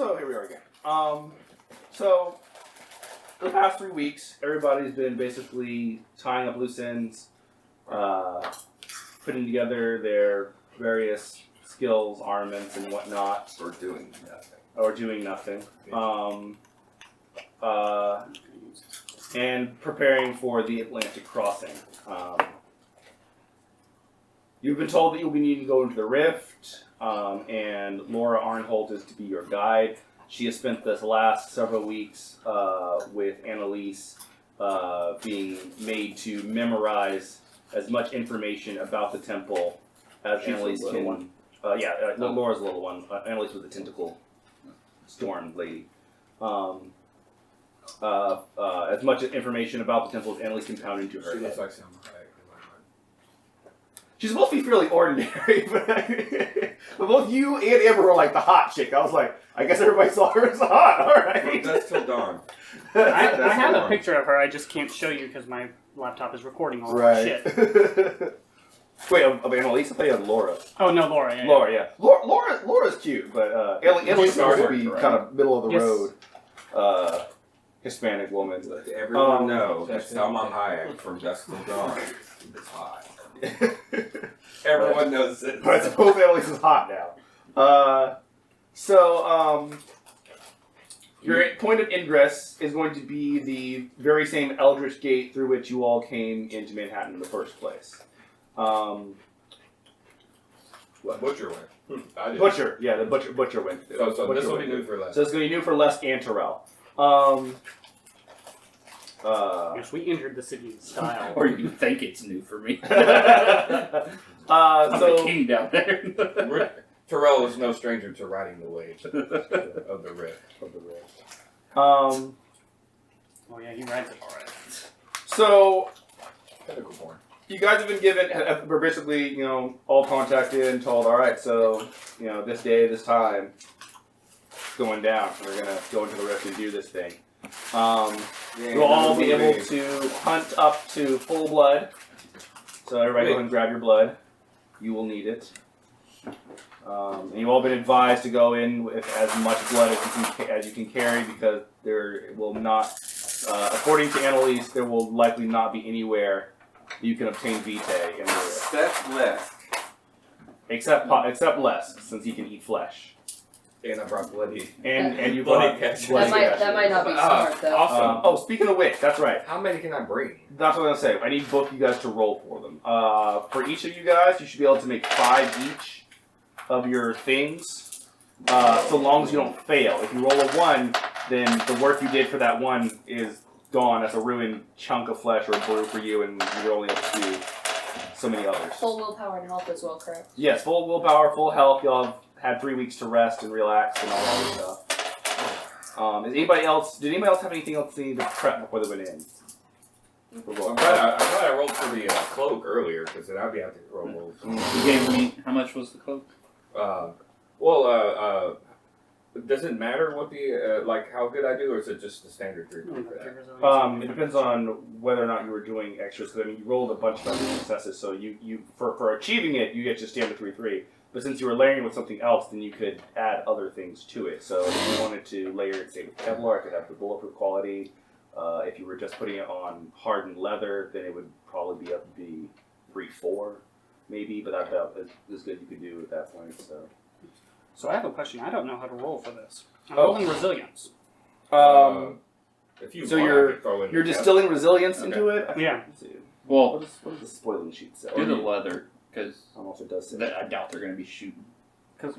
So here we are again. So for the past 3 weeks, everybody's been basically tying up loose ends, putting together their various skills, armaments, and whatnot. Or doing nothing. And preparing for the Atlantic crossing. You've been told that you'll be needing to go into the rift, and Laura Arnholt is to be your guide. She has spent this last several weeks with Annalise being made to memorize as much information about the temple as Annalise can. Laura's the little one. Annalise was the tentacle storm lady. As much information about the temple as Annalise can pound into her head. Looks like some She's supposed to be fairly ordinary, but both you and Amber were like the hot chick. I was like, I guess everybody saw her as hot. All right. That's till dawn. I have a picture of her. I just can't show you because my laptop is recording all that shit. Wait, of Annalise? I thought you had Laura. Oh no, Laura. Yeah, Laura, yeah. Laura's cute, but Annalise seems to be kind of middle of the road. Hispanic woman. Let everyone know that Salma Hayek from Dusk Till Dawn is hot. Everyone knows it. But I suppose Annalise is hot now. Your point of ingress is going to be the very same Eldritch Gate through which you all came into Manhattan in the first place. Butcher went. Butcher, yeah, the Butcher went through. So this will be new for Les. So it's going to be new for Les and Terrell. Yes, we entered the city in style. Or you think it's new for me. I'm the king down there. Terrell is no stranger to riding the waves of the rift. Oh yeah, he rides it alright. So, Tentacle porn. you guys have been given, we're basically, all contacted and told, alright, so, this day, this time, it's going down. We're going to go into the rift and do this thing. You'll all be able to hunt up to full blood. So everybody go ahead and grab your blood. You will need it. And you've all been advised to go in with as much blood as you can carry because there will not, according to Annalise, there will likely not be anywhere you can obtain vitae in the rift. Except Les. Except Les, since he can eat flesh. And I brought bloody. And you Bloody brought catch. bloody That might not be smart though. Awesome. Speaking of which, that's right. How many can I bring? That's what I'm gonna say. I need both you guys to roll for them. For each of you guys, you should be able to make 5 each of your things, so long as you don't fail. If you roll a 1, then the work you did for that 1 is gone. That's a ruined chunk of flesh or a brew for you, and you're only able to do so many others. Full willpower and health as well, correct? Yes, full willpower, full health. Y'all have had 3 weeks to rest and relax and all that stuff. Did anybody else have anything else they needed to prep before they went in? I'm glad I rolled for the cloak earlier, because then I'd be out to roll rolls. You gave me, how much was the cloak? Does it matter what the, how good I do, or is it just the standard 3 for that? It depends on whether or not you were doing extras, because you rolled a bunch of other successes, so you for achieving it, you get just standard 3/3. But since you were layering it with something else, then you could add other things to it. So if you wanted to layer it, say, with Kevlar, it could have the bulletproof quality. If you were just putting it on hardened leather, then it would probably be up to be 3/4, maybe. But that's about as good you could do at that point. So I have a question. I don't know how to roll for this. I'm rolling resilience. If you So want, I could throw in you're the distilling resilience into it? Yeah. Well, What does the spoiling sheet say? do the leather, because I don't know if it does say. I doubt they're going to be shooting. Because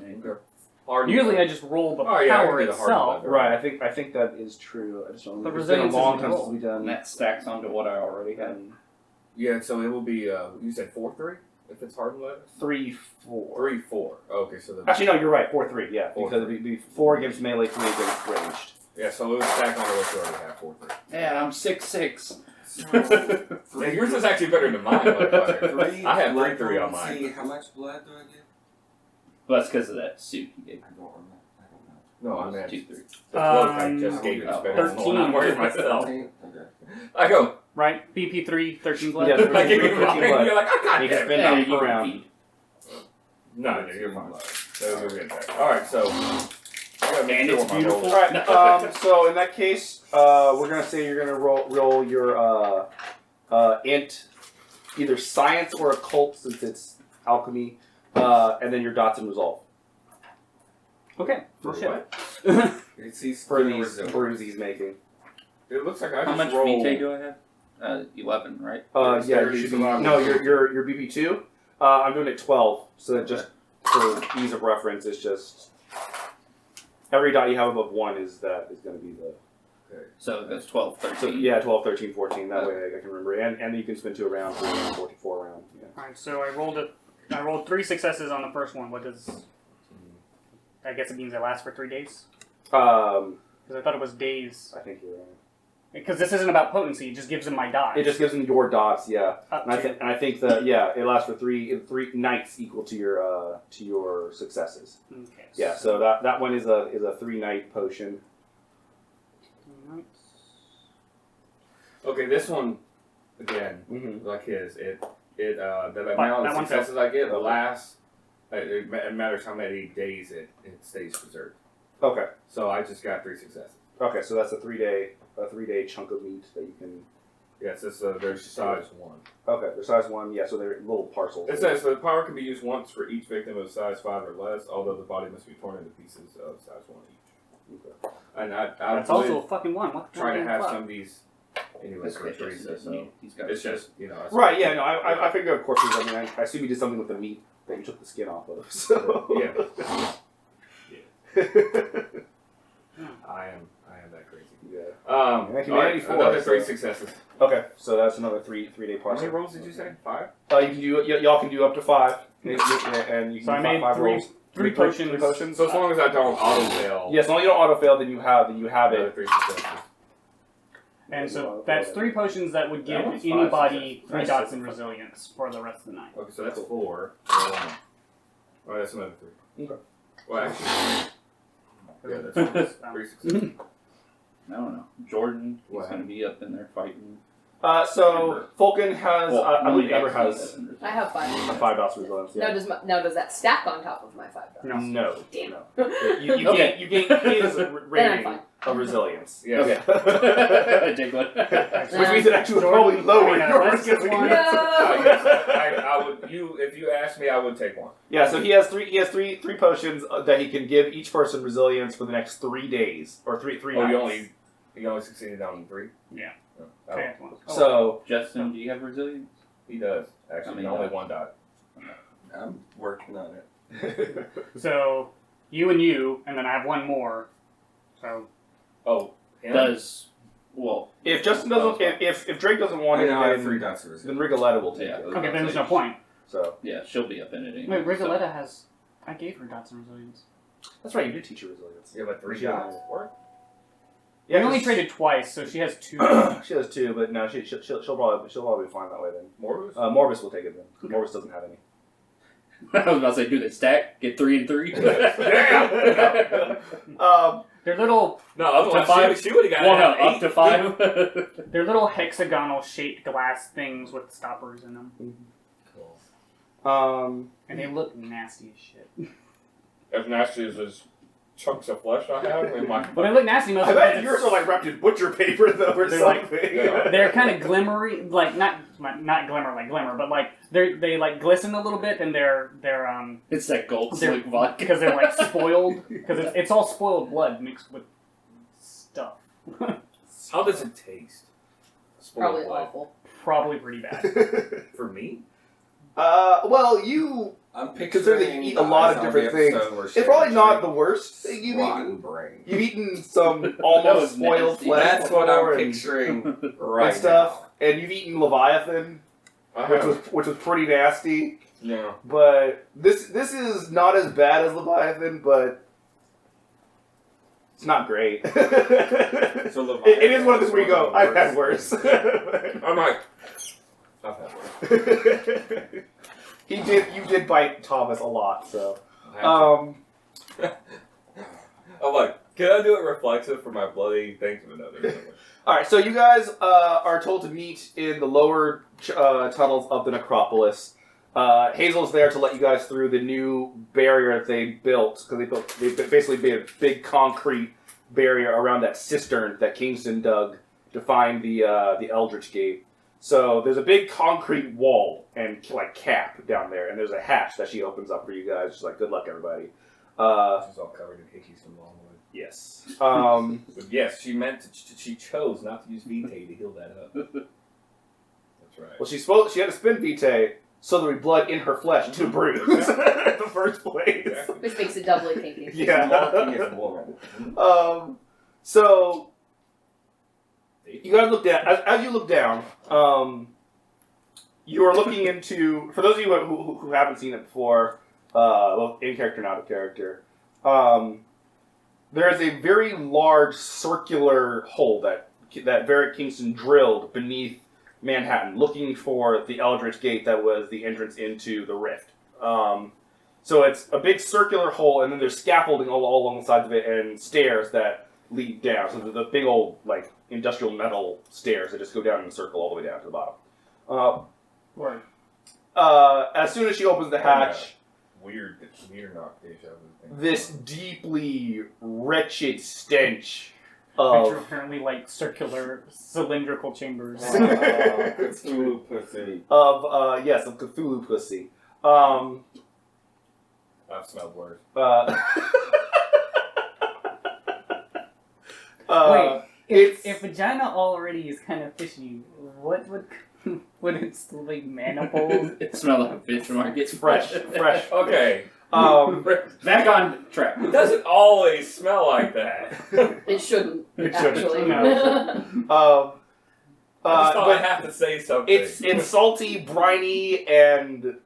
Hardened usually leather. I just roll the Oh, yeah, I power can do the hardened itself. leather. Right, I think that is true. I just don't know. The It's been a resilience long isn't time roll. since we've And done. that stacks onto what I already had. Yeah, so it will be, you said 4/3? If it's hardened leather? 3/4. 3/4. Okay, so the... Actually, no, you're right. 4/3. Yeah, 4/3. because it'd be 4 against melee, 3 against ranged. Yeah, so it would stack onto what you already have, 4/3. Yeah, I'm 6'6". Yeah, yours is actually better than mine, motherfucker. 3. I have 3/3 on mine. See, how much blood do I get? Well, that's because of that suit you gave me. I don't remember. No, I meant 2-3. the cloak I just gave you is better than 13. mine. I'm worried myself. Okay. I go, Right? BP3, 13 blood. Yeah, I give you 13 mine, blood. you're like, I got You that. can spin Yeah, up you around. can feed. No, you're fine. So we'll get there. Alright, so gotta make And sure it's what my beautiful. roll All is. right. So in that case, we're gonna say you're gonna roll your int, either science or occult, since it's alchemy, and then your dots and resolve Okay. For Bullshit. what? He's for doing these resilience. brews he's making. It looks like I How just much rolled. VT do I have? 11, right? Yeah, Dexterity you should be. survival. No, your BP 2. I'm doing it 12, so that just for ease of reference, it's just every dot you have above 1 is going to be the. So that's 12, 13. So yeah, 12, 13, 14. That way I can remember, and you can spin 2 around for 44 around. Yeah. All right. So I rolled 3 successes on the first one. What does? I guess it means it lasts for 3 days. Because I thought it was days. I think you're right. Because this isn't about potency. It just gives them my dots. It just gives them your dots, yeah. Up And to. I think that it lasts for three nights equal to your successes. Okay. Yeah, so that one is a 3-night potion. Okay, this one again, Mm-hmm. like his, the that amount of one successes I get, the Okay. last. It matters how many days it stays preserved. Okay. So I just got 3 successes. Okay, so that's a 3-day chunk of meat that you can. Yes, it's their size 1. Okay, they're size 1. Yeah, so they're little parcels. It says the power can be used once for each victim of size 5 or less, although the body must be torn into pieces of size 1 each. Okay. And I That's really also a fucking one. What the trying to fuck? have some of these anyways for That's free. just So meat. He's got it's just it's Right. Yeah. No. I figured of course. I mean, I assume you did something with the meat that you took the skin off of. So. Yeah. I am that crazy. Yeah. All right, 1994, another 3 so- successes. Okay, so that's another 3-day How parcel. many rolls did you say? 5? You can do y'all can do up to 5, and you can So do I made 5 three rolls. three potions. 3 potions. So as long as I don't auto fail, Yes, as long as you don't auto fail, then you have another it. 3 successes. And so that's 3 potions that would give That one's 5 anybody successes. 3 Nice. dots in resilience for the rest of the night. Okay, so that's 4. Oh, that's another 3. Okay. Well, actually, yeah, that's 3 successes. I don't know. Jordan, he's What? going to be up in there fighting. So Falcon has, Well, I believe only Ever X has I have 5. a 5 dots resilience. Yeah. Now does that stack on top of my 5 dots? No. No. Damn. No. You Okay. gain his Then I'm rating fine. of resilience. Yeah. Okay. Take one. Which means it actually would probably lower Yeah, your let's get resilience. one. I would. If you asked me, I would take 1. Yeah, so he has three potions that he can give each person resilience for the next 3 days or three Oh, nights. you only succeeded on 3. Yeah. Oh, Okay. So Justin, do you have resilience? he does actually. How many Only dots? 1 dot. I'm working on it. So you, and then I have 1 more. So Oh, him? Does, well, if Justin doesn't, if Drake doesn't want I it, know I have then, 3 dots of then resilience. Rigoletta will take Yeah. it. okay, then there's no point. So yeah, she'll be up in it anyway. Wait, Rigoletta has. I gave her dots in resilience. that's right, you did teach her resilience. You have a 3 Yeah. dots? Work? We only 'cause traded twice, so she has 2. she has 2, but no, she'll probably be fine that way then. Morbus? Morbus will take it then. Morbus doesn't have any. I was about to say, do they stack? Get 3 and 3? They're little. No, otherwise To 5? she would have got Well, it no, at up 8. to 5. They're little hexagonal shaped glass things with stoppers in them, Cool. and they look nasty as shit. As nasty as those chunks of flesh I have in my. But they look nasty most I of the bet time. yours are like wrapped in butcher paper though, or They're something. like- Yeah. They're kind of glimmery, like not glimmer like glimmer, but like they like glisten a little bit, and they're It's that gold They're- slick vodka. because they're like spoiled, because it's all spoiled blood mixed with stuff. How does it taste? Spoiled Probably blood. awful. Probably pretty bad. For me? Well, you I'm consider that you picturing eat a lot of the different things. episode where It's Shannon probably not the drank worst thing you've rotten eaten. brain. You've eaten some That almost was spoiled nasty. flesh That's what before I'm and- picturing right and stuff, and you've eaten Leviathan, I which have. was pretty nasty. No. But this is not as bad as Leviathan, but it's not great. So it is one of those where you go, I've had worse. I'm like, I've had worse. You did bite Thomas a lot, so. I'm like, can I do it reflexive for my bloody things? But no, there's no way. Alright, so you guys are told to meet in the lower tunnels of the necropolis. Hazel's there to let you guys through the new barrier that they built, because they basically made a big concrete barrier around that cistern that Kingston dug to find the Eldritch Gate. So there's a big concrete wall and like cap down there, and there's a hatch that she opens up for you guys. She's like, "Good luck, everybody." She's all covered in hickeys from Longwood. Yes. But yes, she chose not to use Vitae to heal that up. That's right. Well, she had to spend Vitae so there would be blood in her flesh to bruise in the first place. Exactly. Which makes it doubly kinky. Yeah. Marking is a woman. So you guys look down. As you look down, you are looking into. For those of you who haven't seen it before, well, in character, not out of character, there is a very large circular hole that Varric Kingston drilled beneath Manhattan, looking for the Eldritch Gate that was the entrance into the rift. So it's a big circular hole, and then there's scaffolding all along the sides of it, and stairs that lead down. So the big old like industrial metal stairs that just go down in a circle all the way down to the bottom. Right. As soon as she opens the hatch, Weird knock deja vu thing. this deeply wretched stench of Which are apparently like circular, cylindrical chambers. Cthulhu pussy. of Cthulhu pussy. I've smelled worse. Wait, it's if vagina already is kind of fishy, what would it still be manifold? It smells like a fish market. it's fresh. Okay. Back on track. It doesn't always smell like that. It shouldn't, It shouldn't. actually. No. I just thought But I have to say something. it's salty, briny, and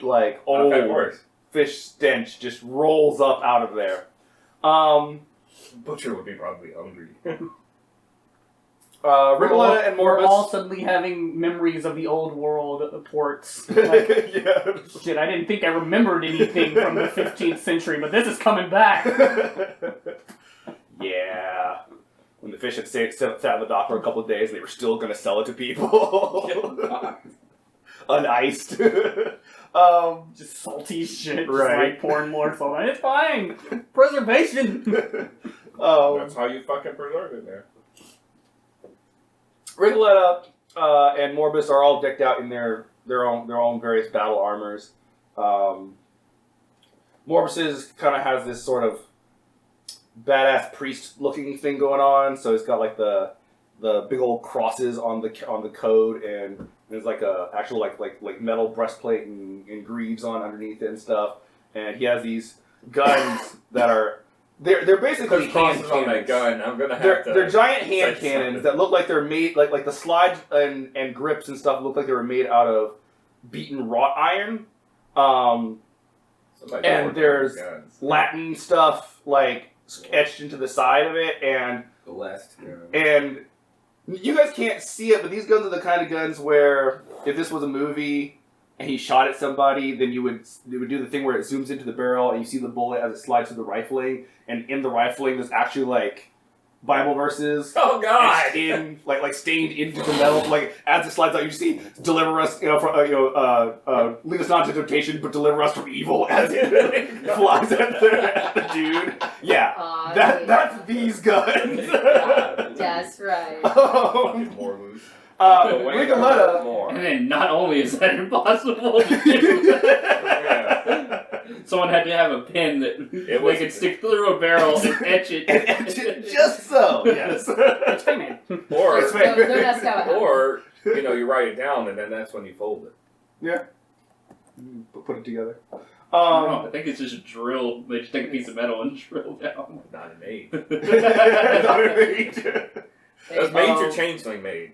like I've had old worse. fish stench just rolls up out of there. Butcher would be probably hungry. Rigoletta and We're Morbus. all suddenly having memories of the old world ports. Like, Yeah. shit, I didn't think I remembered anything from the 15th century, but this is coming back. Yeah. When the fish had sat on the dock for a couple of days, they were still going to sell it to people. Uniced. Just salty shit, Right. just like pouring more salt on it. It's fine. Preservation. That's how you fucking preserve it, man. Rigoletta and Morbus are all decked out in their own various battle armors. Morbus's kind of has this sort of badass priest looking thing going on, so it's got like the big old crosses on the coat, and there's like a actual like metal breastplate and greaves on underneath it and stuff. And he has these guns that are they're basically There's crosses hand on that cannons. gun. I'm gonna have They're to. giant hand say cannons something. that look like they're made like the slides and grips and stuff look like they were made out of beaten wrought iron. Somebody and ordered there's guns. Latin stuff like etched into the side of it, and Blessed. you guys can't see it, but these guns are the kind of guns where if this was a movie and he shot at somebody, then you would do the thing where it zooms into the barrel and you see the bullet as it slides through the rifling, and in the rifling there's actually like Bible verses. Oh God! Etched in, like stained into the metal, like as it slides out, you see, "Deliver us, lead us not into temptation, but deliver us from evil." As it flies at the dude. Yeah, that's these guns. That's right. Fucking more loose. Rigoletta. More. And then not only is that impossible to do, someone had to have a pen that they was- could stick through a barrel and etch it. And etch it just so. Yes. It's payment. Or Don't ask how it happened. or you write it down and then that's when you fold it. Yeah. Put it together. I think it's just a drill. They just take a piece of metal and drill down. Not an eight. Hey, That's major changeling made.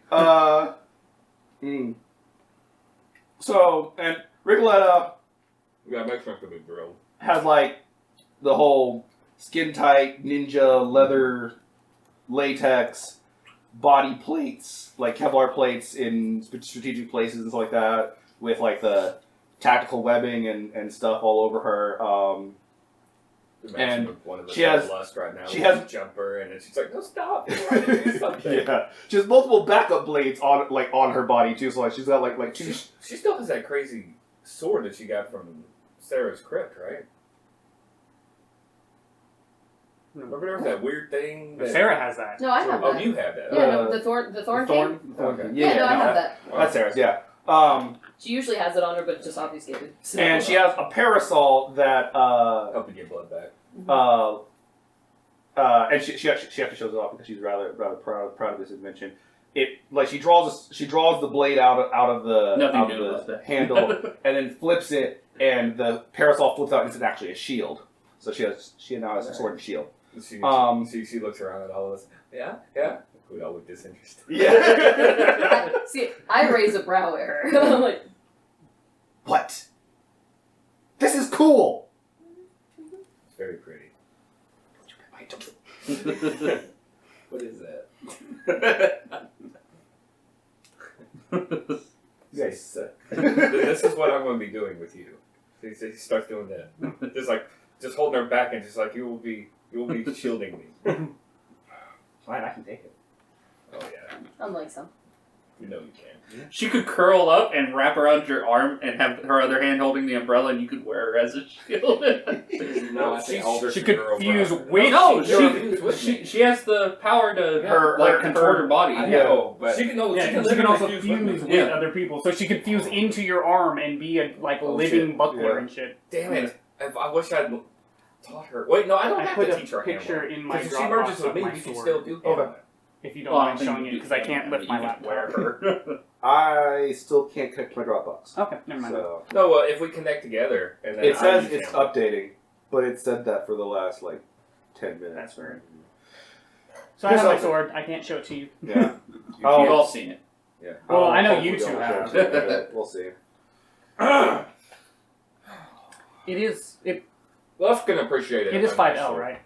So, and Rigoletta We got Mexican to be drilled. has like the whole skin tight ninja leather latex body plates, like Kevlar plates in strategic places and stuff like that, with like the tactical webbing and stuff all over her. Imagine And one of us she has- lust right now. she She has- has jumper, and then she's like, "No, stop! You're trying to do something." Yeah, she has multiple backup blades on her body too. So like she's got like two. She still has that crazy sword that she got from Sarah's crypt, right? Remember there was that weird thing. That, Sarah has that. No, I have Oh, that. you have that. Yeah, no, the thorn king. Okay. Yeah, no, I have that. That's Sarah's. Yeah. She usually has it on her, but it's just obfuscated. So. And she has a parasol that Help you get blood back. and she actually shows it off because she's rather proud of this invention. It like she draws the blade out of Nothing new about the that. handle and then flips it, and the parasol flips out and it's actually a shield. So she now has a sword and shield. She looks around at all of us. Yeah. We all look disinterested. Yeah. See, I raise a brow error. I'm like, What? This is cool. It's very pretty. What is that? You guys suck. This is what I'm going to be doing with you. He starts doing that, just holding her back and just like you will be shielding me. Fine, I can take it. Oh yeah, I'm like some. you know you can. She could curl up and wrap around your arm and have her other hand holding the umbrella, and you could wear her as a shield. No, She could fuse with No, with she has the power to Her- contort her body. I know, but she can know. Yeah, she can she can also literally fuse with Yeah. other people, so she could fuse into your arm and be a living shit. buckler Yeah. and shit. Damn it! I wish I'd taught her. Wait, no, I don't I have put to a teach her picture handle. in my Because if she Dropbox merges with of me, my we can sword. still do Okay. handle. If you don't Well, I mind think showing you it, because I can't lift my laptop. Wherever. I still can't connect to my Dropbox. Okay, never mind. So No, well, if we connect together and then it I says use it's handle. updating, but it said that for the last 10 minutes. That's weird. So I have my sword. I can't show it to you. Yeah. You've all seen it. Yeah. Well, I know Hopefully you two I'll have. show it to you. We'll see. Luff's gonna appreciate it. It is 5L, right?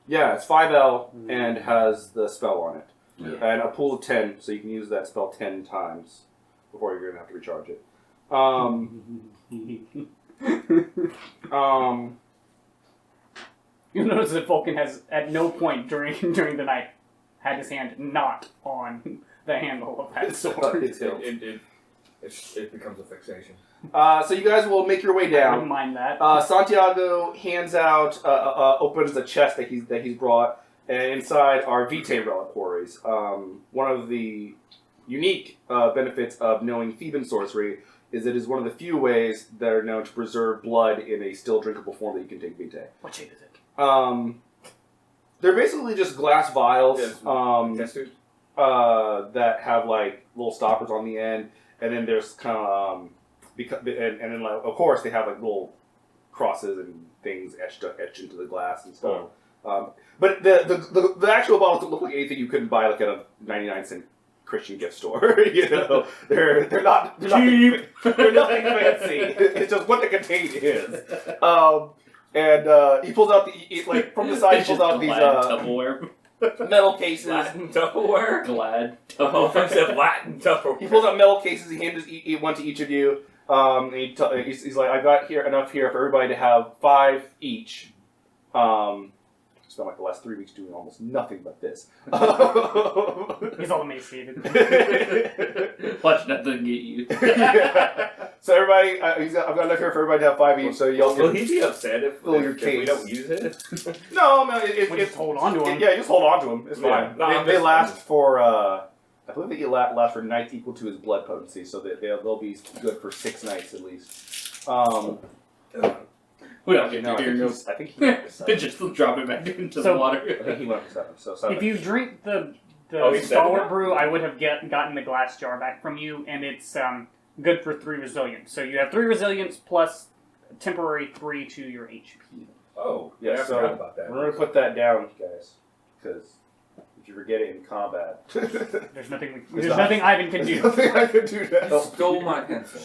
Yeah, it's 5L and has the spell on it. Yeah. And a pool of 10, so you can use that spell 10 times before you're going to have to recharge it. You'll notice that Vulcan has, at no point during the night, had his hand not on the handle of that sword. It's hilt. It becomes a fixation. So you guys will make your way I down. wouldn't mind that. Santiago hands out, opens the chest that he's brought, and inside are vitae reliquaries. One of the unique benefits of knowing Theban sorcery is it is one of the few ways that are known to preserve blood in a still drinkable form that you can take vitae. What shape is it? They're basically just glass vials Test tube? that have little stoppers on the end, and then there's kind of and then of course they have little crosses and things etched into the glass and stuff. But the actual bottles don't look like anything you couldn't buy at a 99-cent Christian gift store. They're not cheap. They're nothing fancy. It's just what the contain is. And he pulls out from the side. He pulls out these Tupperware. metal cases. Latin Tupperware? Glad. Oh, I said Latin Tupperware. He pulls out metal cases. He hands one to each of you. And he's like, I got enough here for everybody to have 5 each. Spent the last 3 weeks doing almost nothing but this. He's all emaciated. Watch nothing get you. So everybody, I've got enough here for everybody to have 5 each. So y'all Will can. he be upset if Fill your we case. don't use it? No, man, We just hold on to him. Yeah, you just hold on to him. It's Yeah. fine. No, I'm They just- last for. I believe they last for nights equal to his blood potency, so that they'll be good for 6 nights at least. We don't Actually, get no, to hear I think he went up to 7. Just drop it back into So- the water. I think he went up to 7. So 7. If you drink the Oh, he's stalwart 7 now? brew, I would have gotten the glass jar back from you, and it's good for 3 resilience. So you have 3 resilience plus temporary 3 to your HP. Oh, Yeah, I so forgot about that. we're gonna put that down, guys, because if you forget it in combat, There's nothing Ivan can there's do. nothing I can do to You help. stole my pencil.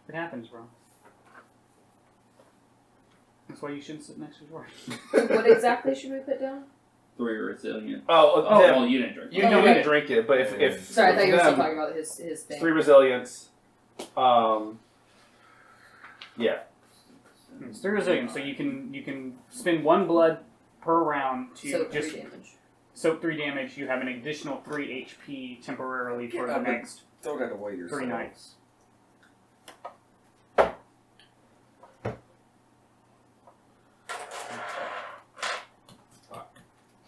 It happens, bro. That's why you shouldn't sit next to George. What exactly should we put down? 3 resilient. Oh, Well, you didn't drink. you Oh, didn't right. drink it, but if Sorry, I thought you were still them, talking about his thing. 3 resilience. Yeah. It's 3 resilience, so you can spend 1 blood per round to So just 3 damage. soak 3 damage. You have an additional 3 HP temporarily for the next Throw that away yourself. 3 nights.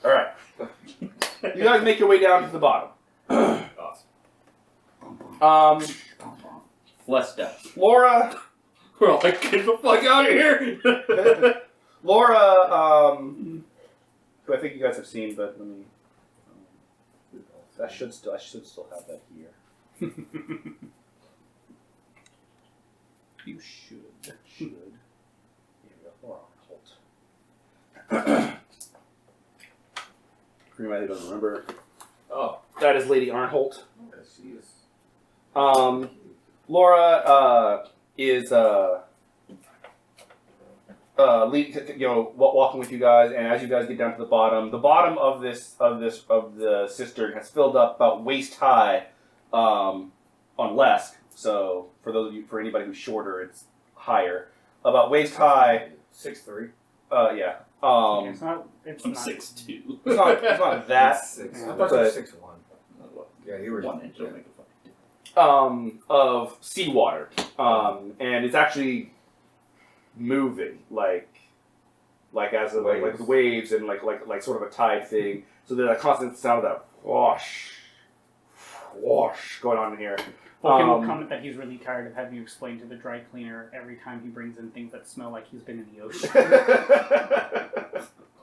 All right. You guys make your way down to the bottom. Awesome. Less deaths. Laura, We're all like, get the fuck out of here! Laura, who I think you guys have seen, but let me. I should still have that here. You should. Here we go. Laura Holt. For anybody who doesn't remember, Oh, that is Lady Arnholt. Yes, she is. Laura is walking with you guys, and as you guys get down to the bottom of the cistern has filled up about waist high on Lesk. So for anybody who's shorter, it's higher, about waist high. 6'3". Yeah. It's not. It's I'm not. 6'2". It's not that. 6. Yeah. I thought you were But- 6'1". Yeah, you were 1 inch. Don't make a fucking of seawater, and it's actually moving like as of, like the waves and like sort of a tide thing. So there's a constant sound of that wash going on in here. Vulcan will comment that he's really tired of having you explain to the dry cleaner every time he brings in things that smell like he's been in the ocean.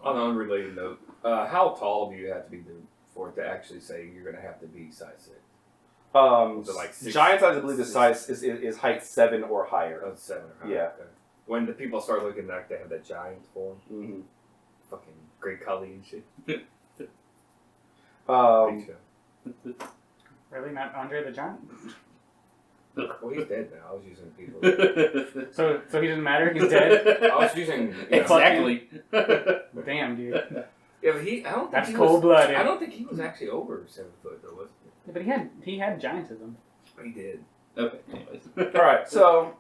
On an unrelated note, how tall do you have to be for it to actually say you're going to have to be size 6? So like 6, giant size, I believe the size is height 7 or higher. Oh, 7 or higher. Yeah. Okay. When the people start looking like they have that giant form, Mm-hmm. fucking Great Khali and shit. Big show. Really, not Andre the Giant? Well, he's dead now. I was using people. So he doesn't matter. He's dead. I was using. Exactly. Damn, dude. Yeah, but I don't think That's he cold-blooded. I don't think he was actually over 7 foot though, was Yeah, but he had giantism. he? He did. Okay, anyways. All right, so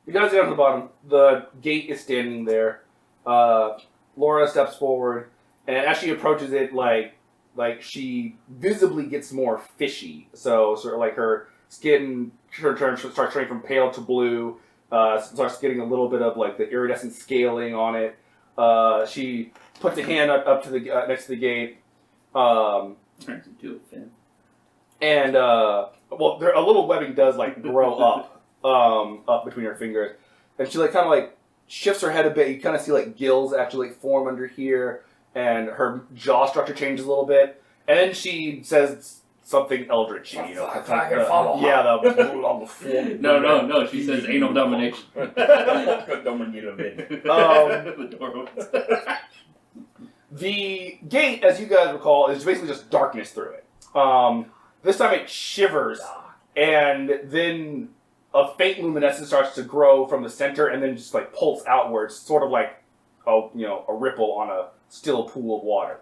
you guys get down to the bottom. The gate is standing there. Laura steps forward, and as she approaches it, like she visibly gets more fishy. So sort of like her skin starts turning from pale to blue. Starts getting a little bit of like the iridescent scaling on it. She puts a hand up to the next to the gate. Turns into a fin. And a little webbing does like grow up between her fingers, and she like kind of like shifts her head a bit. You kind of see like gills actually like form under here, and her jaw structure changes a little bit. And then she says something eldritch, Yeah, the No. She says anal domination. The The door opens. The gate, as you guys recall, is basically just darkness through it. This time it shivers, and then a faint luminescence starts to grow from the center, and then just like pulse outwards, sort of like a ripple on a still pool of water.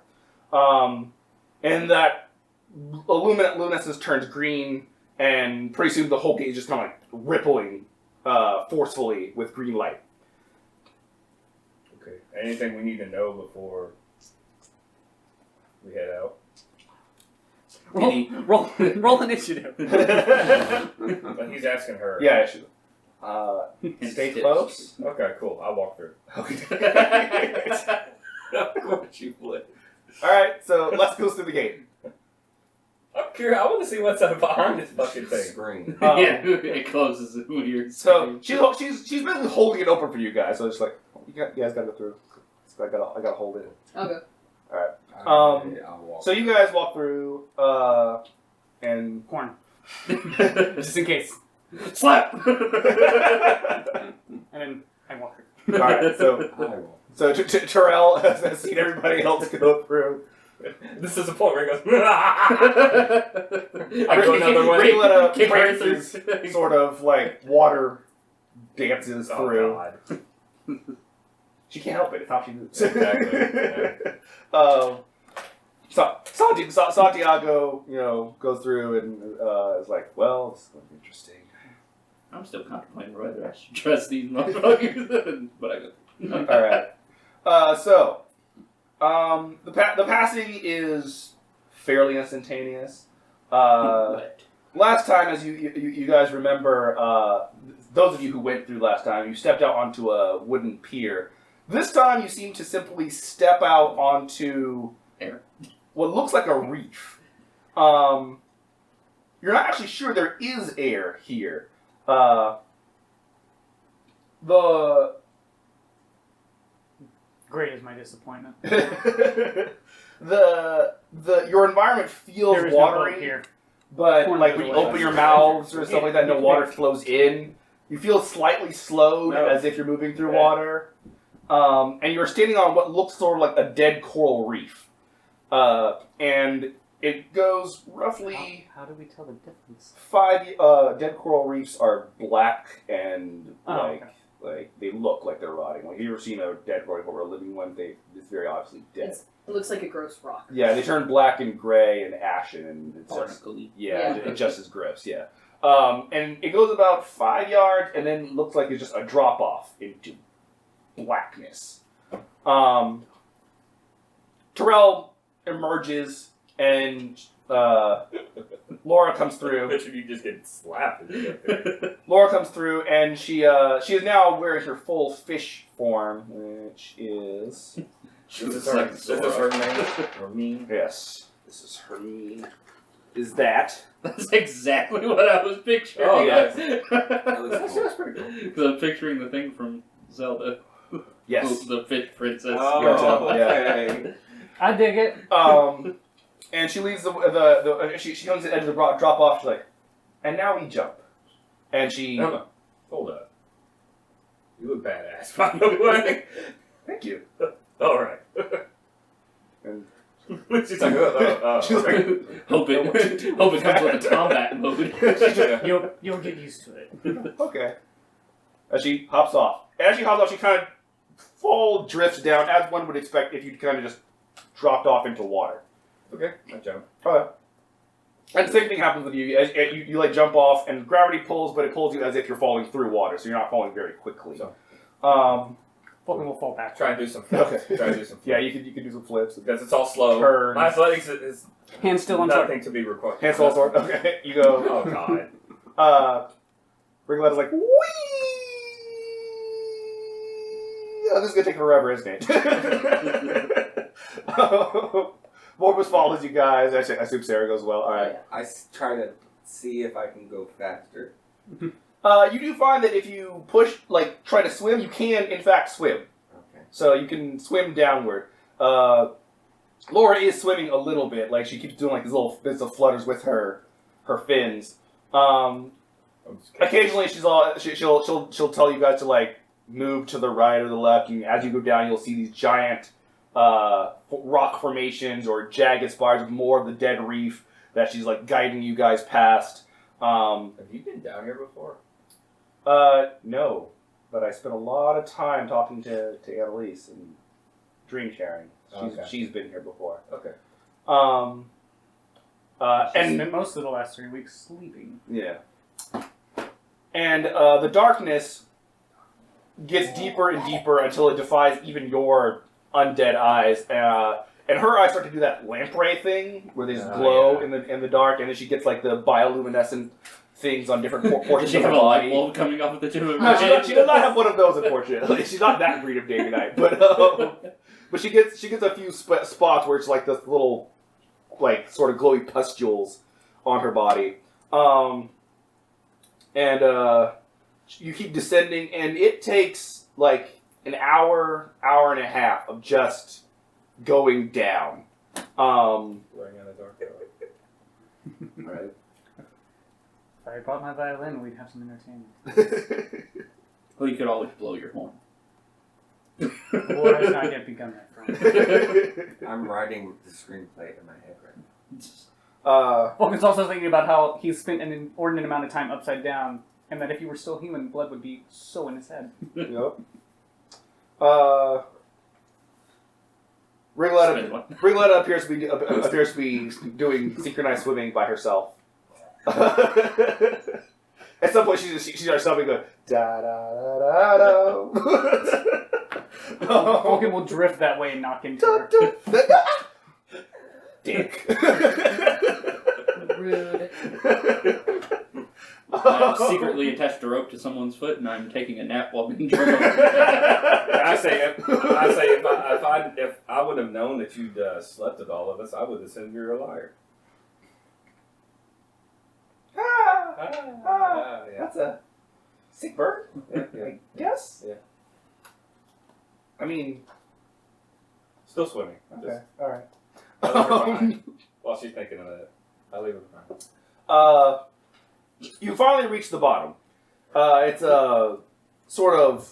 And that luminescence turns green, and pretty soon the whole gate is just kind of like rippling forcefully with green light. Okay. Anything we need to know before we head out? Roll initiative. But he's asking her. Yeah, I should. Stay close. Okay, cool. I'll walk through. Okay. Of course you would. All right, so let's go through the gate. I'm curious. I want to see what's behind this fucking thing. Screen. Um, Yeah, it closes when you're. So she's basically holding it open for you guys. So it's like you guys gotta go through. So I gotta hold it. Okay. I'll walk. So you guys walk through, and Horn. Just in case. Slap! And then I walk her. all right. So I will. Terrell has seen everybody else go through. This is the point where he goes. I go another way. Regular Kick her Francis through. sort of like water dances Oh, through. God. She can't help it. It's how she moves. Exactly. Santiago, goes through and is like, well, this is going to be interesting. I'm still contemplating whether I should trust these motherfuckers. But I go. Alright. The passing is fairly instantaneous. Last time, as you guys remember, those of you who went through last time, you stepped out onto a wooden pier. This time, you seem to simply step out onto Air. what looks like a reef. You're not actually sure there is air here. The Great is my disappointment. your environment feels There is no watery. boat here. But Corn like is when you the way. open your mouths or stuff like that, no water flows in. You feel slightly slowed No. as if you're moving through Yeah. water. And you're standing on what looks sort of like a dead coral reef. And it goes roughly How do we tell the difference? 5. Dead coral reefs are black and Oh, like they look like they're rotting. Like, have you ever seen a dead coral reef or a living one? It's very obviously dead. It looks like a gross rock. Yeah, they turn black and gray and ashen, and it's just Barnacly. yeah, Yeah. it just is gross. Yeah, and it goes about 5 yards, and then looks like it's just a drop off into blackness. Terrell emerges, and Laura comes through. Imagine you just get slapped. Laura comes through, and she is now wearing her full fish form, which is This is her name or me. yes, this is her name. Is that? That's exactly what I was picturing. Oh, yes. That's pretty cool. Because I'm picturing the thing from Zelda. Yes. The fish princess. Oh, Yeah. okay. I dig it. And she leaves she comes to the edge of the drop off. She's like, and now we jump. And she. No. Hold up. You look badass, by the way. Thank you. All right. And She's like, oh. she's like, Hope it comes with a combat mode. You'll get used to it. okay. As she hops off. And as she hops off, she kind of full drifts down, as one would expect if you kind of just dropped off into water. Okay, I jump. Okay. And the same thing happens with you. As you like jump off, and gravity pulls, but it pulls you as if you're falling through water, so you're not falling very quickly. So- Fucking will fall back. Try and do some flips. Okay. Try and do some flips. Yeah, you can do some flips. Because it's all slow. Turns. My athletics is Hand still on sword. nothing to be required. Hands full sword. Okay, you go. Oh, God. Ringletter's like, whee! Oh, this is gonna take forever, isn't it? Morbus follows you guys. I assume Sarah goes well. All right. Try to see if I can go faster. You do find that if you push, like, try to swim, you can, in fact, swim. Okay. So you can swim downward. Laura is swimming a little bit. Like, she keeps doing, like, these little bits of flutters with her fins. Occasionally, she'll tell you guys to, like, move to the right or the left, and as you go down, you'll see these giant rock formations or jagged spires with more of the dead reef that she's, like, guiding you guys past. Have you been down here before? No, but I spent a lot of time talking to Annalise and dream sharing. She's been here before. Okay. And spent most of the last 3 weeks sleeping. yeah, and the darkness gets deeper and deeper until it defies even your undead eyes. And her eyes start to do that lamprey thing where they just glow in the dark, and then she gets like the bioluminescent things on different portions She of have her a light body. bulb coming off of the tip of her No, head. she does not have one of those, unfortunately. She's not that breed of day night, but she gets a few spots where it's like this little, like sort of glowy pustules on her body, and you keep descending, and it takes like an hour and a half of just going down. Running out of dark. Right. If I brought my violin, we'd have some entertainment. Well, you could always blow your horn. The war has not yet begun, my friend. I'm writing the screenplay in my head right now. Vulcan's also thinking about how he's spent an inordinate amount of time upside down, and that if he were still human, blood would be so in his head. Yep. Ringletta appears to be doing synchronized swimming by herself. At some point, she starts something going da da da da da. Vulcan will drift that way and knock into her. Dick. Rude. I'm secretly attached a rope to someone's foot, and I'm taking a nap while being driven. I say if I would have known that you'd slept with all of us, I would have said you're a liar. Yeah. That's a sick bird, Yeah. I guess. Yeah. I mean, Still swimming. okay, all right. I leave her behind while she's thinking of that. I leave her behind. You finally reach the bottom. It's a sort of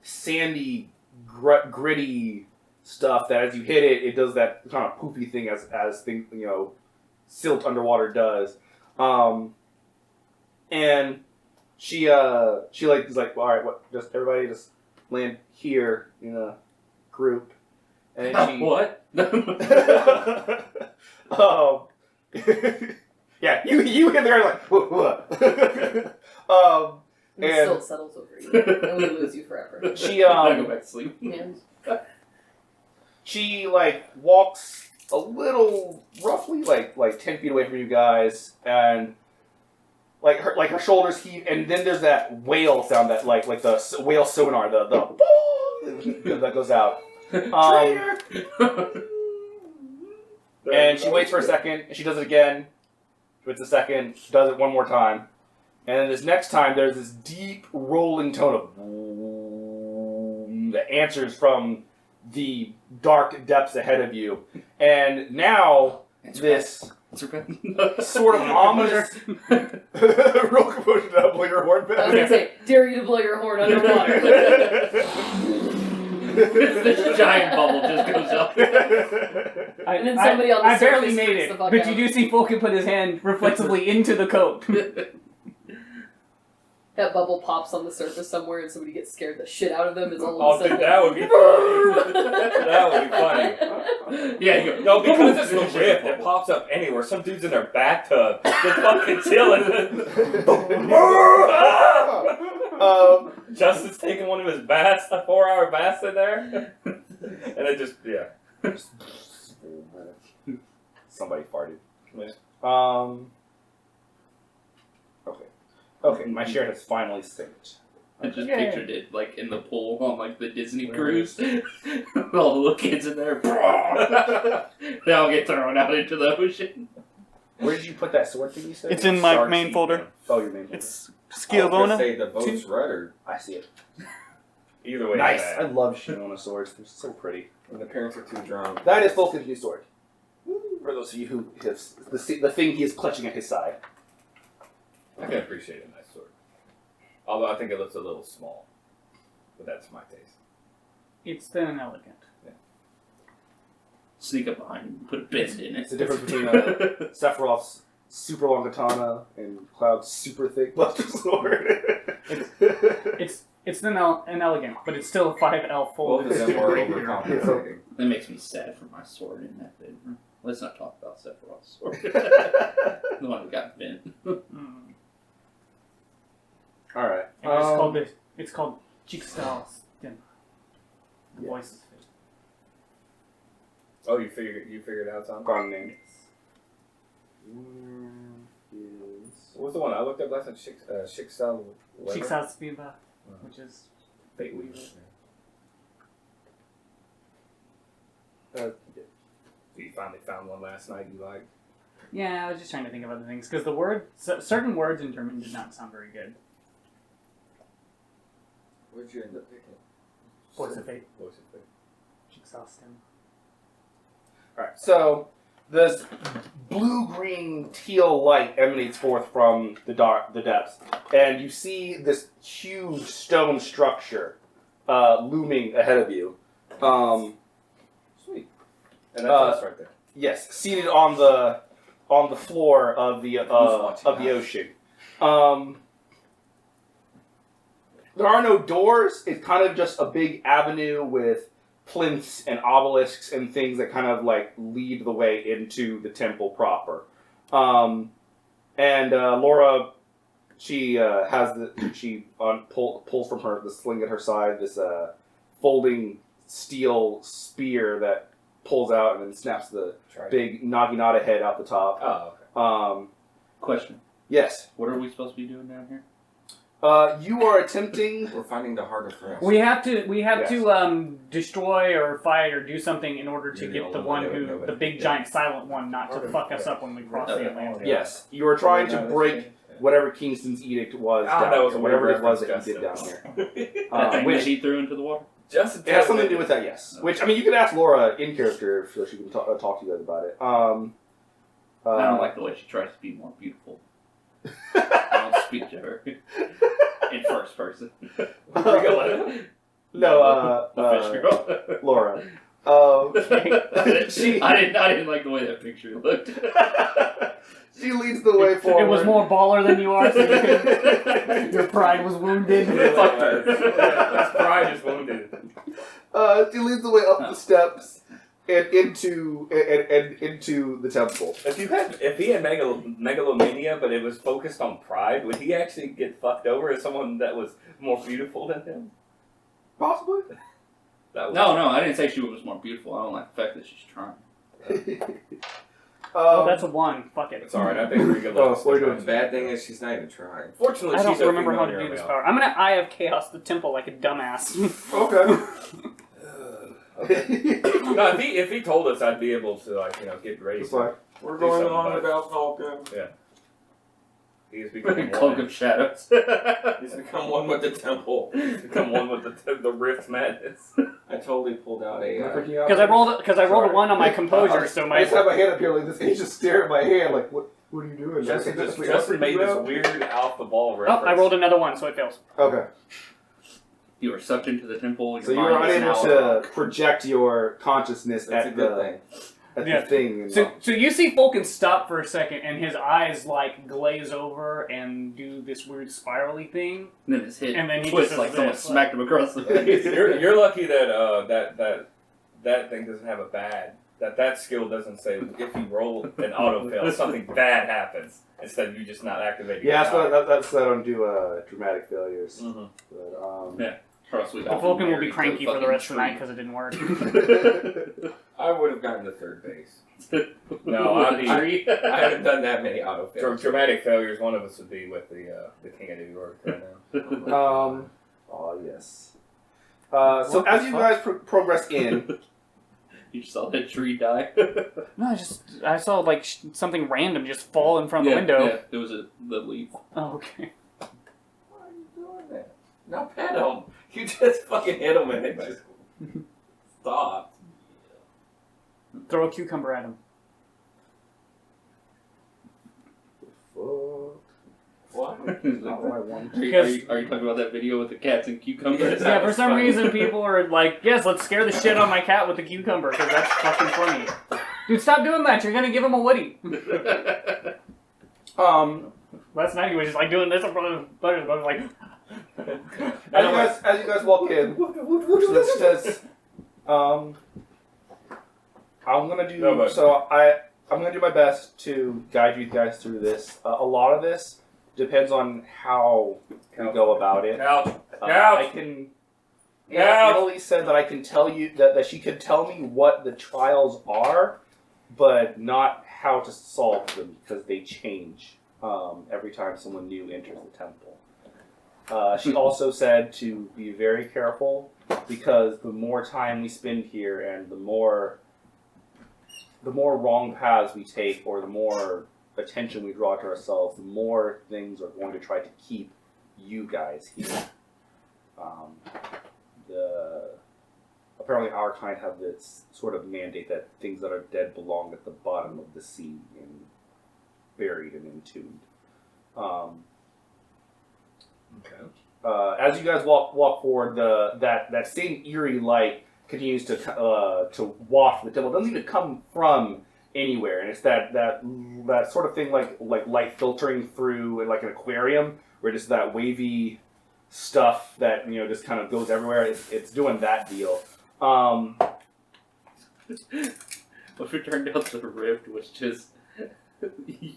sandy, gritty stuff that as you hit it, it does that kind of poopy thing as things, silt underwater does. And she is like, all right, just everybody just land here in a group. And she What? yeah, you hit there like what? And And- still settles over you, and we lose you forever. She I go back to sleep. Yeah. she walks a little roughly like 10 feet away from you guys, and her shoulders heave, and then there's that whale sound that like the whale sonar, the that goes out. And she waits for a second, and she does it again. She waits a second, she does it one more time. And then this next time, there's this deep rolling tone of boom that answers from the dark depths ahead of you. And now, this sort of ominous... Roll commotion to blow your horn I was back. gonna say, dare you to blow your horn underwater. This giant bubble just goes up. And then somebody on the I barely surface made freaks it, the fuck but out. you do see Vulcan put his hand reflexively into the coat. That bubble pops on the surface somewhere and somebody gets scared the shit out of them. It's all Oh, of a dude, sudden. that would be funny. That would be funny. Yeah, you go, No, because it's the rift, it pops up anywhere. Some dude's in their bathtub, just fucking chilling. Justin's taking one of his baths, a 4-hour bath in there, and it just Somebody farted. Yeah. Okay, my share has finally synced. I just Yay. pictured it like in the pool on like the Disney cruise. All the little kids in there. They all get thrown out into the ocean. Where did you put that sword thing you said? It's in my Shark main teeth, folder. Oh, your main. It's I was gonna Sciavona. say the boat's rudder I see it. either way. Nice. it's I bad. love Shiona swords. They're so pretty. when the parents are too drunk. That is Vulcan's new sword. For those of you who have the thing he is clutching at his side. I can appreciate a nice sword, although I think it looks a little small, but that's my taste. It's thin and elegant. Sneak up behind and put a bend in it. It's the difference between Sephiroth's super long katana and Cloud's super thick buster sword. It's thin and elegant, but it's still a 5L full. Both of them were overcompensating. That makes me sad for my sword in that bedroom. Let's not talk about Sephiroth's sword. The one that got bent. Mm. All right. And it's called Jigsaw Stim. The Yeah. voice is fake. Oh, you figured out something? Gone name. What was the one I looked up last time? Schicksal. whatever? Jigsaw Stim, which is fake weaver. You finally found one last night you liked. Yeah, I was just trying to think of other things because certain words in German did not sound very good. What'd you end up picking? Voice of fate. Voice of Fate. Jigsaw Stim. All right. So this blue-green teal light emanates forth from the depths, and you see this huge stone structure looming ahead of you. Sweet. And that's us right there. Yes, seated on the floor of the ocean. There are no doors. It's kind of just a big avenue with plinths and obelisks and things that kind of like lead the way into the temple proper. And Laura, she pulls from the sling at her side this folding steel spear that pulls out and then snaps the big naginata head out the top. Oh, okay. Question. Yes. What are we supposed to be doing down here? You are attempting. We're finding the heart of Thrust. We have to Yes. destroy or fight or do something in order to You're get the the only one one that would who, know the what big it giant silent one, not to fuck us up when we cross the Okay. Atlantic. Yes. You are trying to break whatever Kingston's edict was. Ah, down that was here, a whatever weird it was that reference, you did down Justin. here. That thing Which that he threw into the water? Just it has something to do with that, yes. Which I mean, you could ask Laura in character so she can talk to you guys about it. I don't like the way she tries to be more beautiful. I don't speak to her in first person. No, The fish girl. Laura. She I didn't like the way that picture looked. she leads the way forward. It was more baller than you are, so your pride was wounded. Fuck her. His pride is wounded. She leads the way up the steps and into the temple. If he had megalomania, but it was focused on pride, would he actually get fucked over as someone that was more beautiful than him? Possibly. That was, No, I didn't say she was more beautiful. I don't like the fact that she's trying. Oh, that's a 1. Fuck it. It's alright. I think we're good. Oh, what are you The doing? bad thing is she's not even trying. Fortunately, I don't she's a remember how to female do this early power. I'm gonna Eye of Chaos the temple like a dumbass. Okay. on. No, if he told us, I'd be able to get ready. It's like, We're Do going something on about it. without Falcon. He has become Cloak one. of Shadows. He's become one with the temple. He's become one with the rift madness. I totally pulled out a. Because I rolled a 1 on my composure, so I my just have my hand up here like this, and he's just staring at my hand like, what are you doing? Justin made this weird off the ball oh, reference. I rolled another 1, so it fails. Okay. You were sucked into the temple. So you mind were is unable now- to project your consciousness That's a at good the thing. Yeah. the thing. And So you see Fulkin stop for a second, and his eyes like glaze over and do this weird spirally thing. And then his head And then he twists just like does someone this, smacked him across the face. You're lucky that that thing doesn't have a bad. That skill doesn't say if you roll an auto fail, something bad happens instead of you just not activating. yeah, your that's I don't do dramatic failures. Mhm. But, Yeah. Trust me. The Fulkin will be cranky for the rest of the night because it didn't work. I would have gotten to third base. No, I I haven't done that many auto fails. Dramatic failures. One of us would be with the King of New York right now. oh yes. So What as the you fuck? guys progress in, You saw that tree die. No, I saw like something random just fall in front of Yeah, the window. Yeah, it was the leaf. Oh, okay. Why are you doing that? Now pet him. You just fucking hit him and it just stopped. Throw a cucumber at him. What? Are you talking about that video with the cats and cucumbers? Yeah, for some reason people are like, yes, let's scare the shit out of my cat with the cucumber because that's fucking funny. Dude, stop doing that. You're gonna give him a Woody. Last night he was just like doing this in front of Butters, but I was like, as you guys walk in, this says, I'm gonna do No, but- I'm gonna do my best to guide you guys through this. A lot of this depends on how we go about it. Ouch! I Ouch! can. Yeah. Emily said that I can tell you that she could tell me what the trials are, but not how to solve them because they change every time someone new enters the temple. She also said to be very careful because the more time we spend here and the more wrong paths we take or the more attention we draw to ourselves, the more things are going to try to keep you guys here. Apparently our kind have this sort of mandate that things that are dead belong at the bottom of the sea and buried and entombed. As you guys walk forward, that same eerie light continues to waft the temple. It doesn't even come from anywhere, and it's that sort of thing like light filtering through like an aquarium, where just that wavy stuff that just kind of goes everywhere. It's doing that deal. What if it turned out the rift was just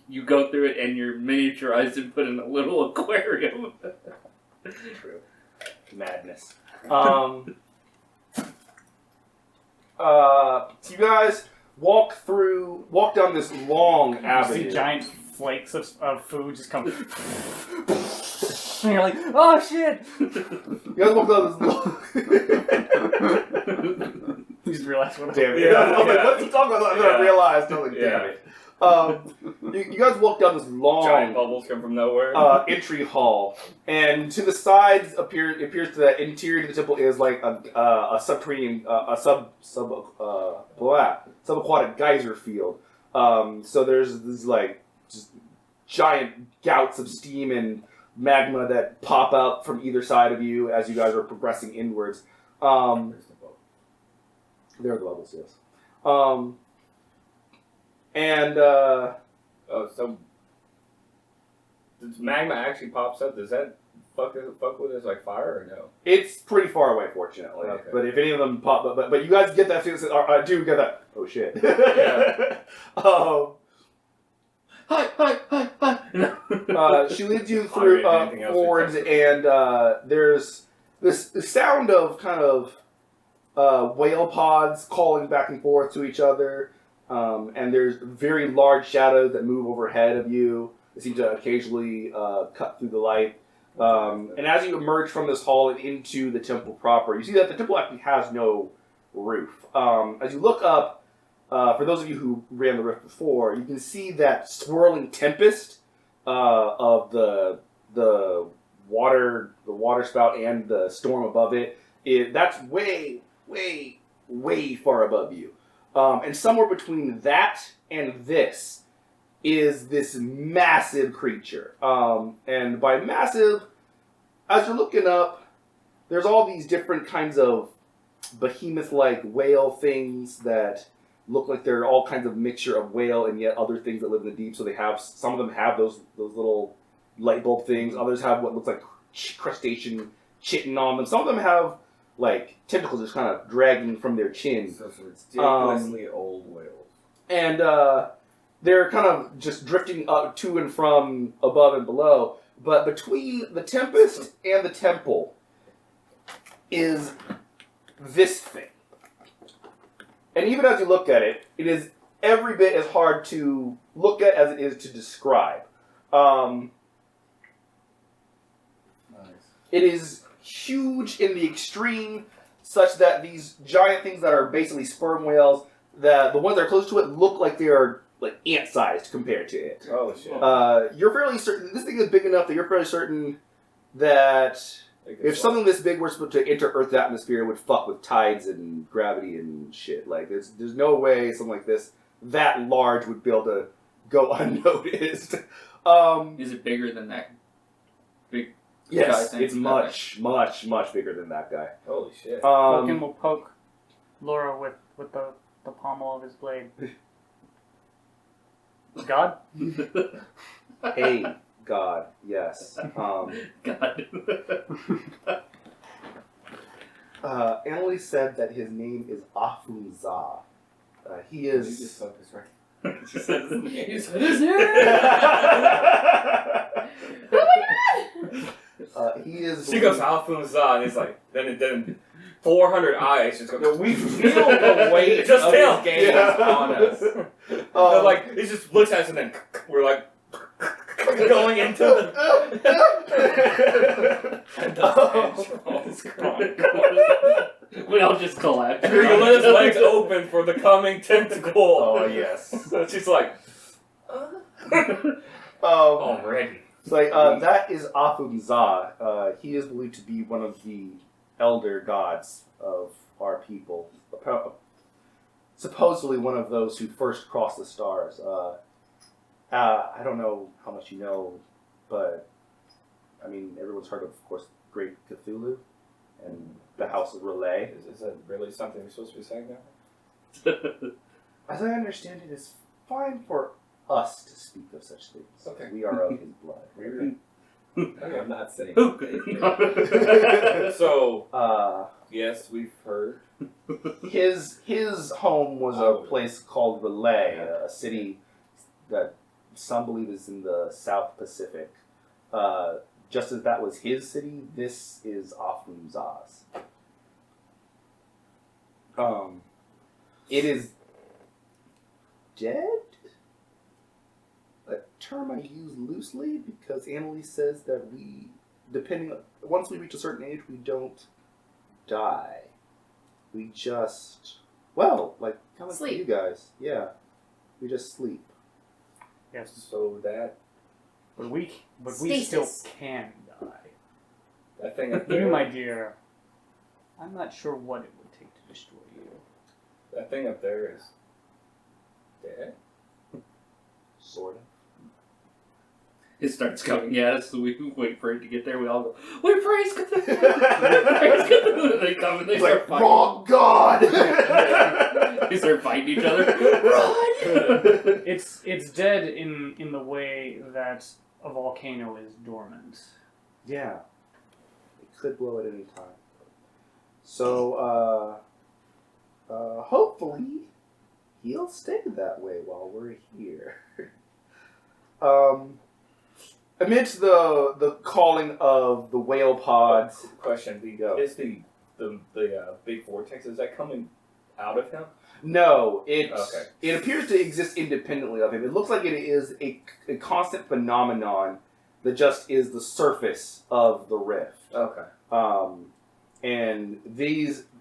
You go through it and you're miniaturized and put in a little aquarium. True. Madness. So you guys walk down this long You avenue. see giant flakes of food just come. And you're like, oh shit! You guys walk down this long. You just realized what Damn it! Yeah, I was like, yeah. what's he talking about? And then I Yeah. realized, I'm like, damn Yeah. it. You guys walk down this Giant long bubbles come from nowhere. entry hall, and to the sides appears to the interior of the temple is like a subterranean subaquatic geyser field. So there's this like just giant gouts of steam and magma that pop out from either side of you as you guys are progressing inwards. There are the bubbles, yes. So does magma actually pops up? Does that fuck with us like fire or no? It's pretty far away, fortunately. Okay. But if any of them pop up, but you guys get that feeling. I do get that. Oh shit. Yeah. Hi. She leads you through Anything else forwards, except and there's this sound of kind of whale pods calling back and forth to each other, and there's very large shadows that move overhead of you. They seem to occasionally cut through the light. And as you emerge from this hall and into the temple proper, you see that the temple actually has no roof. As you look up, for those of you who ran the rift before, you can see that swirling tempest of the water spout and the storm above it. That's way far above you. And somewhere between that and this is this massive creature. And by massive, as you're looking up, there's all these different kinds of behemoth-like whale things that look like they're all kinds of mixture of whale and yet other things that live in the deep. So they have, some of them have those little light bulb things. Others have what looks like crustacean chitin on them. Some of them have like tentacles just kind of dragging from their chin. So it's ridiculously old whales. And they're kind of just drifting up to and from above and below. But between the Tempest and the Temple is this thing. And even as you look at it, it is every bit as hard to look at as it is to describe. It is huge in the extreme, such that these giant things that are basically sperm whales, the ones that are close to it look like they are like ant-sized compared to it. Oh shit! You're fairly certain this thing is big enough that you're fairly certain that if something this big were supposed to enter Earth's atmosphere, it would fuck with tides and gravity and shit. Like there's no way something like this that large would be able to go unnoticed. Is it bigger than that? Big. Yes, guy it's thing? much bigger than that guy. Holy shit! Vulcan will poke Laura with the pommel of his blade. God? Hey, God, yes. God. Emily said that his name is Afunza. He You is. just fucked us right. She said his name. You said his name? He is. She goes Alfunza, and he's like, then 400 eyes just go. We feel the weight Just of him. this game on us. They're like, he just looks at us, and then we're like going into the. We all just collapse. He let his legs open for the coming tentacle. Oh yes. So she's like, already. Like that is Afunza. He is believed to be one of the elder gods of our people. Supposedly one of those who first crossed the stars. I don't know how much you know, but I mean everyone's heard of course, Great Cthulhu and the House of Relay. Is that really something we're supposed to be saying now? As I understand it, it's fine for us to speak of such things. Okay. We are of his blood. Okay, I'm not saying. So, Uh, yes, we've heard. his home was a place called Relay, a city that some believe is in the South Pacific. Just as that was his city, this is Afruzaz. It is dead? A term I use loosely because Annalise says that once we reach a certain age, we don't die. We just, kind of like Sleep. you guys. Yeah. We just sleep. Yes. So that But we still Stasis. can die. that thing up You, there, my dear, I'm not sure what it would take to destroy you. that thing up there is dead. Sort of. It starts coming at us, so we wait for it to get there. We all go, "Wait, praise Cthulhu! Praise Cthulhu!" They come and they It's start like, fighting. wrong God! They start fighting each other. Run! It's dead in the way that a volcano is dormant. Yeah. It could blow at any time. So, hopefully, he'll stay that way while we're here. Amidst the calling of the whale pods. Question: Go. Is the big vortex, is that coming out of him? No, Okay. it appears to exist independently of him. It looks like it is a constant phenomenon that just is the surface of the rift. Okay. And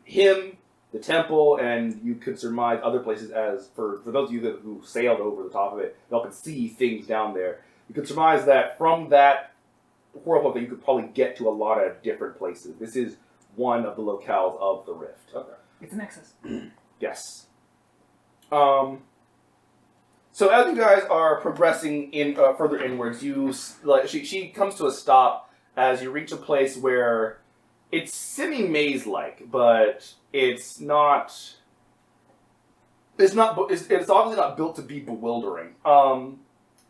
him, the temple, and you could surmise other places as, for those of you who sailed over the top of it, y'all can see things down there. You could surmise that from that whirlpool that you could probably get to a lot of different places. This is one of the locales of the rift. Okay. It's an excess. Yes. So as you guys are progressing in further inwards, she comes to a stop as you reach a place where it's semi-maze-like, but it's obviously not built to be bewildering.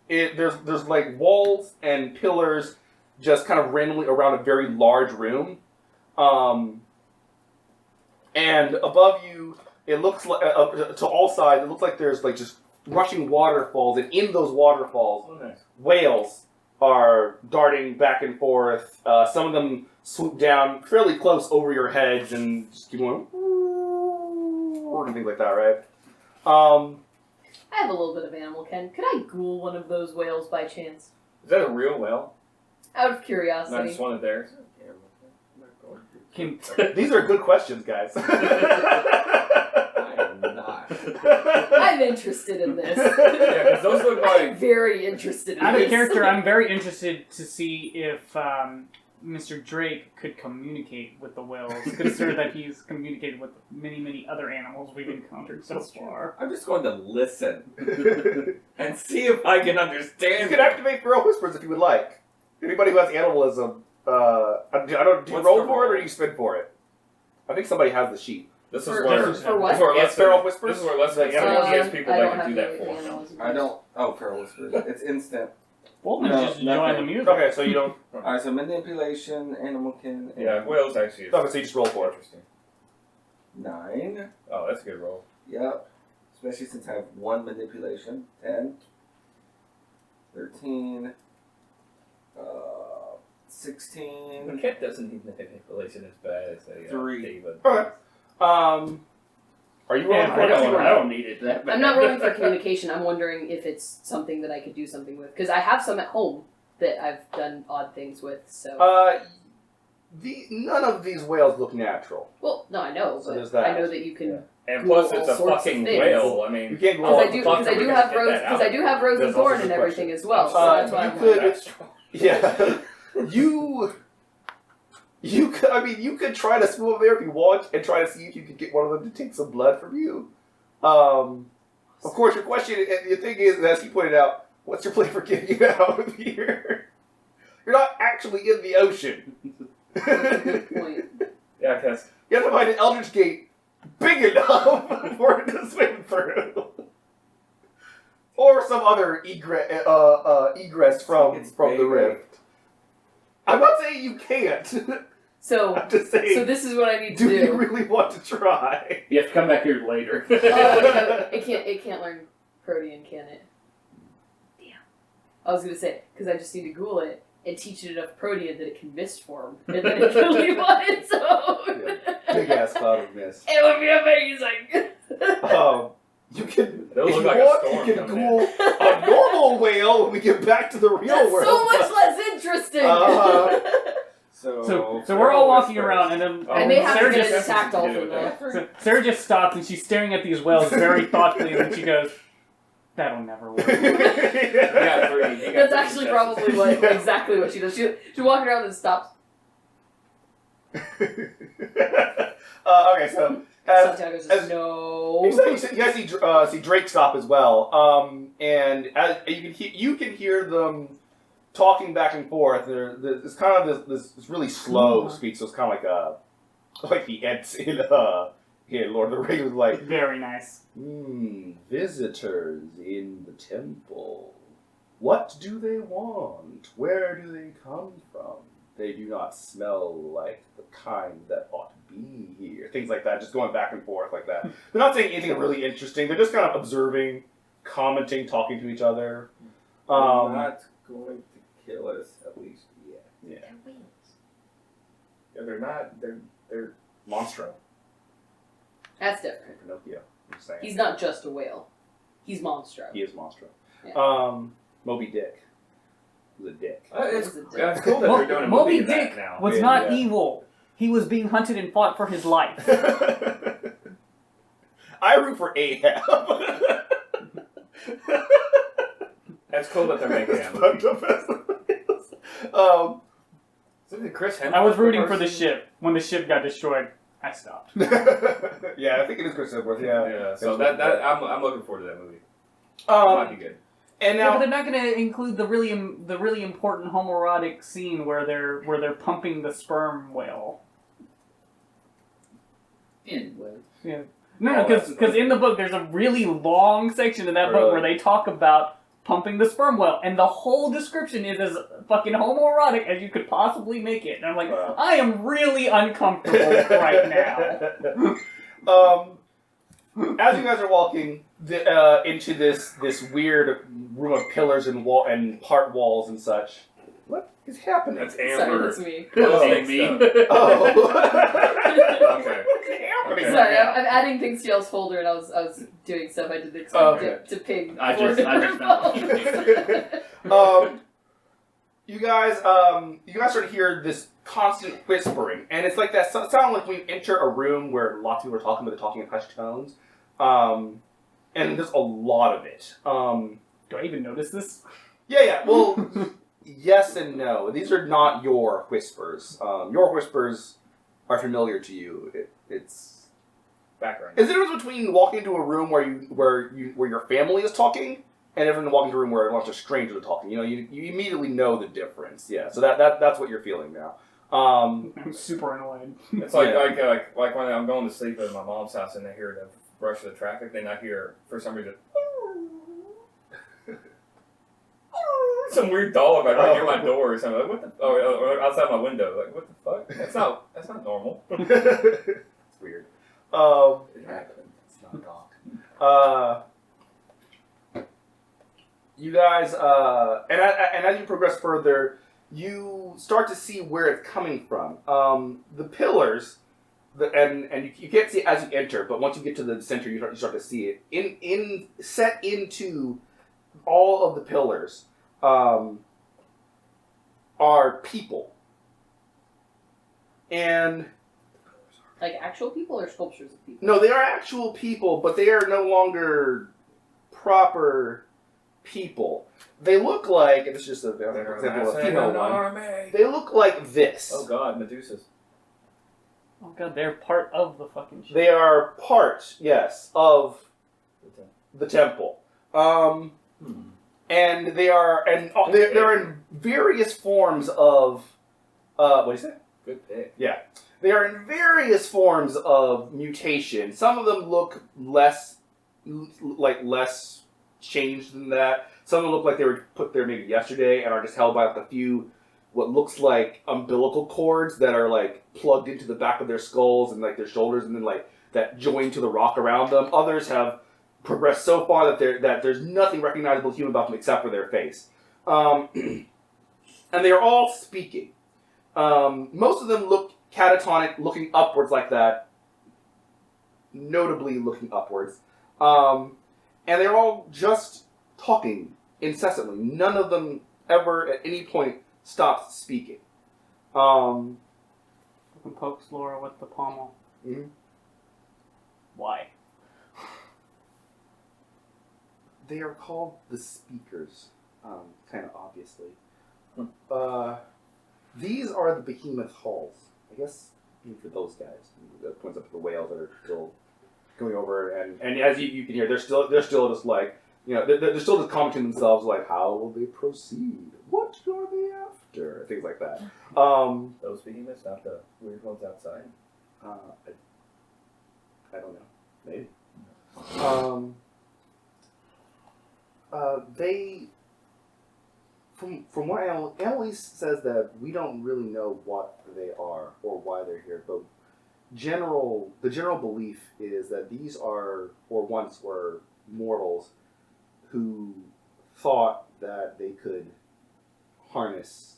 There's like walls and pillars just kind of randomly around a very large room, and above you, it looks like to all sides, it looks like there's like just rushing waterfalls, and in those waterfalls, Oh, nice. whales are darting back and forth. Some of them swoop down fairly close over your heads and just keep going, and things like that, right? I have a little bit of animal ken. Could I ghoul one of those whales by chance? Is that a real whale? Out of Not curiosity. just one of theirs. These are good questions, guys. I am not. I'm interested in this. Yeah, because those look I'm like. very interested in Out this. of character, I'm very interested to see if Mr. Drake could communicate with the whales, consider that he's communicated with many, many other animals we've encountered so far. I'm just going to listen and see if I can You understand. can activate Feral Whispers if you would like. Anybody who has animalism, do you What's roll the for it or roll? do you spin for it? I think somebody has the sheet. This is For- where. for what? This is where Yes, Leslie. Feral Whispers? This is where Leslie Like, gives people I that don't can have do that any for him. animals. I don't. Oh, Feral Whispers. It's instant. Fulton's No, just enjoying nothing. the music. Okay, so you don't. Alright, so manipulation, animal kin. Yeah, whales actually is Okay, so you just roll for it. interesting. 9. Oh, that's a good roll. Yep. Especially since I have 1 manipulation. 10. 13. 16. The cat doesn't need manipulation as bad as a 3. David. Okay. Are you rolling Yeah, for I it? don't need it that bad. I'm not rolling for communication. I'm wondering if it's something that I could do something with. Because I have some at home that I've done odd things with, so... None of these whales look natural. well, no, I know, So but there's that. I know that you can... Yeah. And Cool, plus, it's all a sorts of fucking things. whale. I mean, You can't go Well, on. Because I do have rose. Because I do have rose and That's also thorn a and good everything question. as well. So Uh, that's why you I'm could- like, Yeah. You could try to swim over there if you want and try to see if you could get one of them to take some blood from you. Of course, your question, and the thing is, as he pointed out, what's your plan for getting out of here? You're not actually in the ocean. that's a good point. yeah, because You have to find an Eldritch Gate big enough for it to swim through. Or some other egress from It's the big. rift. I'm not saying you can't. So, I'm just saying, so this is what I need to do you do. really want to try? You have to come back here later. It can't learn Protean, can it? I was gonna say, because I just need to Google it and teach it enough protean that it can mist form, and then it can leave on its own. Big ass cloud of mist. It would be amazing. You can, They'll if look you like a want, storm you can coming in. Google a normal whale when we get back to the real That's world. so much less interesting. So we're all walking around, and then I may have Sarah to get just an attack dolphin though. so Sarah just stops and she's staring at these whales very thoughtfully, and then she goes, "That'll never work." That's actually probably exactly what she does. She's walking around and stops. Okay, so Santiago says, as- no. you guys see Drake stop as well, and as you can hear them talking back and forth. It's kind of this really slow speech, so it's kind of like the Ents in Lord of the Rings, like Very nice. visitors in the temple. What do they want? Where do they come from? They do not smell like the kind that ought to be here. Things like that, just going back and forth like that. They're not saying anything really interesting. They're just kind of observing, commenting, talking to each other. They're not going to kill us, at least yet. Yeah. Yeah, they're not. They're monstro. That's different. Pinocchio. I'm saying. He's not just a whale. He's monstro. He is monstro. Yeah. Moby Dick. He's a dick. It's It's a cool that they're doing a movie Moby of that Dick now. was Yeah, not yeah. evil. He was being hunted and fought for his life. I root for Ahab. That's cool that they're making that Fucked movie. up as Isn't it Chris Hemsworth? I was rooting the for the person? ship. When the ship got destroyed, I stopped. yeah, I think it is Chris Hemsworth. Yeah. Yeah. So that I'm looking forward to that movie. It might be good. And Yeah, now but they're not going to include the really important homoerotic scene where they're pumping the sperm whale. Anyway. Yeah. No, Oh, because that's- in the book there's a really long section in that book Really? where they talk about pumping the sperm whale, and the whole description is as fucking homoerotic as you could possibly make it. And I'm like, Wow. I am really uncomfortable right now. As you guys are walking into this weird room of pillars and part walls and such, what is happening? That's Sorry, Amber. that's me. Oh, Amy. Oh. Okay. Happening Okay. Sorry, right now? I'm adding things to y'all's folder, and I was doing stuff I didn't expect Okay. to ping. I four just found phones. You guys start to hear this constant whispering, and it's like that sound like when you enter a room where lots of people are talking, but they're talking in hushed tones. And there's a lot of it. Do I even notice this? Yeah. Well, yes and no. These are not your whispers. Your whispers are familiar to you. It's Background. is the difference between walking into a room where your family is talking and everyone walking into a room where a bunch of strangers are talking. You know, you immediately know the difference. Yeah. So that's what you're feeling now. I'm super annoyed. It's like, Yeah. like when I'm going to sleep at my mom's house and I hear the rush of the traffic, then I hear, for some reason, some weird dog like right near my door or something. Like, what the? Or outside my window. Like, what the fuck? That's not normal. It's weird. It happened. It's not a dog. You guys, and as you progress further, you start to see where it's coming from. The pillars, and you can't see it as you enter, but once you get to the center, you start to see it. Set into all of the pillars are people, and Like actual people or sculptures of people? no, they are actual people, but they are no longer proper people. They look like, and this is just an example of a female one. They look like this. Oh god, Medusas. Oh god, they're part of the fucking shit. They are part, yes, of the temple. And they are, and they're in various forms of, what do you say? Good pick. They are in various forms of mutation. Some of them look less changed than that. Some of them look like they were put there maybe yesterday and are just held by like a few, what looks like umbilical cords that are like plugged into the back of their skulls and like their shoulders, and then like that join to the rock around them. Others have progressed so far that there's nothing recognizable human about them except for their face. And they are all speaking. Most of them look catatonic, looking upwards like that. Notably looking upwards. And they're all just talking incessantly. None of them ever at any point stops speaking. Fucking pokes Laura with the pommel. Mhm. Why? They are called the speakers, kind of obviously. These are the behemoth halls. I guess for those guys. That points up to the whales that are still going over, and as you can hear, they're still just like, they're still just commenting themselves like, how will they proceed? What are they after? Things like that. Those behemoths, not the weird ones outside. I don't know. Maybe. They, from what Annalise says, that we don't really know what they are or why they're here, but the general belief is that these are, or once were, mortals who thought that they could harness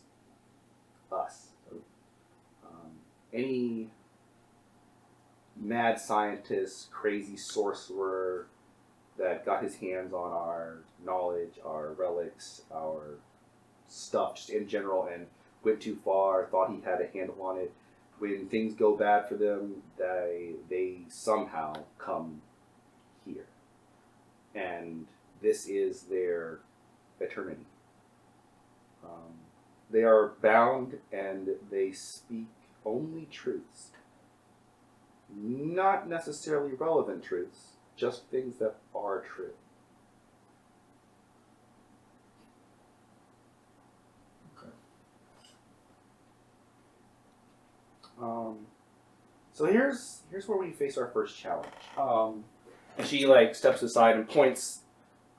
us. Any mad scientist, crazy sorcerer that got his hands on our knowledge, our relics, our stuff just in general, and went too far, thought he had a handle on it. When things go bad for them, they somehow come here. And this is their eternity. They are bound and they speak only truths. Not necessarily relevant truths, just things that are true. So here's where we face our first challenge. And she steps aside and points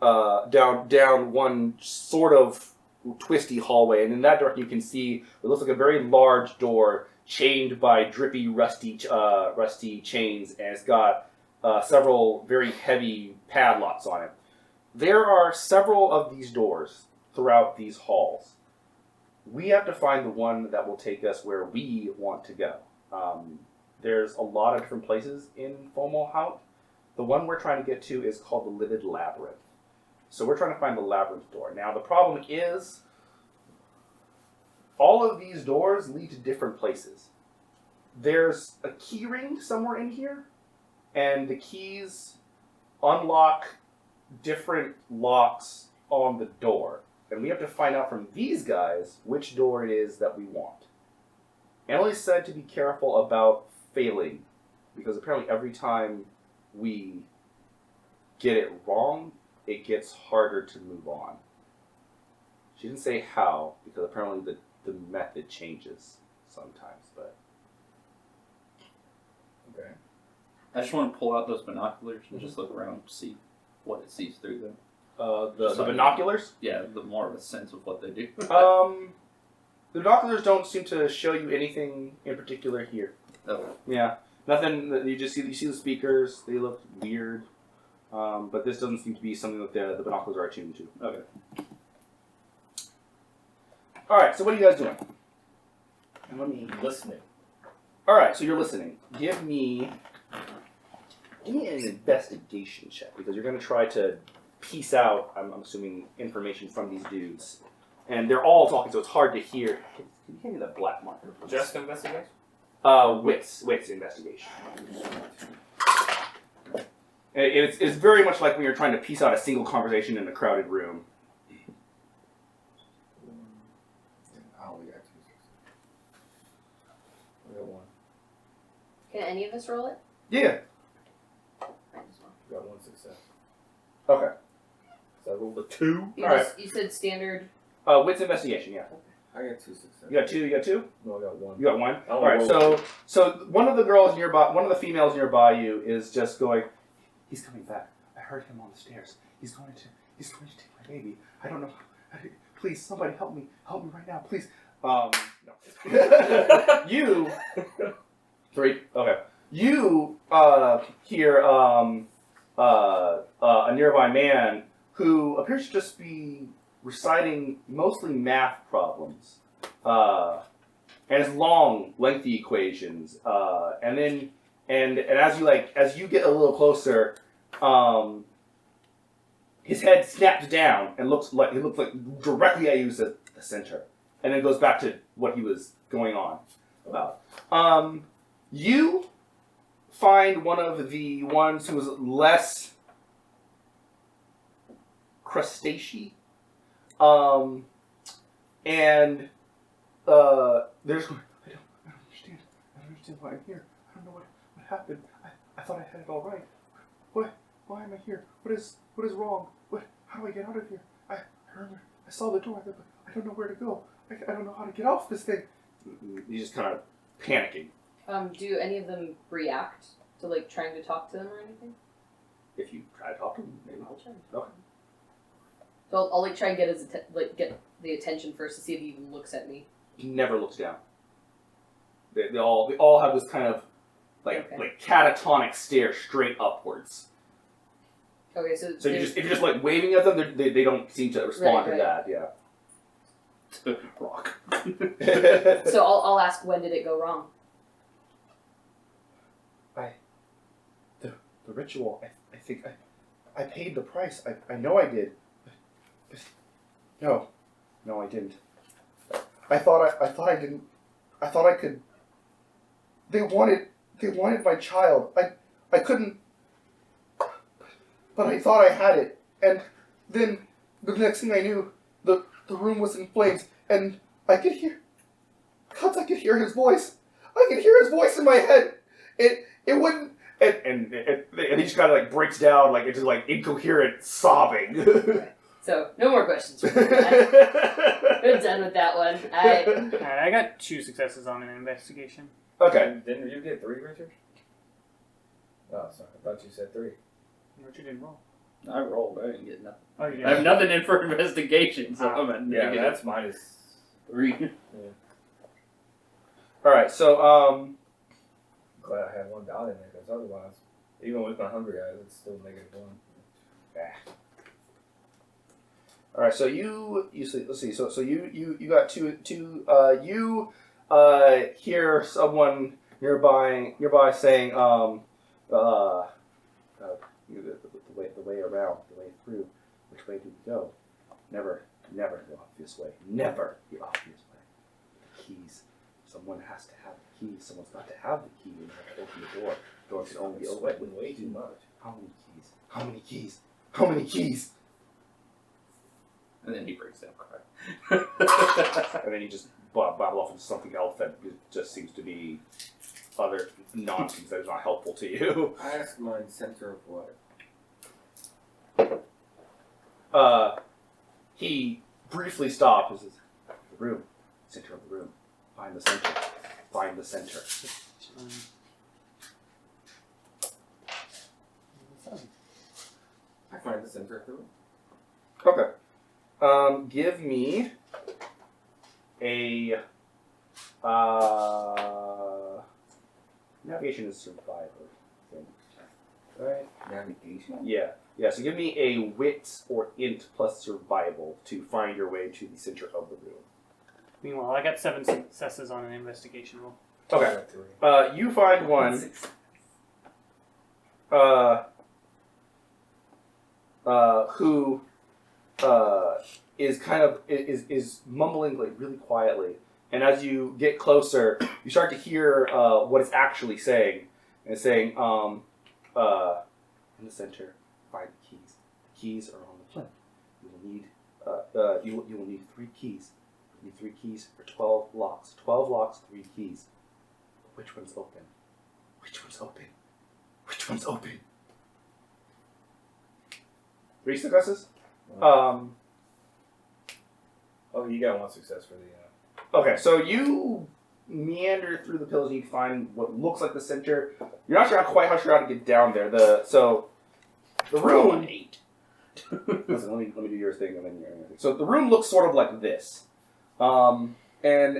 down one sort of twisty hallway, and in that direction you can see what looks like a very large door chained by drippy, rusty chains, and it's got several very heavy padlocks on it. There are several of these doors throughout these halls. We have to find the one that will take us where we want to go. There's a lot of different places in Fomalhaut. The one we're trying to get to is called the Livid Labyrinth. So we're trying to find the labyrinth door. Now the problem is, all of these doors lead to different places. There's a key ring somewhere in here, and the keys unlock different locks on the door. And we have to find out from these guys which door it is that we want. Emily said to be careful about failing, because apparently every time we get it wrong, it gets harder to move on. She didn't say how, because apparently the method changes sometimes, but... Okay. I just want to pull out those binoculars and just look around to see what it sees through them. The binoculars? Yeah, the more of a sense of what they do. The binoculars don't seem to show you anything in particular here. Oh. Yeah, nothing. You just see the speakers. They look weird, but this doesn't seem to be something that the binoculars are attuned to. Okay. All right. So what are you guys doing? Listening. All right. So you're listening. Give me an investigation check, because you're going to try to piece out, I'm assuming, information from these dudes. And they're all talking, so it's hard to hear. Can you hand me that black marker, please? Just investigation? Wits investigation. It's very much like when you're trying to piece out a single conversation in a crowded room. I only got 2 successes. We got one. Can any of us roll it? Yeah. Might as well. We got one success. Okay. So I rolled a 2. You said standard. Wits investigation, yeah. I got 2 successes. You got 2, you got 2? No, I got 1. You got 1? I Alright, only so one of the girls nearby, one of the females nearby you is just going, he's coming back. I heard him on the stairs. He's going to take my baby. I don't know. Please, somebody help me. Help me right now, please. No. You 3? Okay. You hear a nearby man who appears to just be reciting mostly math problems, and it's long, lengthy equations, and then as you get a little closer, his head snaps down and looks like directly at you as the center, and then goes back to what he was going on about. You find one of the ones who was less crustacean, and there's I don't understand why I'm here. I don't know what happened. I thought I had it all right. Why am I here? What is wrong? How do I get out of here? I saw the door, but I don't know where to go. I don't know how to get off this thing. He's just kind of panicking. Do any of them react to like trying to talk to them or anything? If you try to talk to him, maybe. I'll try. Okay. So I'll like try and get his get the attention first to see if he even looks at me. He never looks down. They all have this kind of like catatonic stare straight upwards. Okay, so if you're just like waving at them, they don't seem to respond to that. Yeah. Rock. So I'll ask, when did it go wrong? The ritual. I think I paid the price. I know I did. But no, I didn't. I thought I didn't. I thought I could. They wanted my child. I couldn't. But I thought I had it, and then the next thing I knew, the room was in flames, and I could hear his voice. I could hear his voice in my head. It wouldn't. And he just kind of like breaks down like into like incoherent sobbing. Okay. So no more questions. We're done with that one. Alright, I got 2 successes on an investigation. Okay. Didn't you get 3, Richard? Oh, sorry. I thought you said 3. Richard didn't roll. I rolled. I didn't get nothing. Oh, you did. I have nothing in for investigation, so I'm at Yeah, negative that's minus 3. All right. So glad I had 1 dot in there, because otherwise, even with my hungry eyes, it's still -1. All right. So you see. Let's see. So you got two. You hear someone nearby saying the way around, the way through. Which way do we go? Never the obvious way. Never the obvious way. The keys. Someone has to have the key. Someone's got to have the key in order to open the door. The door can only be opened Sweating way too much. How many keys? How many keys? How many keys? And then he breaks down crying. And then you just babble off into something else that just seems to be other nonsense that is not helpful to you. I asked mine center of what? He briefly stopped and says, the room, center of the room. Find the center. Find the center. I find the center of the room. Okay. Give me a navigation is survivor thing. Alright. Navigation? Yeah. Yeah, so give me a wit or int plus survival to find your way to the center of the room. Meanwhile, I got 7 successes on an investigation roll. Okay. You find one who is kind of is mumbling like really quietly, and as you get closer, you start to hear what it's actually saying. And it's saying, in the center, find the keys. The keys are on the plinth. You will need you will need 3 keys. You need 3 keys for 12 locks. 12 locks, 3 keys. Which one's open? Which one's open? Which one's open? 3 successes? Oh, you got 1 success for the. Okay, so you meander through the pillars and you find what looks like the center. You're not sure quite how to get down there. The room. 8. Listen, let me do your thing and then your thing. So the room looks sort of like this. And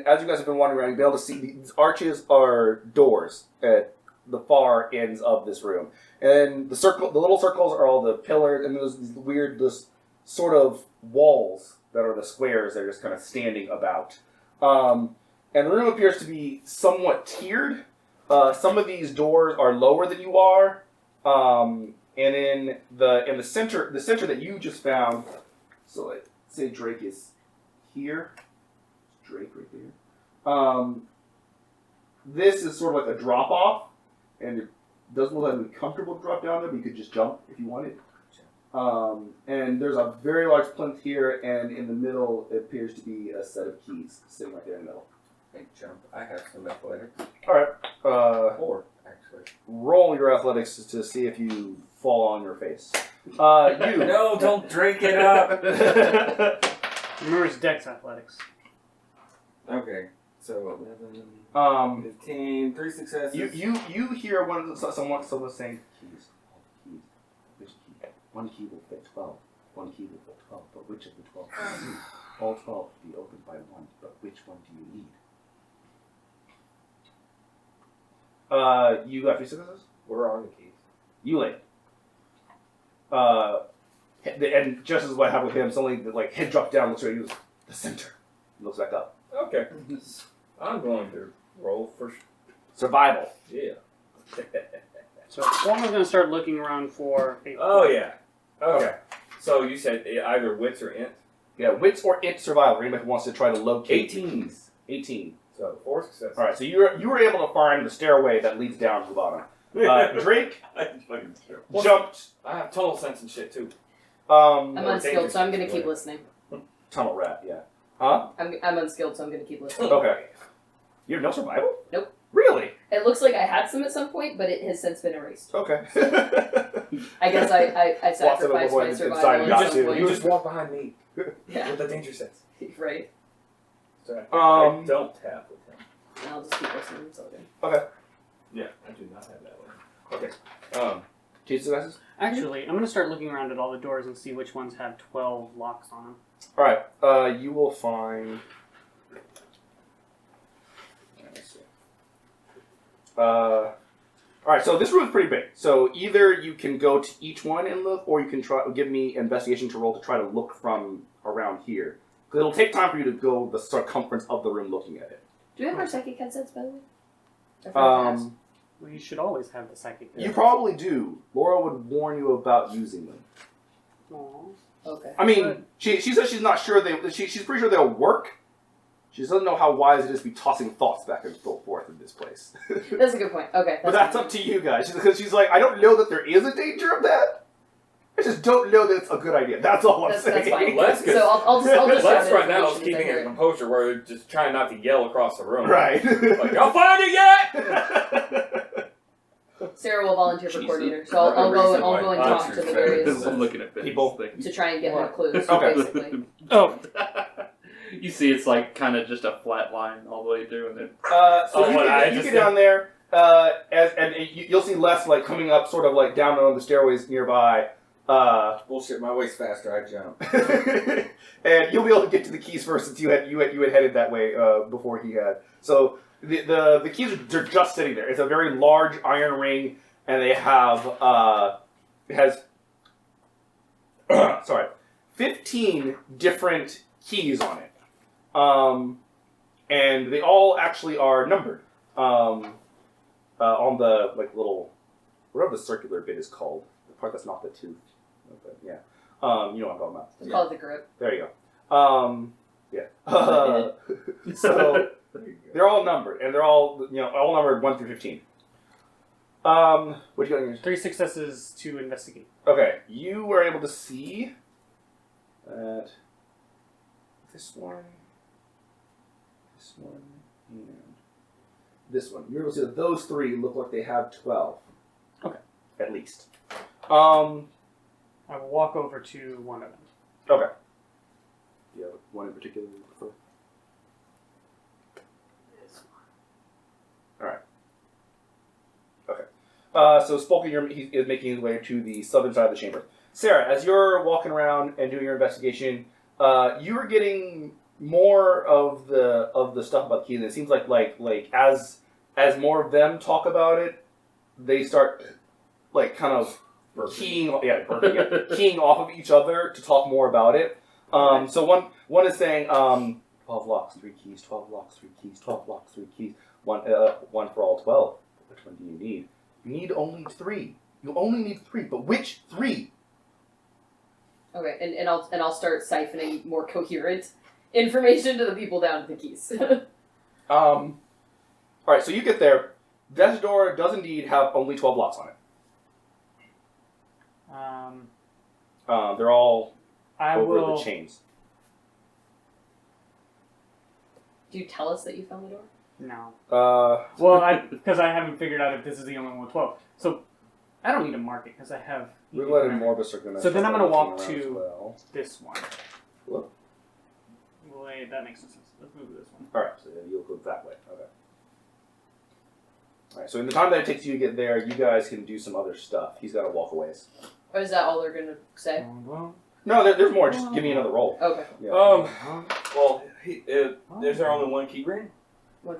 as you guys have been wandering around, you'll be able to see these arches are doors at the far ends of this room. And the little circles are all the pillars, and there's these weird, this sort of walls that are the squares that are just kind of standing about. And the room appears to be somewhat tiered. Some of these doors are lower than you are, and in the center that you just found. So let's say Drake is here. Drake right there. This is sort of like a drop off, and it doesn't look like it would be comfortable to drop down there, but you could just jump if you wanted. And there's a very large plinth here, and in the middle it appears to be a set of keys sitting right there in the middle. Hey, jump. I have some athletics. All right. 4, actually. Roll your athletics to see if you fall on your face. You. No, don't drink it up. Remember, it's Dex Athletics. Okay, so 11, 15, 3 successes. You hear someone saying keys. Which key? One key will fit 12. One key will fit 12. But which of the 12 do you need? All 12 will be opened by one. But which one do you need? You got 3 successes? Where are the keys? You lay. And just as what happened with him, suddenly the head dropped down, looks at you, the center. Looks back up. Okay. I'm going to roll for Survival. yeah. So Form is going to start looking around for a... Oh yeah. Okay. So you said either wits or int. Yeah, wits or int survival. Anybody who wants to try to locate 18. So 4 successes. All right, so you were able to find the stairway that leads down to the bottom. Drake jumped. I have tunnel sense and shit too. I'm unskilled, so I'm going to keep listening. Tunnel rat, yeah. Huh? I'm unskilled, so I'm going to keep listening. Okay. You have no survival? Nope. Really? It looks like I had some at some point, but it has since been erased. Okay. I guess I sacrificed my survival at some point. You just walk behind me Yeah, with the danger sense. right. So I don't have with him. And I'll just keep listening. It's all good. Okay. Yeah, I do not have that one. Okay. 2 successes? Actually, I'm going to start looking around at all the doors and see which ones have 12 locks on them. All right. You will find. Let's see. All right. So this room is pretty big. So either you can go to each one and look, or you can give me investigation to roll to try to look from around here. Because it'll take time for you to go the circumference of the room looking at it. Do we have our psychic headsets, by the way? I forgot to ask. Well, you should always have the psychic. You probably do. Laura would warn you about using them. Aww. Okay. I mean, she says she's not sure she's pretty sure they'll work. She doesn't know how wise it is to be tossing thoughts back and forth in this place. That's a good point. Okay. But that's up to you guys. Because she's like, I don't know that there is a danger of that. I just don't know that it's a good idea. That's all I'm saying. That's fine. Let's So I'll just Les shout right now is information keeping if I his composure where they're just trying not to yell across the room. Right. Like, y'all find it yet? Sarah will volunteer for Jesus. coordinator, so I'll go and talk to the various I'm looking at People. things. to try and get more clues. Okay. Basically. Oh. You see, it's like kind of just a flat line all the way through, and then So you get down there, you'll see Les coming up, sort of down on the stairways nearby. Bullshit, my way's faster, I jump. And you'll be able to get to the keys first, since you had headed that way before he had. So the keys are just sitting there. It's a very large iron ring, and they have it has 15 different keys on it, and they all actually are numbered on the little whatever the circular bit is called, the part that's not the tooth. But yeah, you know what I'm talking about. We'll call it the grip. There you go. Yeah. So they're all numbered, and they're all all numbered 1 through 15. What do you got in yours? 3 successes to investigate. Okay, you were able to see that this one, and this one. You're able to see that those 3 look like they have 12. Okay. At least. I will walk over to one of them. Okay. Do you have one in particular you prefer? This All right. Okay. So Spolky, he is making his way to the southern side of the chamber. Sarah, as you're walking around and doing your investigation, you are getting more of the stuff about the keys. It seems like as more of them talk about it, they start keying off of each other to talk more about it. So one is saying 12 locks, 3 keys, 12 locks, 3 keys, 12 locks, 3 keys. One for all 12. Which one do you need? You need only 3. You only need 3, but which 3? Okay, and I'll start siphoning more coherent information to the people down at the keys. All right, so you get there. Death's door does indeed have only 12 locks on it. They're all over the chains. Do you tell us that you found the door? No. Well, because I haven't figured out if this is the only one with 12. So I don't need to mark it because I have. Riglet and Morbus are gonna. So then I'm gonna walk looking around to as well. this one. Whoop. Wait, that makes no sense. Let's move to this one. All right, so then you'll go that way. Okay. All right. So in the time that it takes you to get there, you guys can do some other stuff. He's got to walk a ways. Or is that all they're gonna say? No, there's more. Just give me another roll. Okay. Yeah. Well, there's there only one key ring?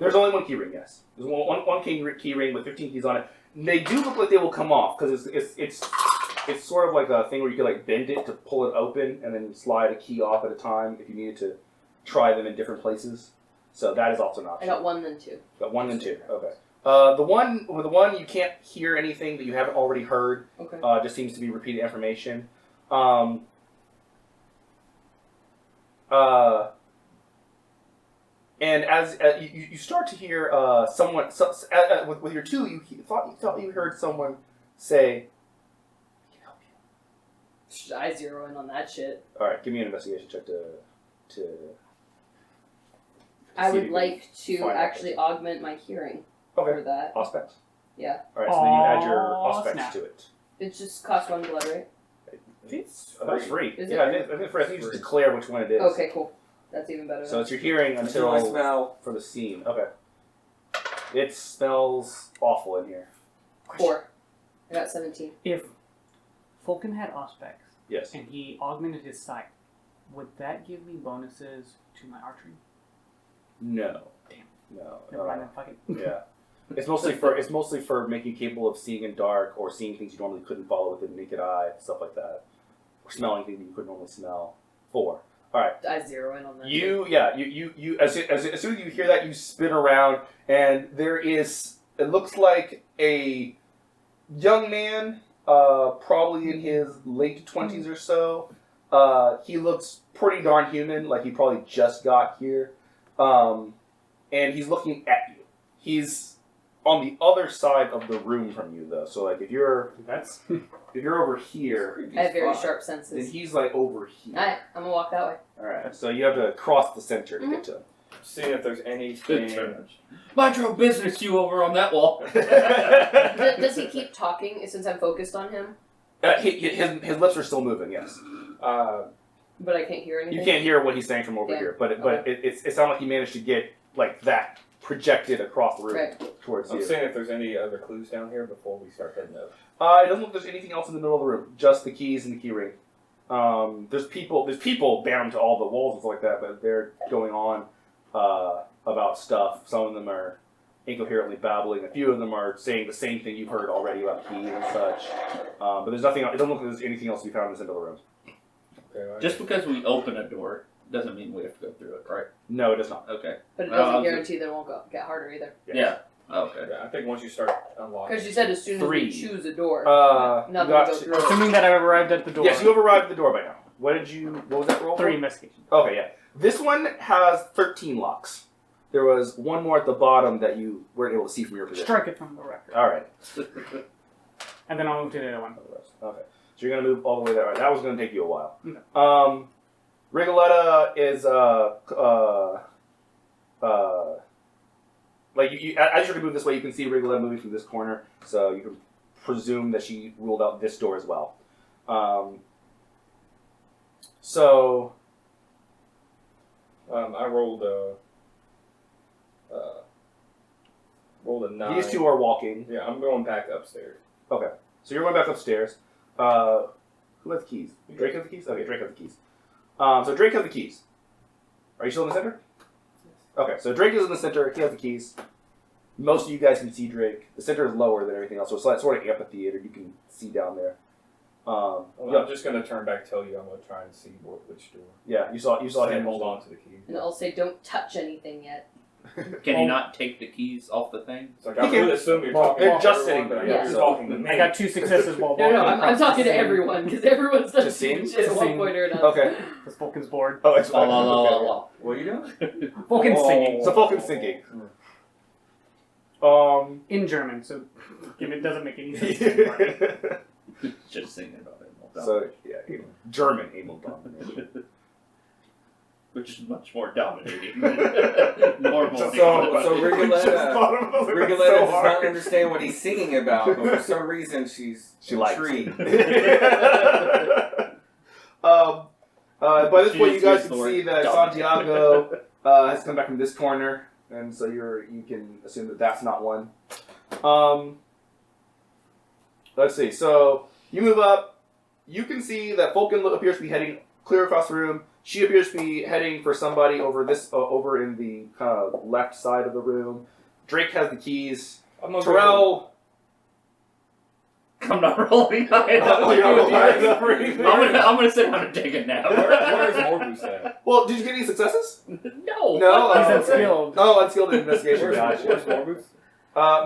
There's only one key ring. Yes. There's one key ring with 15 keys on it. They do look like they will come off because it's sort of like a thing where you can like bend it to pull it open and then slide a key off at a time if you needed to try them in different places. So that is also an I option. got 1 then 2. Got 1 and 2. Okay. The one you can't hear anything that you haven't already heard. Okay. Just seems to be repeated information. And as you start to hear someone with your 2, you thought you heard someone say, "I can help you." Should I zero in on that shit? All right, give me an investigation check to I see if would you like can to find out actually augment my hearing Okay. for that. Auspex. Yeah. All right, so then you add your Aw, Auspex snap. to it. It just costs 1 blood, right? That's free. Is Yeah, it? I think you just declare which one it is. Okay, cool. That's even better. So it's your hearing Until I until smell. for the scene. Okay. It smells awful in here. 4. I got 17. If Fulkin had Auspex Yes. and he augmented his sight, would that give me bonuses to my archery? No. Damn. No. Never mind then, fuck it. Yeah. It's mostly for making you capable of seeing in dark or seeing things you normally couldn't follow with the naked eye, stuff like that. Or smelling things that you couldn't normally smell. 4. All right. I zero in on that. You as soon as you hear that, you spin around and there is, it looks like a young man, probably in his late 20s or so. He looks pretty darn human, like he probably just got here. And he's looking at you. He's on the other side of the room from you, though. So, like, if you're over here, I have very fine. sharp Then senses. he's like over here. Alright, I'm gonna walk that way. All right. So you have to cross the center to get to him. Seeing if there's Good anything. turn. Mind your own business, you over on that wall. Does he keep talking since I'm focused on him? His lips are still moving. Yes. But I can't hear anything? You can't hear what he's saying from over Yeah. here, but it sounds like he managed to get like that projected across the room Right. towards I'm you. seeing if there's any other clues down here before we start heading up. It doesn't look like there's anything else in the middle of the room. Just the keys and the key ring. There's people bound to all the walls and stuff like that, but they're going on about stuff. Some of them are incoherently babbling. A few of them are saying the same thing you've heard already about keys and such. But there's nothing. It doesn't look like there's anything else to be found in this end of the room. Okay, right. Just because we open a door doesn't mean we have to go through it, right? No, it does not. Okay. But it Well, doesn't I'll guarantee that it won't get harder either. Yes. Yeah. Okay. Yeah, I think once you start unlocking. Because you said as soon as 3. we choose a door, You nothing got will go to- through it. Assuming that I've arrived at the door. Yes, you have arrived at the door by now. What was that roll? 3 investigation. Okay, yeah. This one has 13 locks. There was one more at the bottom that you weren't able to see from your position. Strike it from the record. All right. And then I'll move to the other one. Okay. So you're gonna move all the way there. All right. That was gonna take you a while. Okay. Rigoletta is like you as you're gonna move this way, you can see Rigoletta moving from this corner, so you can presume that she ruled out this door as well. So I rolled a 9. these two are walking. Yeah, I'm going back upstairs. Okay. So you're going back upstairs. Who has the keys? Drake has the keys? Okay, Drake has the keys. So Drake has the keys. Are you still in the center? Okay, so Drake is in the center. He has the keys. Most of you guys can see Drake. The center is lower than everything else, so it's like sort of amphitheater. You can see down there. Well, Yeah. I'm just gonna turn back, tell you I'm gonna try and see which door. Yeah, you saw Say him hold on to the key. And I'll say, don't touch anything yet. Can he not take the keys off the thing? It's like I would assume you're talking. they're to just everyone, sitting but there. I know Yeah. you're talking to me. I got 2 successes while No, walking. I'm across talking the to scene. everyone because everyone's done Just stupid scene? shit at one Scene. point or another. Okay. Because Vulcan's bored. Oh, it's La la la okay. la la. What are you doing? Vulcan's singing. So Vulcan's thinking. In German, so it doesn't make any sense. Just thinking about it. So yeah, German able domination. Which is much more dominating than normal. So Just Rigoletta thought of it Rigoletta so does not hard. understand what he's singing about, but for some reason she likes intrigued. By this point, you She's guys used can the see word that dominate. Santiago has come back from this corner, and so you can assume that that's not one. Let's see. So you move up. You can see that Vulcan appears to be heading clear across the room. She appears to be heading for somebody over over in the kind of left side of the room. Drake has the keys. I'm gonna Terrell. I'm not rolling high enough. Oh, you're not rolling high enough for anything. I'm gonna sit down and take a nap. Where's Morbus at? Well, did you get any successes? No. No. He's okay. unskilled. Oh, unskilled investigation. Where's Gotcha. Morbus?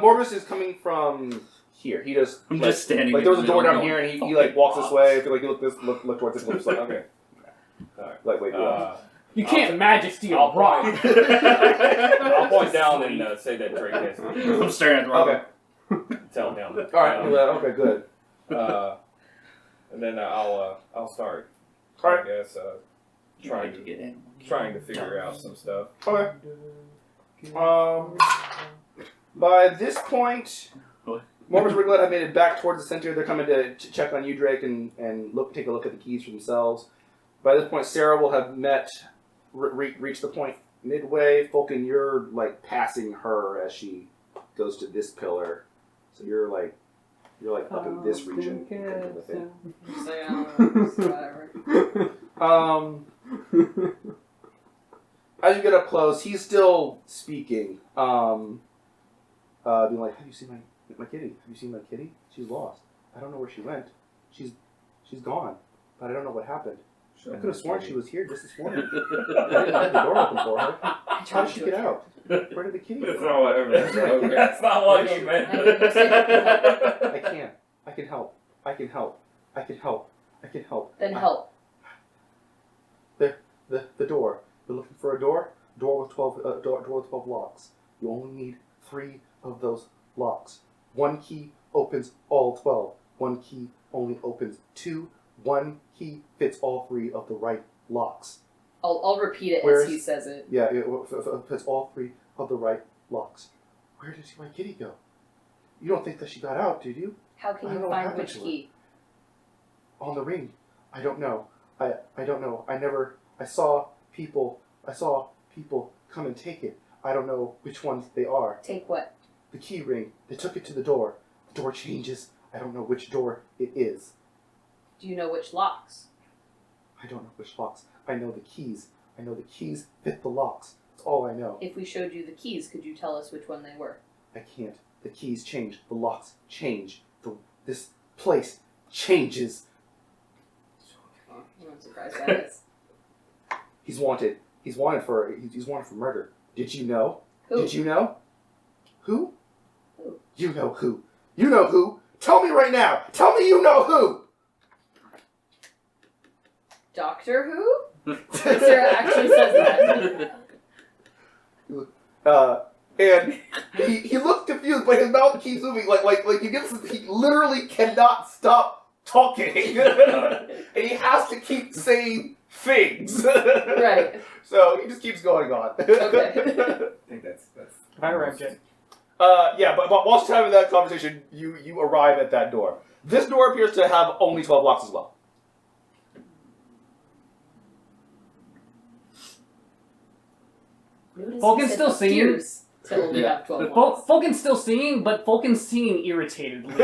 Morbus is coming from here. He just I'm like, just standing. like in there was the a door middle down here, and he going, like walks this "Fucking way. I feel like he look towards this. Looks like Okay. Alright. like wait. You can't majesty a I'll rock. I'll point down and say that Drake has the keys. I'm staring at the rock. Okay. Tell him. All right. Okay. Good. And then I'll start. All right. I guess trying to to get in. figure out some stuff. Okay. By this point, Morbus and Rigolette have made it back towards the center. They're coming to check on you, Drake, and take a look at the keys for themselves. By this point, Sarah will have reached the point midway. Vulcan, you're like passing her as she goes to this pillar, so you're like up in this region. With it. So, yeah, whatever. As you get up close, he's still speaking. Being like, "Have you seen my kitty? Have you seen my kitty? She's lost. I don't know where she went. She's gone, but I don't know what happened. I could have sworn she was here just this morning. I didn't have the door open for her. How did she get out? Where did the kitty That's go? not what Okay. That's not what he meant. I can't. I can help. I can help. I can help. I can help. Then help. The door. You're looking for a door? Door with 12 locks. You only need 3 of those locks. 1 key opens all 12. 1 key only opens 2. 1 key fits all 3 of the right locks. I'll repeat it Where's- as he says it. Yeah, it fits all 3 of the right locks. Where did my kitty go? You don't think that she got out, did you? How can I don't you know what find happened which to her. key? On the ring. I don't know. I don't know. I saw people come and take it. I don't know which ones they are. Take what? The key ring. They took it to the door. The door changes. I don't know which door it is. Do you know which locks? I don't know which locks. I know the keys. I know the keys fit the locks. That's all I know. If we showed you the keys, could you tell us which one they were? I can't. The keys change. The locks change. This place changes. I'm not surprised by this. He's wanted. He's wanted for murder. Did you know? Who? Did you know? Who? Who? You know who. You know who. Tell me right now. Tell me you know who. Doctor Who? Sarah actually says that. And he looks confused, but his mouth keeps moving. Like he literally cannot stop talking, and he has to keep saying things. Right. So he just keeps going on. Okay. I think that's. I arrived yet. Yeah, but whilst having that conversation, you arrive at that door. This door appears to have only 12 locks as well. Vulcan's still singing? Appears to only Yeah. have 12 locks. Vulcan's still singing, but Vulcan's singing irritatedly.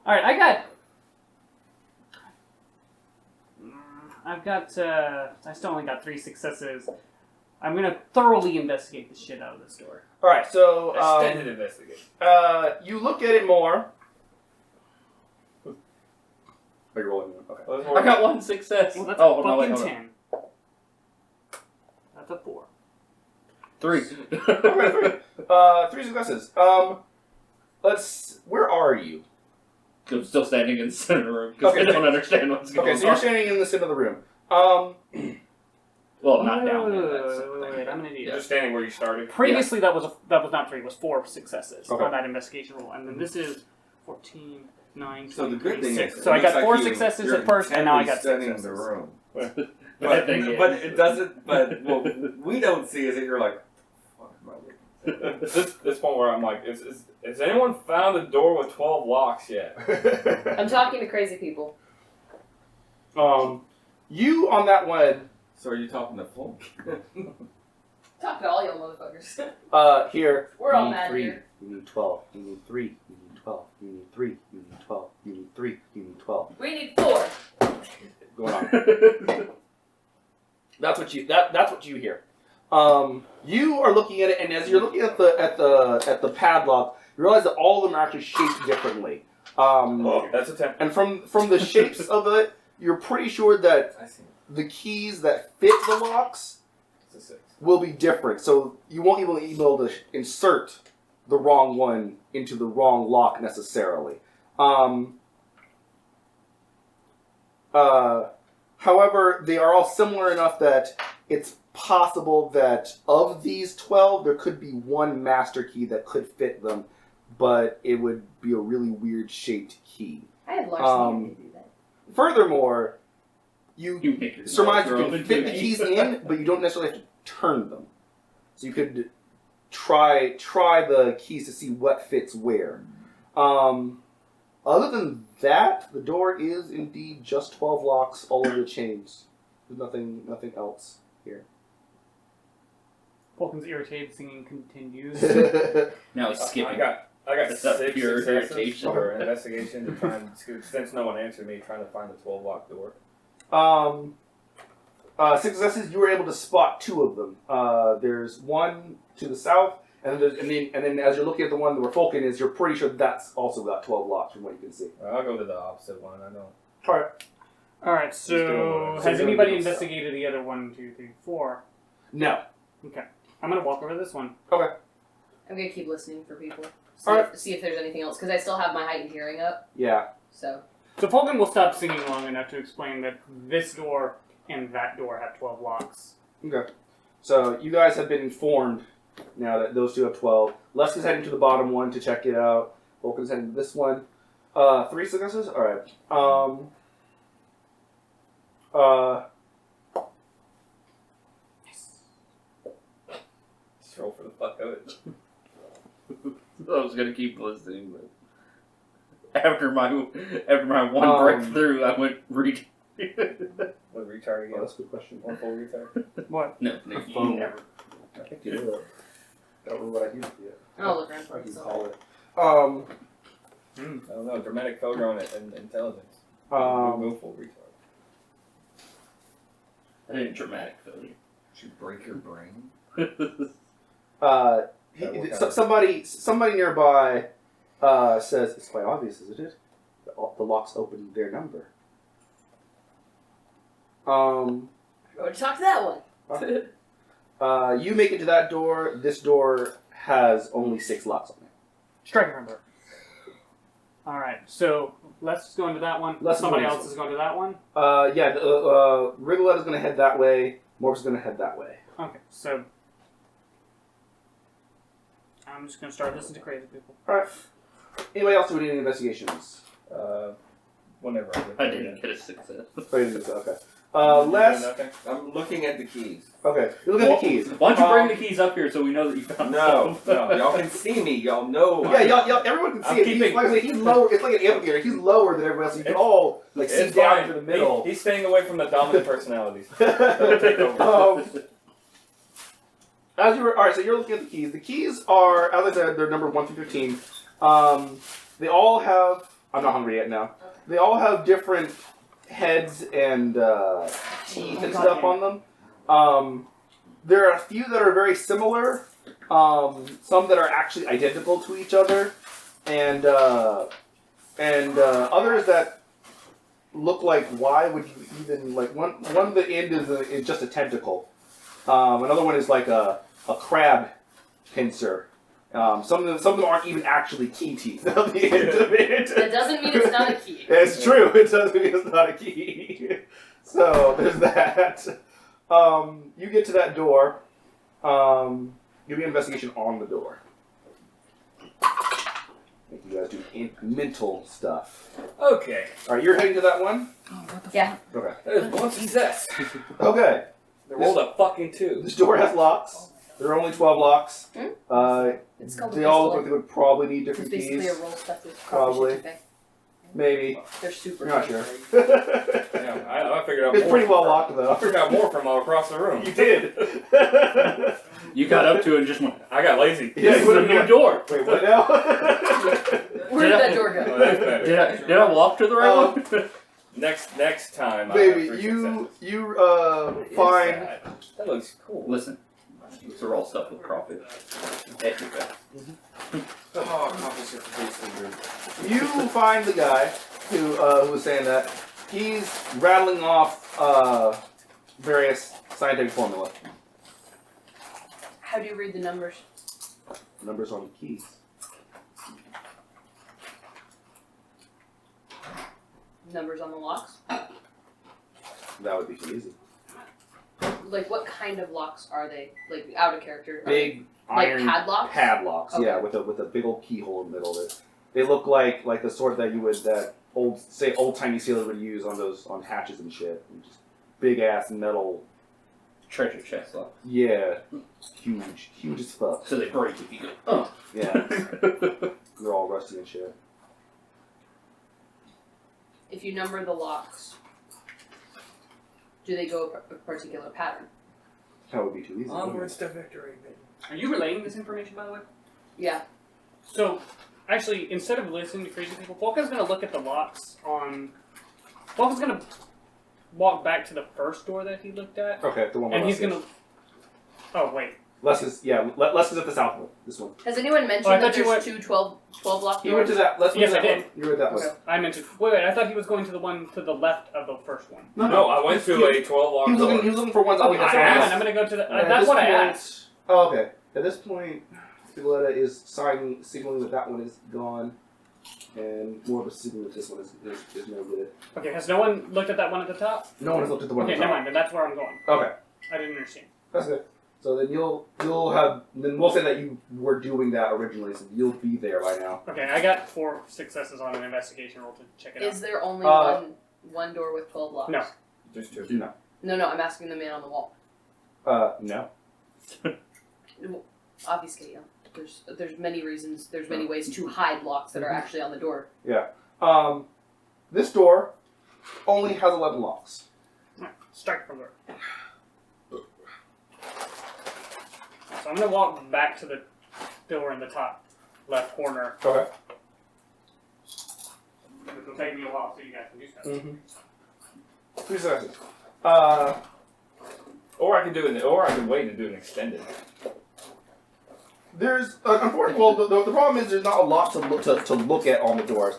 Alright, I still only got 3 successes. I'm gonna thoroughly investigate the shit out of this door. All right, so Extended investigation. you look at it more. Oh, you're rolling. Okay. I got one success. Well, that's oh, a no, wait, fucking hold on. 10. That's a 4. 3. Okay, 3 successes. Where are you? I'm still standing in the center of the room because Okay, I don't understand what's going Okay, on. so you're standing in the center of the room. Well, not down there. Wait, I'm an idiot. You're just standing where you started. Previously, that was not 3. It was 4 successes Okay. on that investigation roll, and then this is 14, 9, So the 20, good thing 6. is, So I it got looks 4 like successes you're at first, and now I got intently 6 studying successes. the room. Bad thing is- But it doesn't. But what we don't see is that you're like, fuck am I looking? This point where I'm like, has anyone found a door with 12 locks yet? I'm talking to crazy people. You on that one. So are you talking to folk? Talk to all y'all motherfuckers. Here. We're you all need mad 3. here. You need 12. You need 3. You need 12. You need 3. You need 12. You need 3. You need 12. We need 4. Going on. That's what you hear. You are looking at it, and as you're looking at the padlock, you realize that all of them are actually shaped differently. That's a 10. And from the shapes of it, you're pretty sure that I see. the keys that fit the locks It's a 6. will be different. So you won't even be able to insert the wrong one into the wrong lock necessarily. However, they are all similar enough that it's possible that of these 12, there could be one master key that could fit them, but it would be a really weird shaped key. I had Larson to do that. Furthermore, you You make yourself surmise you throw can into fit a the key. keys in, but you don't necessarily have to turn them. So you could try the keys to see what fits where. Other than that, the door is indeed just 12 locks all over the chains. There's nothing else here. Vulcan's irritated singing continues. Now he's skipping. I got That's not 6 pure successes irritation. for investigation to try and, since no one answered me, trying to find the 12 lock door. 6 successes. You were able to spot 2 of them. There's one to the south, and then as you're looking at the one where Fulkin is, you're pretty sure that's also got 12 locks from what you can see. I'll go to the opposite one. I know. All right. Alright, Just doing so one. has So anybody doing stuff. investigated the other 1, 2, 3, 4? No. Okay. I'm gonna walk over this one. Okay. I'm gonna keep listening for people. Alright. See if there's anything else, because I still have my heightened hearing up. Yeah. So So Fulkin will stop singing long enough to explain that this door and that door have 12 locks. Okay. So you guys have been informed now that those 2 have 12. Les is heading to the bottom one to check it out. Vulcan's heading to this one. 3 successes? Alright. Just roll for the fuck of it. I was gonna keep listening, but after my one Um, breakthrough, I went read. What retard Oh, again? that's a good question. One full retard? What? No, you Phone. never. I think it is. I don't remember what I used yet. I'll look around for I it. can So. call it. I don't know. Dramatic failure on it and intelligence. Move full retard. I didn't dramatic failure. Should you break your brain? Somebody nearby says, it's quite obvious, isn't it? The locks open their number. Go to talk to that one. You make it to that door. This door has only 6 locks on it. Striking number. Alright, so let's go into that one. Let's Somebody go into else this is going to that one. Rigolette is going to head that way. Morph is going to head that way. Okay, so I'm just going to start listening to crazy people. Alright. Anybody else doing any investigations? Whenever I didn't get a success. Okay. Doing Les. nothing? I'm looking at the keys. Okay. You look at the keys. Why don't you bring the keys up here so we know that you found No, stuff? no, y'all can see me. Y'all know. Yeah, y'all, everyone can see I'm it. He's, keeping- like I said, he's lower. It's like an amphitheater. He's lower than everybody else. So you can all like see It's down fine. to the middle. He's staying away from the dominant personalities. They'll take over. Alright, so you're looking at the keys. The keys are, as I said, they're numbered 1 through 15. They all have. I'm not hungry yet now. They all have different heads and teeth and stuff on them. There are a few that are very similar. Some that are actually identical to each other, and others that look like, why would you even like one of the end is just a tentacle. Another one is like a crab pincer. Some of them aren't even actually key teeth on the end of it. That doesn't mean it's not a key. It's true. It doesn't mean it's not a key. So there's that. You get to that door. Give me an investigation on the door. Make you guys do mental stuff. Okay. All right, you're heading to that one. Yeah. Okay. That is one success. Okay. They rolled a fucking 2. This door has locks. There are only 12 locks. It's called They a all look like pistol. they would probably need It's different basically keys. a roll stuff with Probably. shit to pay. Maybe. They're super. You're not sure. Yeah, I figured out It's more. pretty well locked though. I figured out more from all across the room. You did. You got up to it and just went, I got lazy. Yeah, this you is a would've new been- door. Wait, what now? Where did that door Oh, go? that's better. Did I walk to the right one? Next time. Baby, I have you What is find that? That looks cool. Listen, these are all stuff with crawfish. Everything. Oh, crawfish are tasty good. you find the guy who was saying that he's rattling off various scientific formula. How do you read the numbers? Numbers on the keys. Numbers on the locks? That would be too easy. Like, what kind of locks are they? Like, out of character? Big Like iron padlocks? padlocks, Okay. yeah, with a big old keyhole in the middle of it. They look like the sort that old timey sailors would use on hatches and shit. Just big ass metal. Treasure chest lock. Yeah, huge as fuck. So they break if you go, oh. Yeah, they're all rusty and shit. If you number the locks, do they go a particular pattern? That would be too easy. Onwards to victory, baby. Are you relaying this information, by the way? Yeah. So, actually, instead of listening to crazy people, Volka's going to look at the locks on... Volka's going to walk back to the first door that he looked at, Okay, the one. and with he's going to... Oh, wait. Les is Les is at the south one. This one. Has anyone mentioned Oh, I that thought you there's went- two 12 lock You went doors? to that. Les went Yes, to that I did. one. You were at that one. Okay. I meant to... Wait, I thought he was going to the one to the left of the first one. No, I went to a 12 lock He was door. looking for ones. Oh, on that's the what I outside. meant. I'm going to go to the... At that's this what I point- asked. Oh, okay. At this point, Violetta is signaling that one is gone, and more of a signal that this one is no good. Okay, has no one looked at that one at the top? No one has looked at the one. Okay, at the never top. mind. Then that's where I'm going. Okay, I didn't understand. that's good. So then you'll have then we'll say that you were doing that originally, so you'll be there by now. Okay, I got 4 successes on an investigation roll to check it out. Is there only one door with 12 locks? No. Just 2. No. No, I'm asking the man on the wall. No. Obfuscate him. There's many reasons. There's many ways to hide locks that are actually on the door. This door only has 11 locks. Alright, strike from there. So I'm going to walk back to the door in the top left corner. Okay. It'll take me a while so you guys can do stuff. Mm-hmm. 3 seconds. Or I can wait and do an extended. There's unfortunately, well, the problem is there's not a lot to look at on the doors.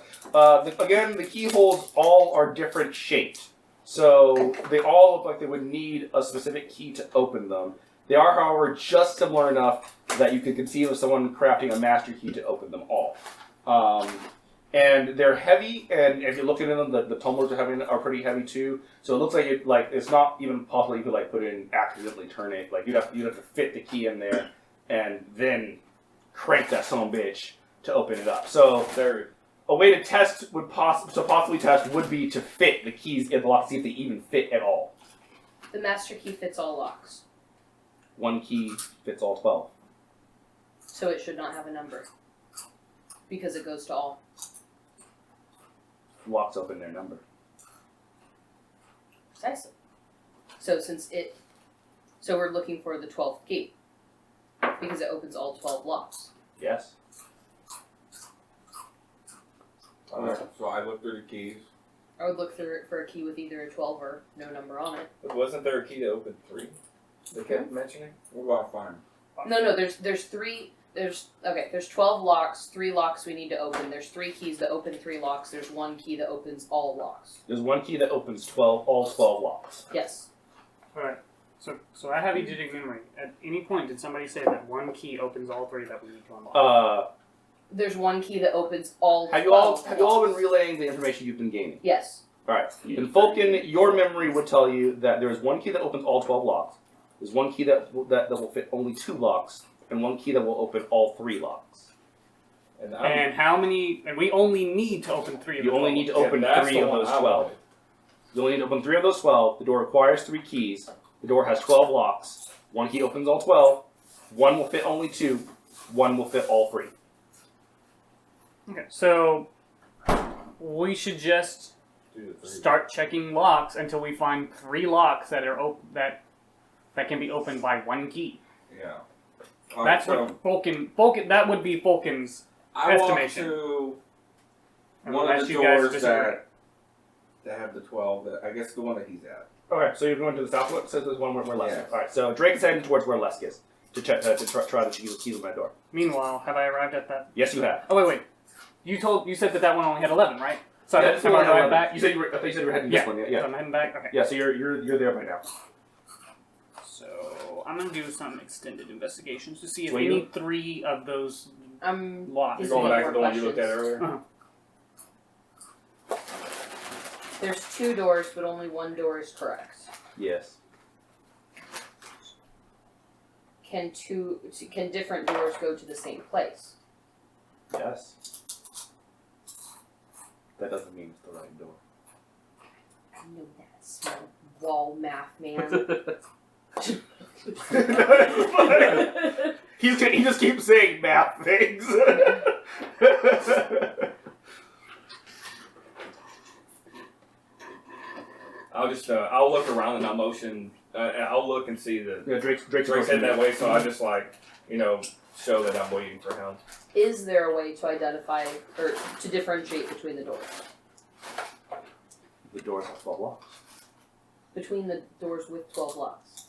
Again, the keyholes all are different shaped, so they all look like they would need a specific key to open them. They are, however, just similar enough that you could conceive of someone crafting a master key to open them all. And they're heavy, and if you look into them, the tumblers are pretty heavy too. So it looks like it's not even possible you could put it in accidentally turn it. Like you'd have to fit the key in there and then crank that son of a bitch to open it up. So a way to test possibly test would be to fit the keys in the lock, see if they even fit at all. The master key fits all locks, One key fits all 12. so it should not have a number. Because it goes to all. Locks open their number. Precisely. So we're looking for the 12th key. Because it opens all 12 locks. Yes. Alright, so I look through the keys. I would look for a key with either a 12 or no number on it. But wasn't there a key to open 3? They kept mentioning? What about fire? No, there's 3. There's 12 locks, 3 locks we need to open. There's 3 keys that open 3 locks. There's 1 key that opens all locks. There's 1 key that opens all 12 locks. Yes. Alright. So I have eidetic memory. At any point, did somebody say that 1 key opens all 3 that we need to unlock? There's 1 key that opens all. Have you all been relaying the information you've been gaining? Yes. All right. In Vulcan, your memory would tell you that there is 1 key that opens all 12 locks. There's 1 key that will fit only 2 locks, and 1 key that will open all 3 locks. And how many? And we only need to open 3 of You them. only need to open that's 3 the of one those I 12. wanted. You only need to open 3 of those 12. The door requires 3 keys. The door has 12 locks. 1 key opens all 12. 1 will fit only 2. 1 will fit all 3. Okay, so we should just Do the 3. start checking locks until we find 3 locks that are that can be opened by 1 key. Yeah. That's what Vulcan. That would be Vulcan's I walk estimation. to one unless of the you guys doors disagree. that have the 12. I guess the one that he's at. Okay, so you're going to the south. So there's one where Les Yeah. is. All right, so Drake is heading towards where Les is to check to try to keys on that door. Meanwhile, have I arrived at that? Yes, you have. Oh wait. You said that one only had 11, right? So Yeah, am I right back? You said you were. I thought you said you were heading this one. So Yeah. I'm heading back. Okay. Yeah. So you're there right now. So I'm gonna do some extended investigations to see if What are you any doing? 3 of those I'm. locks. Is You're going there back to the one you looked at questions? earlier? There's 2 doors, but only 1 door is correct. Yes. Can different doors go to the same place? Yes. That doesn't mean it's the right door. I know that small wall math man. He just keeps saying math things. I'll look around and I'll motion. I'll look and see that Yeah, Drake's heading that way. So I just show that I'm waiting for him. Is there a way to identify or to differentiate between the doors? The doors have 12 locks. Between the doors with 12 locks.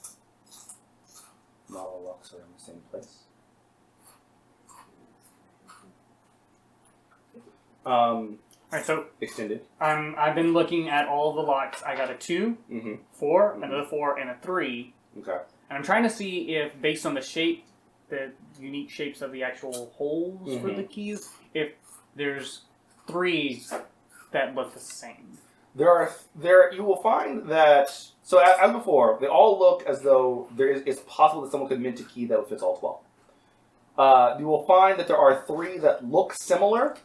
Not all locks are in the same place. Alright, so Extended. I've been looking at all the locks. I got a 2, Mm-hmm. 4, Mhm. another 4, and a 3. Okay. And I'm trying to see if, based on the shape, the unique shapes of the actual holes for the keys, if there's 3 that look the same. You will find that, so as before, they all look as though it's possible that someone could mint a key that fits all 12. You will find that there are 3 that look similar.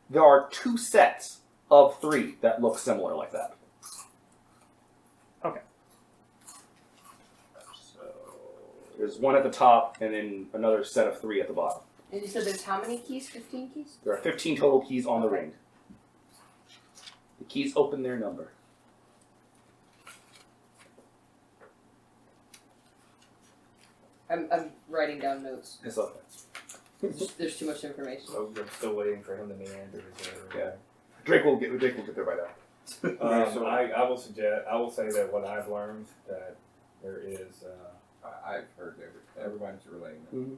There are 2 sets of 3 that look similar like that. Okay. So there's one at the top and then another set of 3 at the bottom. And you said there's how many keys? 15 keys? There are 15 total keys on the ring. The keys open their number. I'm writing down notes. It's okay. There's too much information. So I'm still waiting for him to meander. Yeah. Drake will get there by now. I will say that what I've learned that there is I've heard everybone's relaying that.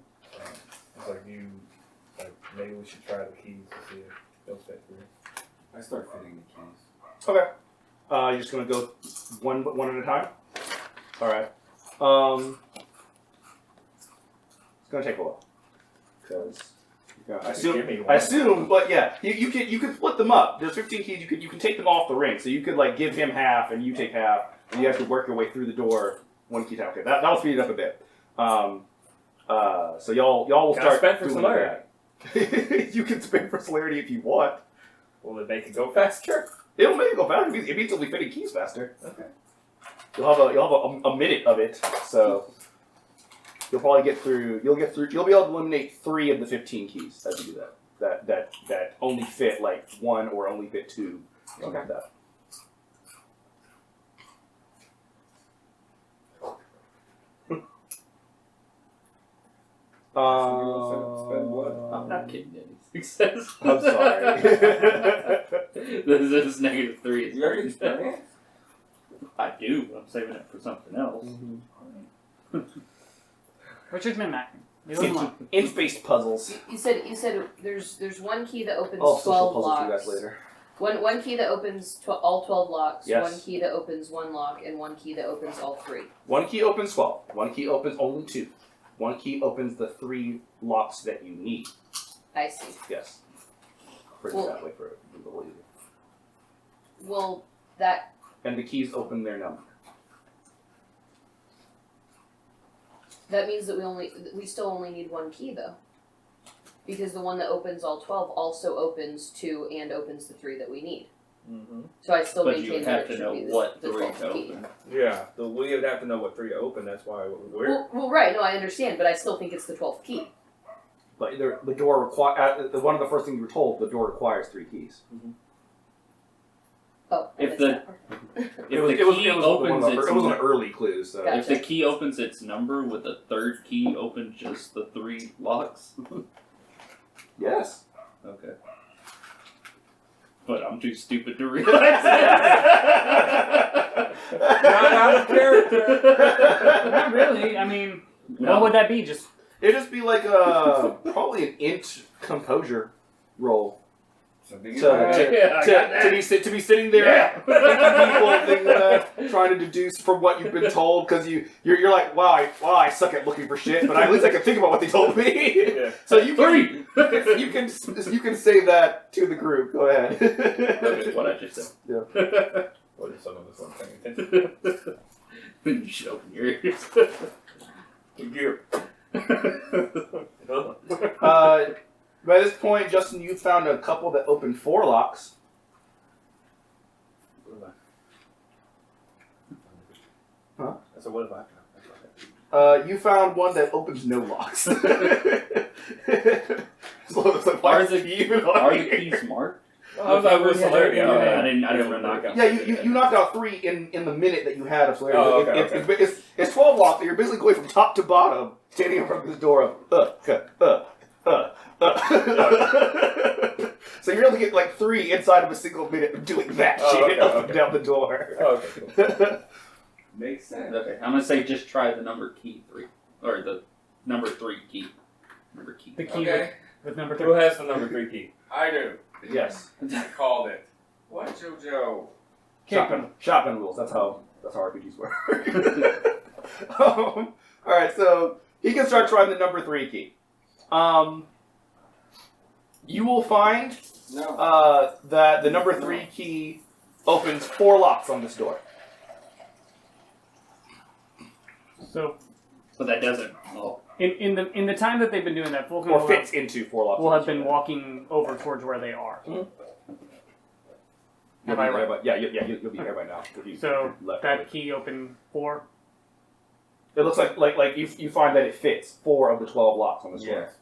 it's maybe we should try the keys to see if they'll fit through. I start fitting the keys. Okay. You're just gonna go one at a time. All right. It's gonna take a while because I assume, but yeah, you can split them up. There's 15 keys. You can take them off the ring, so you could like give him half and you take half, and you have to work your way through the door one key at a time. Okay, that'll speed it up a bit. So y'all will Can I start. spend for doing celerity? that. You can spend for celerity if you want. Will it make it go faster? It'll make it go faster. It means it'll be fitting keys faster. Okay. You'll have a minute of it, so you'll probably get through. You'll be able to eliminate 3 of the 15 keys as you do that. That only fit like 1 or only fit 2. Something like that. Spend blood. I'm not kidding any success. I'm sorry. This is -3. You already experience? I do. I'm saving it for something else. Richard's min-maxing. Inch-based puzzles. You said there's one key that opens I'll social 12 puzzles locks. to you guys later. One key that opens all 12 locks. Yes. One key that opens one lock, and one key that opens all 3. One key opens 12. One key opens only 2. One key opens the 3 locks that you need. I see. Yes. Phrase Well- it that way for a little easier. Well, that And the keys open their number. means that we still only need one key though, because the one that opens all 12 also opens 2 and opens the 3 that we need. Mm-hmm. So I still But you maintain would that have it to should know be what the 3 12th to key. open. Yeah, we would have to know what 3 to open. That's why we're. Well, right. No, I understand, but I still think it's the 12th key. But the door one of the first things you were told, the door requires 3 keys. Oh, I If missed the- that part. If the key opens its it was an early clue, so. Gotcha. if the key opens its number, would the 3rd key open just the 3 locks? Yes. Okay. But I'm too stupid to realize Not out of character. Not really. I mean, No. what would that be? Just It'd just be like probably an int composure roll. Something So, like that. Yeah, I got that. to be sitting there Yeah. thinking that, trying to deduce from what you've been told, because you're like, wow, I suck at looking for shit, but at least I can think about what they told me. Yeah. So you can, 3! you can say that to the group. Go ahead. That is what I just said. What if someone was not paying attention? You should open your ears. Gear. By this point, Justin, you found a couple that opened 4 locks. Huh? So what if I? You found one that opens no locks. So it's like, Are the Are the keys marked? I was like, where's celerity? yeah, I didn't remember. knock out. Yeah, you knocked out 3 in the minute that you had of celerity. Oh, okay, It's 12 locks, and you're basically going from top to bottom, standing in front of this door of So you're able to get like 3 inside of a single minute of doing that shit up and down the door. Oh, okay, cool. Makes sense. Okay, I'm gonna say just try the number key 3. Or the number 3 key. Number key. the key Okay. with number Who 3. has the number 3 key? I do. Yes. I called it. What, JoJo? Shotgun rules. That's how RPGs work. All right, so he can start trying the number 3 key. You will find No. that the number 3 key opens 4 locks on this door. So But that doesn't. Oh. in the time that they've been doing that, Vulcan Or fits into 4 locks. will have been walking over towards where they are. You'll Am be I there right? by, you'll be there by now. If you So left that early. key opened 4. It looks like you find that it fits 4 of the 12 locks on this door. Yes.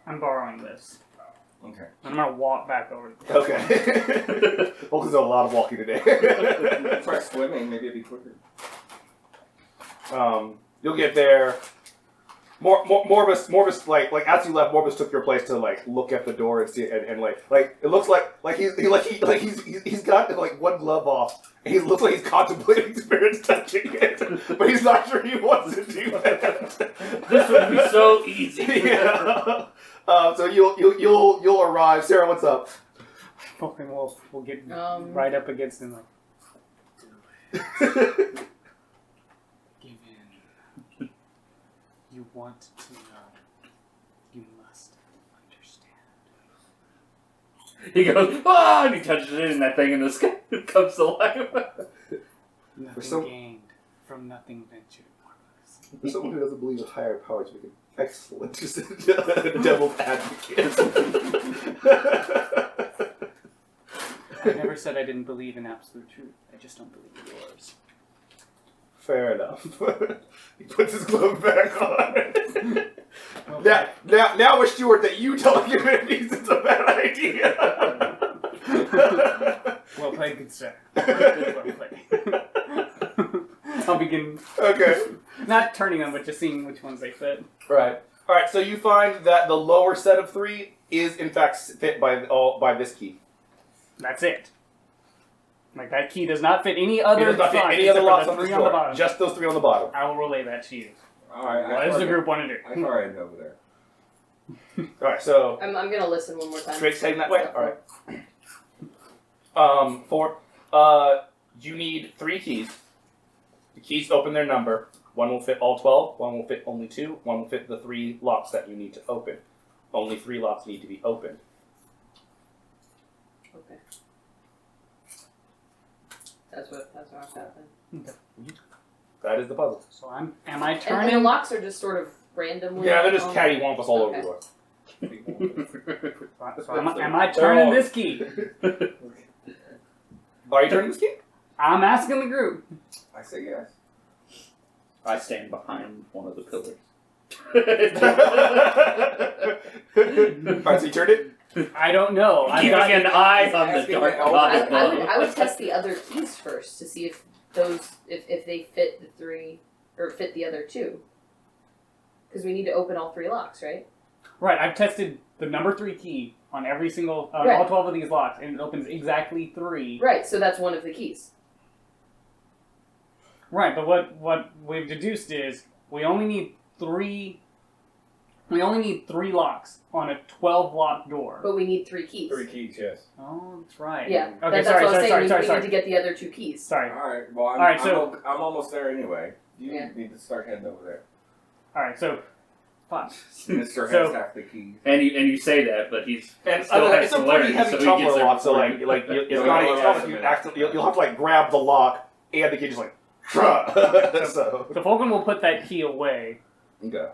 I'm borrowing this. Okay. I'm gonna walk back over. Okay. Well, there's a lot of walking today. Try swimming, maybe it'd be quicker. You'll get there. Morbus, like as you left, Morbus took your place to like look at the door and see it, and like it looks like he's got like one glove off, and he looks like he's contemplating spirits touching it, but he's not sure he wants to do that. This would be so easy. Yeah. So you'll arrive. Sarah, what's up? Vulcan will get Right up against him like. Give in. You want to know. You must understand. He goes, ah, and he touches it, and that thing in the sky comes to life. Nothing some- gained from nothing ventured. For someone who doesn't believe in higher powers, we can excellent devil's advocate. I never said I didn't believe in absolute truth. I just don't believe in yours. Fair enough. He puts his glove back on. Well, Now we're sure that you telling him it means it's a bad idea. well played, good sir. Well played. I'll begin Okay. not turning them, but just seeing which ones they fit. Right. All right. So you find that the lower set of 3 is in fact fit by this key. That's it. Like that key does not fit any other. It does not fit slot any other except for locks the on this 3 on the door. bottom. Just those 3 on the bottom. I will relay that to you. All right. What does the group want to I do? saw it over there. All right, so I'm gonna listen one more time. Drake's heading that way. All right. 4. You need 3 keys. The keys open their number. One will fit all 12. One will fit only 2. One will fit the 3 locks that you need to open. Only 3 locks need to be opened. Okay. That's what I've got then. That is the puzzle. So am I And the turning? locks are just sort of randomly. Yeah, they're just on- cattywampus all over Okay. the door. So am I turning this key? Are you turning this key? I'm asking the group. I say yes. I stand behind one of the pillars. Alright, so you turned it? I don't know. I've Keeping got an eye on the Asking dark the elder. body. I would test the other keys first to see if those if they fit the 3 or fit the other 2. Because we need to open all 3 locks, right? right. I've tested the number 3 key on every single Right. all 12 of these locks, and it opens exactly 3. Right. So that's one of the keys. Right, but what we've deduced is we only need 3. We only need 3 locks on a 12 lock door. But we need 3 keys. 3 keys, yes. Oh, that's right. Yeah. Okay. That's Sorry. what I was saying. We Sorry. need to get the other 2 keys. Sorry. All right. Well, All right, so- I'm almost there anyway. You Yeah. need to start heading over there. All right. So, fine. Mister So- has half the keys. And you say that, but he's And still has it's a to pretty learn, heavy so he tumbler gets there lock, so before like you. it's Yeah, not yeah, like you yeah. accidentally you'll have to like grab the lock and the key just like so So Fulton will put that key away okay.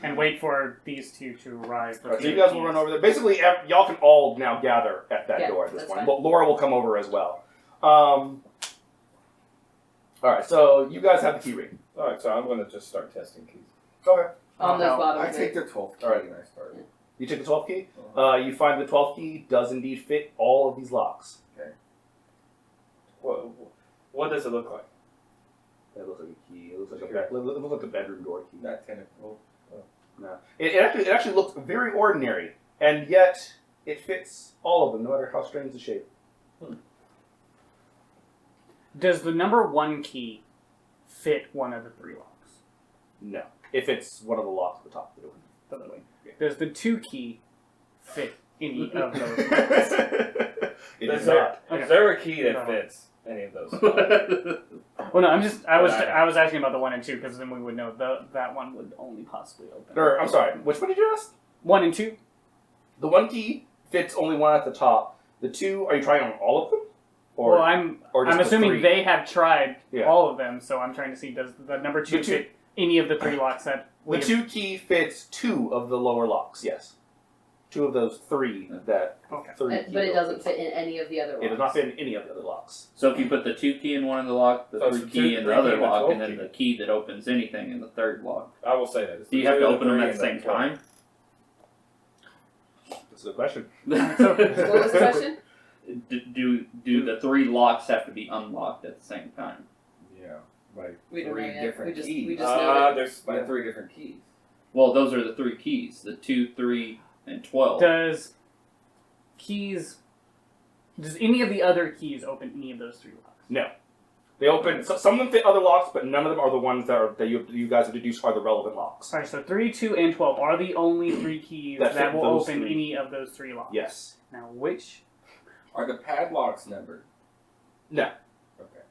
and wait for these 2 to arrive. So you guys will run over there. Basically, y'all can all now gather at that Yeah, door at this that's point. fine. But Laura will come over as well. All right, so you guys have the key ring. Alright, so I'm going to just start testing keys. Okay. On those no. bottom. I take the 12th key All right. and I start. You take the 12th key. You find the 12th key does indeed fit all of these locks. What does it look like? It looks like a key. It looks like it looks like a bedroom door key. Not tentacle. No. It actually looks very ordinary, and yet it fits all of them, no matter how strange the shape. Does the number 1 key fit one of the 3 locks? No. If it's one of the locks at the top of the door. By the way, does the 2 key fit any of those? It Is is there, not. Okay. is there a key that No. fits any of those? Well, no, I was asking about the 1 and 2 because then we would know that one would only possibly open. Or, I'm sorry, which one did you ask? 1 and 2. The 1 key fits only one at the top. The 2, are you trying on all of them? Or, Well, I'm just the assuming 3? they have tried Yeah. all of them, so I'm trying to see does the number 2 The two- fit any of the 3 locks that we The 2 key fits 2 of the lower locks, yes. 2 of those 3 that... Okay. 3 But it doesn't fit in any of the other ones. It does not fit in any of the other locks. So if you put the 2 key in one of the lock, the So it's 3 the key two- in three the other key and the lock, 12 and then key. the key that opens anything in the 3rd lock. I will say that. It's Do you the have to two, open them three, at the and same time? That's a good question. What was the question? Do the 3 locks have to be unlocked at the same time? Yeah. Like We don't 3 know yet. different We just keys. know that. There's By 3 different keys. Well, those are the 3 keys: the 2, 3, and 12. Does any of the other keys open any of those 3 locks? No. They open... So, some of them fit other locks, but none of them are the ones that you guys have deduced are the relevant locks. Alright, so 3, 2, and 12 are the only 3 keys That that, fit will those open 3. any of those 3 locks. Yes. Now, which? Are the padlocks numbered? No. Okay.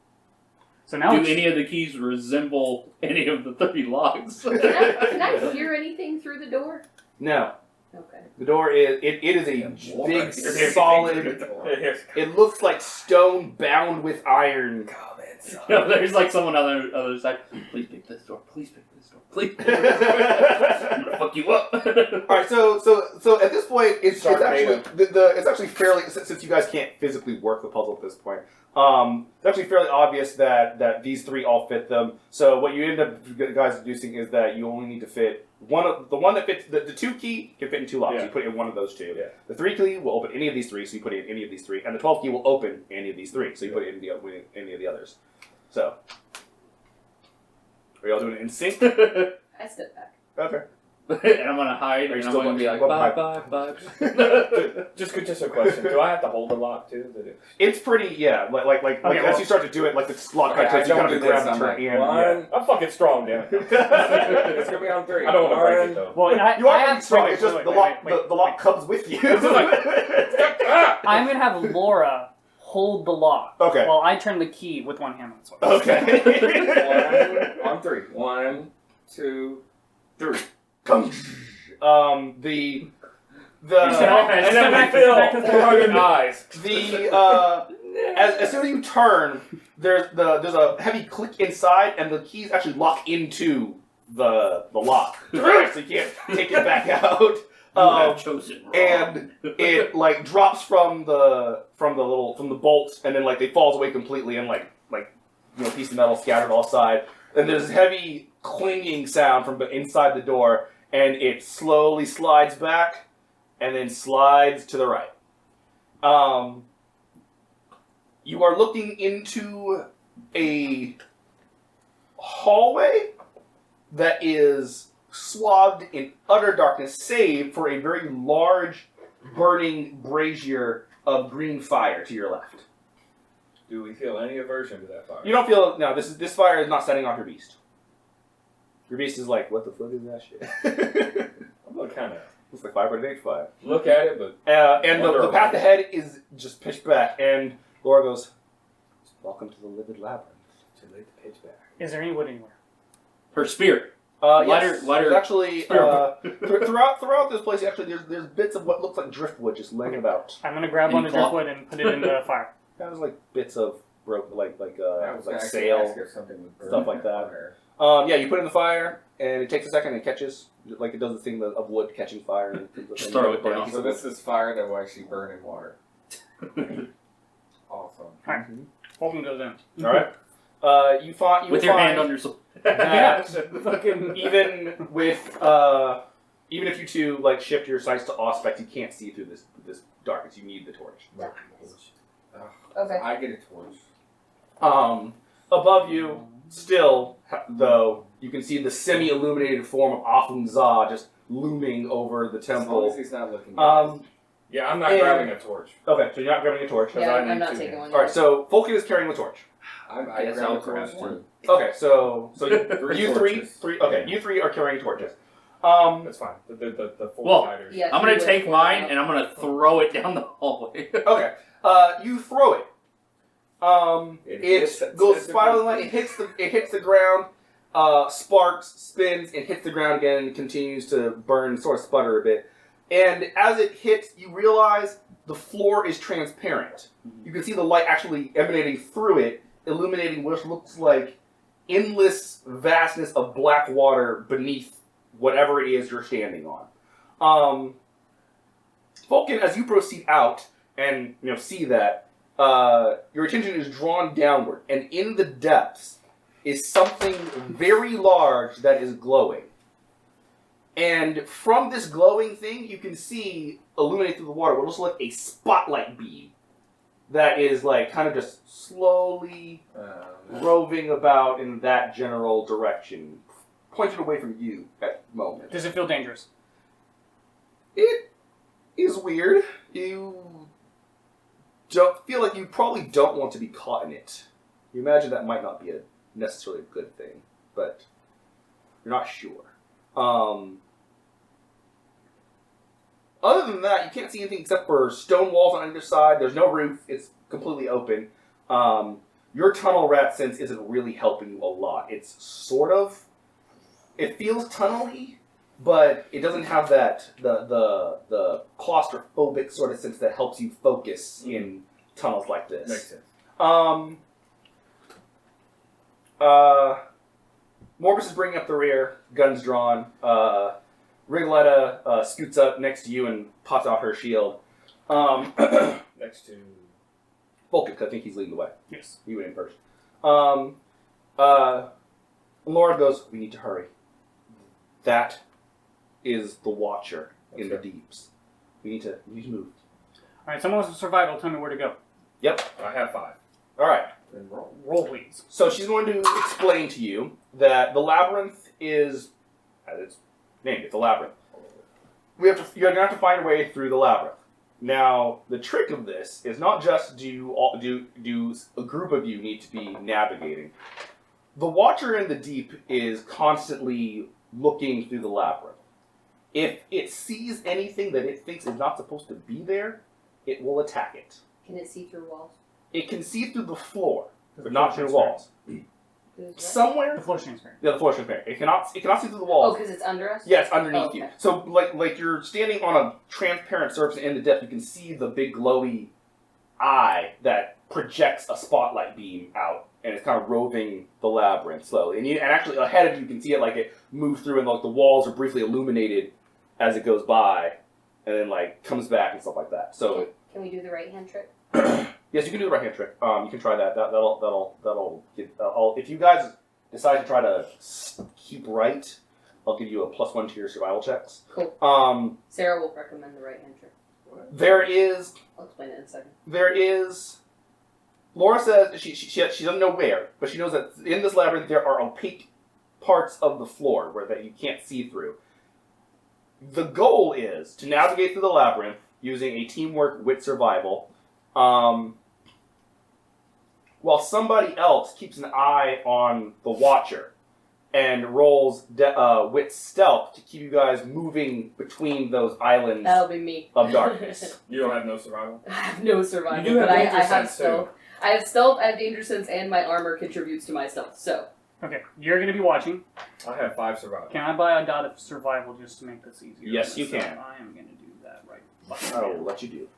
So now Do it's, any of the keys resemble any of the 3 locks? Can I hear anything through the door? No. Okay. The door is... It is a Yeah, big, Here's solid... Here's It looks like stone bound with iron. Comments. No, there's like someone on the other side. Please pick this door. Please pick this door. Please. I'm gonna fuck you up. All right, so at this point, it's actually it's actually fairly, since you guys can't physically work the puzzle at this point. It's actually fairly obvious that these 3 all fit them. So what you end up guys deducing is that you only need to fit the one that fits the 2 key can fit in 2 locks. Yeah. You put it in one of those 2. Yeah. The 3 key will open any of these 3, so you put it in any of these 3, and the 12 key will open any of these 3, so you put it in any of the others. So, are y'all doing it in sync? I step back. Okay. and I'm gonna hide, Are you and I'm still gonna be going- like, what bye, bye. Just a question. Do I have to hold the lock too? That it, It's pretty, yeah. Like Okay, as well- you start to do it, like the lock Okay, kind I of you don't kind of do grab this, the I'm turn like, in. one. I'm fucking strong, damn. Yeah. It's gonna be on 3. I don't want to break it One. though. Well, I You are have pretty strong. wait, It's just wait, the wait, lock. wait, The lock comes with you. I'm gonna have Laura hold the lock Okay. while I turn the key with one hand on the switch. Okay. One on 3. 1, 2, 3. Come. The And then we fill 400 eyes. as soon as you turn, there's a heavy click inside, and the keys actually lock into the lock, so you can't take it back out. You have chosen wrong. And it like drops from the bolts, and then like it falls away completely, and like a piece of metal scattered all side. And there's this heavy clinging sound from inside the door, and it slowly slides back, and then slides to the right. You are looking into a hallway that is swathed in utter darkness, save for a very large, burning brazier of green fire to your left. Do we feel any aversion to that fire? You don't feel no. This fire is not setting off your beast. Your beast is like, what the fuck is that shit? I'm gonna kind of It's like fire, but it ain't fire. look at it, but And the path ahead is just pitch black. And Laura goes, "Welcome to the livid labyrinth." too late to pitch back. Is there any wood anywhere? Her spear. Yes, Lighter- there's actually throughout this place. Actually, there's bits of what looks like driftwood just laying about. I'm gonna grab Any one of the cloth? driftwood and put it in the fire. There's like bits of rope, like I was actually sail. asking if something would burn stuff like that. fire. Yeah, you put it in the fire, and it takes a second, and it catches, like it does the thing of wood catching fire. And Just throw it down. So this is fire that will actually burn in water. Awesome. Alright. Fulton goes in. All right. You find With your hand on your sword. Yeah, that fucking. even with even if you two like shift your sights to aspect, you can't see through this darkness. You need the torch. Okay. I get a torch. Above you, still though, you can see the semi-illuminated form of Afun-Za just looming over the As long temple. as he's not looking at me. Yeah, I'm not And- grabbing a torch. Okay, so you're not grabbing a torch. Yeah, I I'm need not to. taking one. All right, so Fulkin is carrying the torch. I Yes, grab I'll a torch grab one. too. Okay, so Three you torches. three. Okay, you three are carrying torches. That's fine. The full Well, fighters. Yeah. I'm gonna you take would- mine and I'm gonna throw it down the hallway. Okay, you throw it. It It hits goes that spiraling like it hits the ground. Sparks, spins, and hits the ground again, and continues to burn, sort of sputter a bit. And as it hits, you realize the floor is transparent. You can see the light actually emanating through it, illuminating what looks like endless vastness of black water beneath whatever it is you're standing on. Vulcan, as you proceed out and see that, your attention is drawn downward, and in the depths is something very large that is glowing. And from this glowing thing, you can see illuminate through the water what looks like a spotlight beam that is like kind of just slowly roving about in that general direction, pointed away from you at the moment. Does it feel dangerous? It is weird. You don't feel like you probably don't want to be caught in it. You imagine that might not be necessarily a good thing, but you're not sure. Other than that, you can't see anything except for stone walls on either side. There's no roof. It's completely open. Your tunnel rat sense isn't really helping you a lot. It's sort of... It feels tunnel-y, but it doesn't have that the claustrophobic sort of sense that helps you focus in tunnels like this. Makes sense. Morbus is bringing up the rear, guns drawn. Rigoletta scoots up next to you and pops out her shield. Next to Vulcan, 'cause I think he's leading the way. Yes. He went in first. Laura goes, "We need to hurry. That is the Watcher in the deeps. We need to move." Alright, someone wants to survival, tell me where to go. Yep. I have 5. All right. Then roll. Roll, please. So she's going to explain to you that the labyrinth is, as it's named. It's a labyrinth. You're going to have to find a way through the labyrinth. Now, the trick of this is not just do a group of you need to be navigating. The Watcher in the Deep is constantly looking through the labyrinth. If it sees anything that it thinks is not supposed to be there, it will attack it. Can it see through walls? It can see through the floor, but not through walls. Somewhere. The floor is transparent. Yeah, the floor is transparent. It cannot see through the Oh, walls. because it's under us? Yeah, it's underneath Oh, okay. you. So, like you're standing on a transparent surface in the depth, you can see the big glowy eye that projects a spotlight beam out, and it's kind of roving the labyrinth slowly. And actually ahead of you, you can see it like it moves through, and like the walls are briefly illuminated as it goes by, and then like comes back and stuff like that. So, Can we do the right hand trick? yes, you can do the right hand trick. You can try that. That'll get. If you guys decide to try to keep right, I'll give you a +1 to your survival checks. Cool. Sarah will recommend the right hand trick. There is. I'll explain it in a second. There is. Laura says she doesn't know where, but she knows that in this labyrinth there are opaque parts of the floor that you can't see through. The goal is to navigate through the labyrinth using a teamwork wit survival, while somebody else keeps an eye on the Watcher and rolls wit stealth to keep you guys moving between those islands That'll be me. of darkness. You don't have no survival? I have no survival, You do have but I danger have sense, stealth. I have stealth, I have danger sense, and my armor contributes to my stealth. So, Okay, you're going to be watching. I have 5 survival. Can I buy a dot of survival just to make this easier? Yes, you So can. I am going to do that right. I will let you do.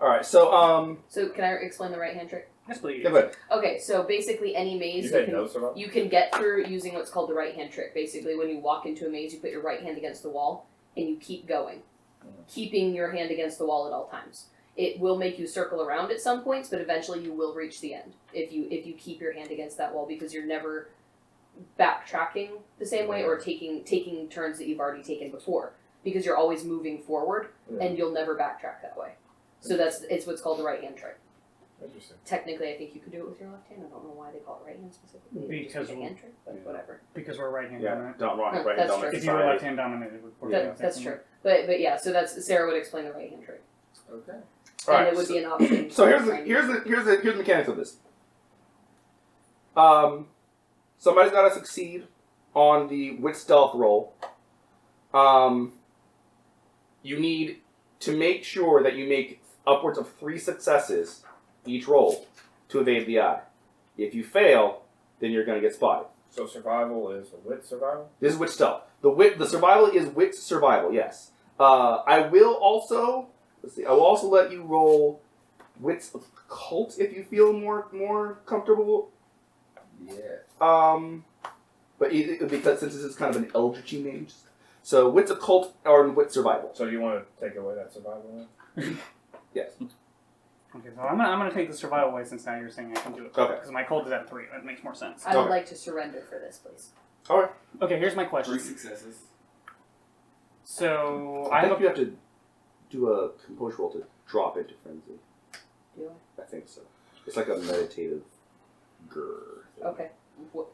All right, so so can I explain the right hand trick? Yes, please. yeah, but Okay, so basically any maze You you said can, no survival? you can get through using what's called the right hand trick. Basically, when you walk into a maze, you put your right hand against the wall and you keep going, keeping your hand against the wall at all times. It will make you circle around at some points, but eventually you will reach the end if you keep your hand against that wall, because you're never backtracking the same way or taking turns that you've already taken before, because you're always moving forward and you'll never backtrack that way. So it's what's called the right hand trick. Interesting. Technically, I think you could do it with your left hand. I don't know why they call it right hand specifically. It's just Because a hand trick, but whatever. Because we're right hand yeah, dominant. don't wrong, No, right that's dominant true. If you were society. left hand dominant, it would work. That's true. But yeah, so that's Sarah would explain the right hand trick, Okay. and Alright, it would be an option. So here's for the friend. here's the mechanics of this. Somebody's got to succeed on the wit stealth roll. You need to make sure that you make upwards of 3 successes each roll to evade the eye. If you fail, then you're going to get spotted. So survival is a wit survival? This is wit stealth. The survival is wit survival. Yes. I will also let you roll wits occult if you feel more comfortable. Yeah. But because since this is kind of an eldritchy mage, so wits occult or wit survival. So you want to take away that survival then? Yes. Okay, so I'm gonna take the survival away since now you're saying I can do it. Okay. Because my cold is at 3. That makes more sense. I would Okay. like to surrender for this, please. Okay, here's my question. 3 successes. So I I have think a you have to do a composure roll to drop into frenzy. Do I think so. It's like a meditative grr. I? Okay.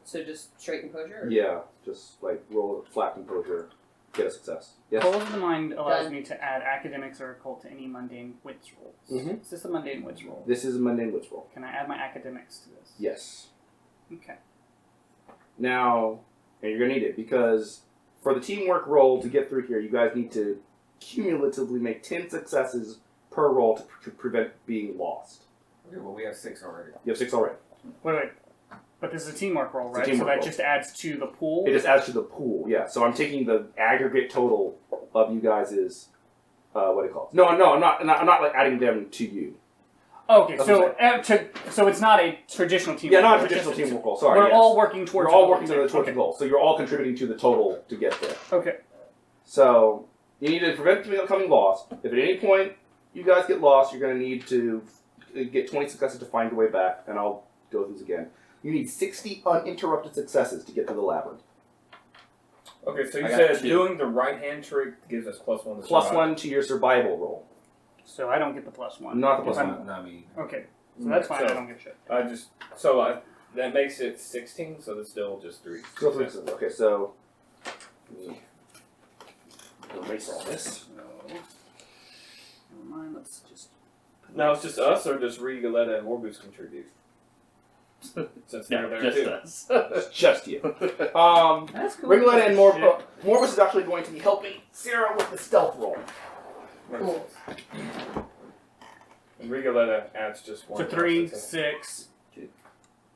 So just straight composure? Or? Yeah, just like roll a flat composure, get a success. Yes. Cold of the Mind allows Done. me to add academics or occult to any mundane wits rolls. Mhm. Is this a mundane wits roll? This is a mundane wits roll. Can I add my academics to this? Yes. Okay. Now, and you're gonna need it because for the teamwork roll to get through here, you guys need to cumulatively make 10 successes per roll to prevent being lost. Okay, well, we have 6 already. You have 6 already. Wait. But this is a teamwork roll, It's a right? So teamwork that roll. just adds to the pool. It just adds to the pool, yeah. So I'm taking the aggregate total of you guys' what do you call it? No, I'm not like adding them to you. Okay, That's so what so it's not a traditional teamwork. Yeah, not a roll, traditional it's just- teamwork roll. Sorry, We're yes. all working towards. You're all the working goal. towards the goal, so you're all contributing to the total to get there. Okay. So you need to prevent people becoming lost. If at any point you guys get lost, you're going to need to get 20 successes to find your way back, and I'll go through this again. You need 60 uninterrupted successes to get to the labyrinth. Okay, so you I got said 2. doing the right hand trick gives us +1 to Plus survival. 1 to your survival roll. So I don't get the +1. Not the plus If I'm- one. Not me. Okay, so that's fine. So- I don't get shit. That makes it 16, so there's still just 3. Still 3 successes. Okay, so erase all this. Never mind. Let's just. Now it's just us, or does Rigoletto and Morbus contribute? Since they're No, there just too. us. It's just you. That's cool. Rigoletta and Morbus is actually going to be helping Sarah with the stealth roll. Cool. And Rigoletto adds just one. So 3, plus, 6.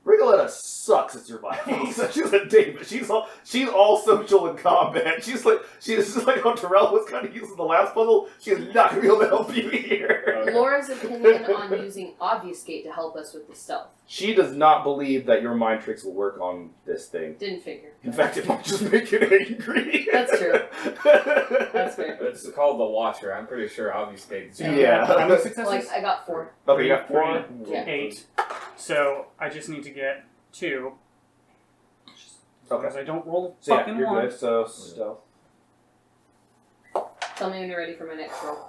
Rigoletta sucks at surviving. So she's a David. She's all social in combat. She's just like how Terrell was kind of using the last puzzle. She's not gonna be able to help you here. Okay. Laura's opinion on using obfuscate to help us with the stealth. She does not believe that your mind tricks will work on this thing. Didn't figure. In fact, it might just make you angry. That's true. That's fair. It's called the Watcher. I'm pretty sure obfuscate is Yeah. How many successes? Like, I got 4. Okay, you got 4. Yeah. 8. So I just need to get 2. Okay. Because I don't roll So yeah, fucking you're 1. good. So stealth. Tell me when you're ready for my next roll.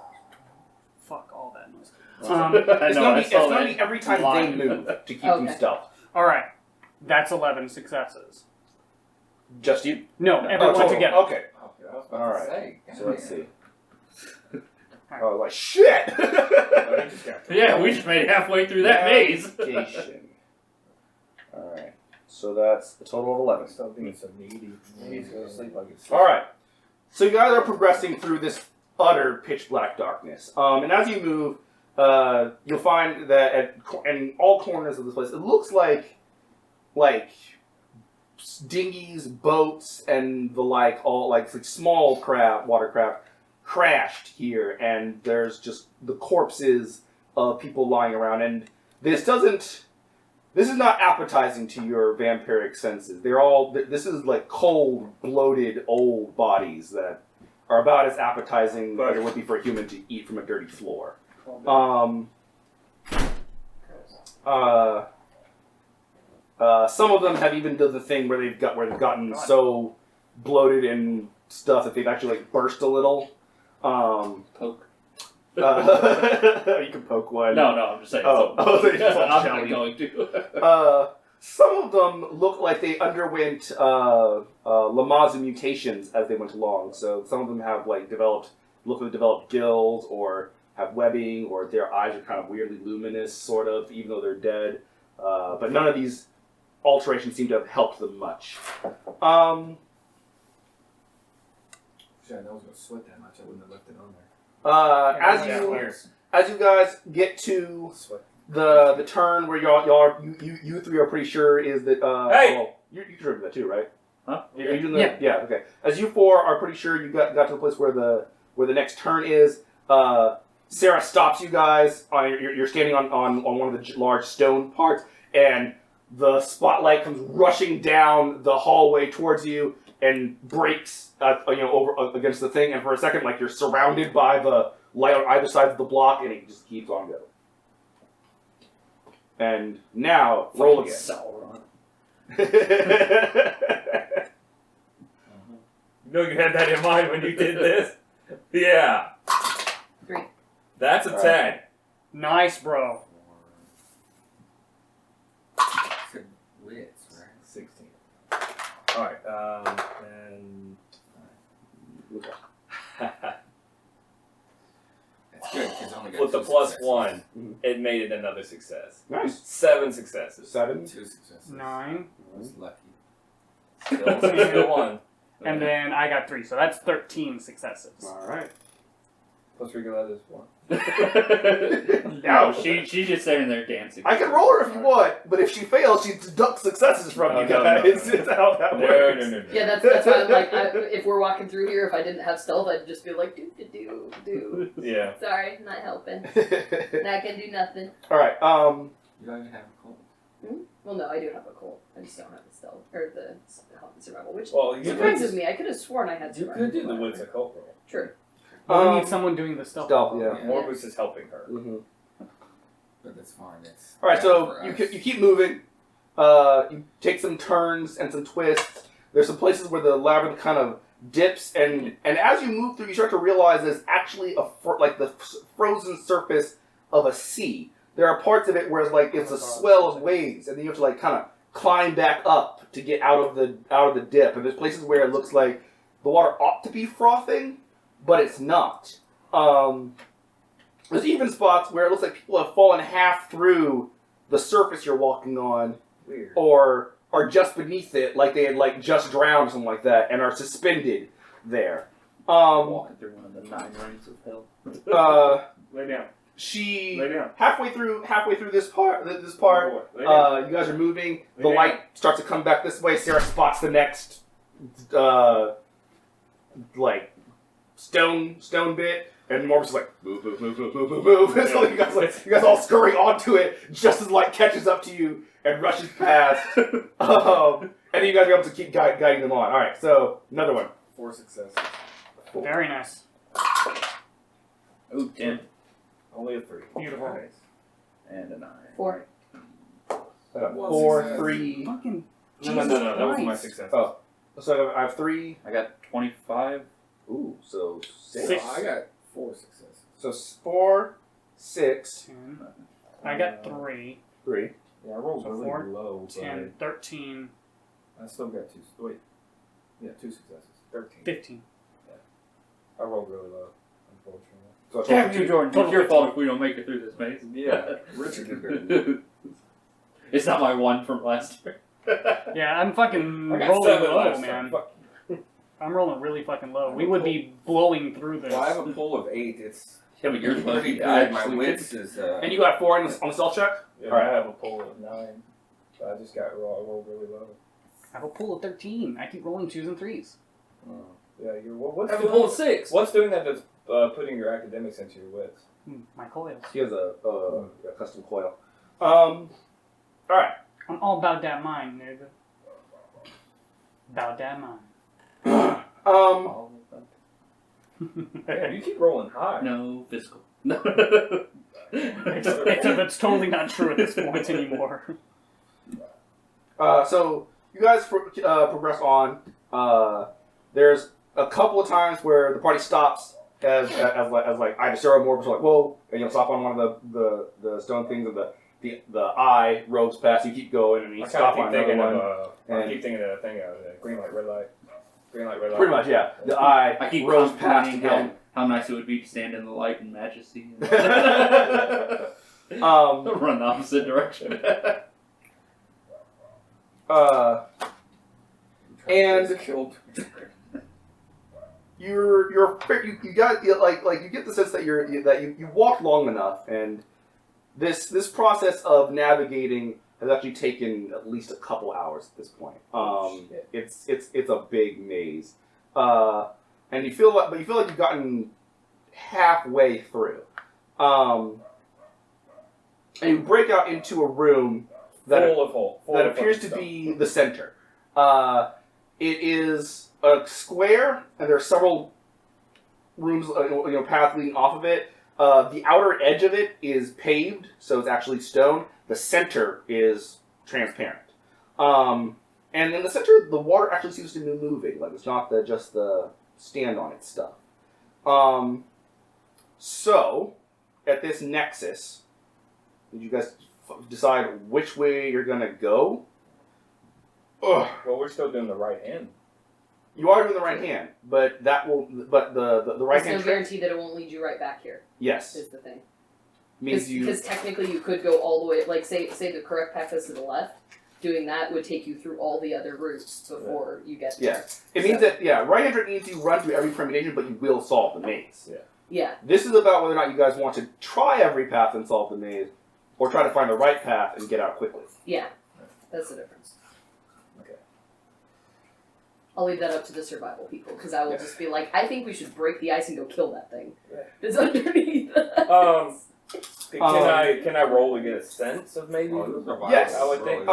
Fuck all that noise. It's know, gonna I be saw that every time line. they move to keep you Okay. stealth. Alright. That's 11 successes. Just you? No, everyone total. together. Okay. Okay, I was about All to right. say. So let's see. Alright. Oh, like shit. Oh, he just got Yeah, we just made it halfway through that maze. Navigation. All right. So that's a total of 11. Stop being so needy. Needs to go to sleep like it's. All right. So you guys are progressing through this utter pitch black darkness. And as you move, you'll find that in all corners of this place, it looks like dinghies, boats, and the like, all like small watercraft crashed here, and there's just the corpses of people lying around. And this is not appetizing to your vampiric senses. This is like cold, bloated, old bodies that are about as appetizing as it would be for a human to eat from a dirty floor. Some of them have even done the thing where they've gotten so bloated and stuff that they've actually like burst a little. Poke. You can poke one. No, I'm just saying. Oh, they just all I'm jelly. not going to. Some of them look like they underwent Lamazu mutations as they went along. So some of them have developed gills, or have webbing, or their eyes are kind of weirdly luminous, sort of, even though they're dead. But none of these alterations seem to have helped them much. Shit, I was gonna sweat that much. I wouldn't have left it on there. As you guys get to Sweat. the turn where you three are pretty sure is that Hey! well, you can remember that too, right? Huh? Are you doing that? Yeah. Okay. As you four are pretty sure you got to the place where the next turn is. Sarah stops you guys. You're standing on one of the large stone parts, and the spotlight comes rushing down the hallway towards you and breaks over against the thing. And for a second, like, you're surrounded by the light on either side of the block, and it just keeps on going. And now roll again. Sauron. You know you had that in mind when you did this? Yeah. 3. That's a All 10. Nice, bro. Good wits, right? 16. Alright, and... That's good, because only got With the 2 plus successes. 1, Mhm. it made it another success. Nice. 7 successes. 7. 2 successes. 9. I was lucky. Still 1. And then I got 3, so that's 13 successes. All right. Plus Rigoletto's 1. No, she's just standing there dancing. I can roll her if you want, but if she fails, she deducts successes from No, you no, guys. no, no. It's how that No. works. Yeah, that's why I'm like, if we're walking through here, if I didn't have stealth, I'd just be like, do. Yeah. Sorry, not helping. I can do nothing. All right. You don't even have a cold. Well, no, I do have a cold. I just don't have the stealth or the health and survival, which Well, you surprises me. I could have sworn I had You survival. could do the wits occult roll. True. Well, we need someone doing the stealth. Yeah. Morbus is helping her. Mm-hmm. But that's fine. It's All right. bad So for you us. you keep moving. You take some turns and some twists. There's some places where the labyrinth kind of dips, and as you move through, you start to realize there's actually like the frozen surface of a sea. There are parts of it where it's a swell of waves, and then you have to like kind of climb back up to get out of the dip. And there's places where it looks like the water ought to be frothing, but it's not. There's even spots where it looks like people have fallen half through the surface you're walking on, Weird. or are just beneath it, like they had like just drowned, something like that, and are suspended there. Walking through one of the 9 rings of hell. Lay down. She Lay down. halfway through this part. Lay down. You guys are moving. The Lay light starts to come back this way. Sarah spots the next, like stone bit, and Morbius is like move. And so you guys all scurry onto it just as the light catches up to you and rushes past. And then you guys are able to keep guiding them on. All right, so another one. 4 successes. Very nice. Ooh, 10. Only a 3. Beautiful. Nice. And a 9. 4. 4, 3. Fucking No, that was my Christ. success. Oh. So I have 3. I got 25. Ooh, so 6. Six. I got 4 successes. So 4, 6, 10. I got 3. 3. Yeah, I rolled So really 4, low. 10, 13, I still got 2. Wait. Yeah, 2 successes. 13. 15. I rolled really low, unfortunately. So Damn you, Jordan. It's your fault if we don't make it through this maze. Yeah, Richard did better. It's not my 1 from last year. Yeah, I'm fucking I got rolling 7 low, last man. time. Fuck. I'm rolling really fucking low. We would be blowing through this. Well, I have a pull of 8. It's Yeah, but yours pretty was good. My wits is. And you got 4 on the stealth check? Yeah, Alright. I have a pull of 9. So I just got I rolled really low. I have a pool of 13. I keep rolling 2s and 3s. Yeah, what's I have a doing, pull of 6. what's doing that that's putting your academics into your wits? My coils. He has a custom coil. Alright. I'm all about that mind, nigga. About that mind. Damn, you keep rolling high. No, physical. It's totally not true at this point anymore. So you guys progress on. There's a couple of times where the party stops as like either Sarah or Morbius are like whoa, and stop on one of the stone things, and the eye rolls past. You keep going, and you I stop keep on another thinking one. I and keep thinking of that thing out there. Green light, red light. Green light, red light. pretty much, yeah. The eye I keep rolls past contemplating again. how nice it would be to stand in the light and majesty and Um, run the opposite direction. and killed. you get the sense that you walked long enough, and this process of navigating has actually taken at least a couple hours at this point. It's a big maze, and you feel like you've gotten halfway through, and you break out into a room that appears to be the center. It is a square, and there are several rooms, paths leading off of it. The outer edge of it is paved, so it's actually stone. The center is transparent. And in the center, the water actually seems to be moving. Like, it's not just the stand on it stuff. So, at this nexus, did you guys decide which way you're going to go? Ugh. Well, we're still doing the right hand. You are doing the right hand, but the right There's hand no guarantee that it won't lead you right back here. yes, Is the thing. means you. Because technically you could go all the way. Like say the correct path is to the left. Doing that would take you through all the other routes before you get there. Yeah, it means that right hand trick means you run through every permutation, but you will solve the maze. Yeah. This is about whether or not you guys want to try every path and solve the maze, or try to find the right path and get out quickly. Yeah. That's the difference. Okay. I'll leave that up to the survival people, because I will just be like, I think we should break the ice and go kill that thing. Yeah. It's underneath us. Can I roll to get a sense of maybe? Yes. I would think.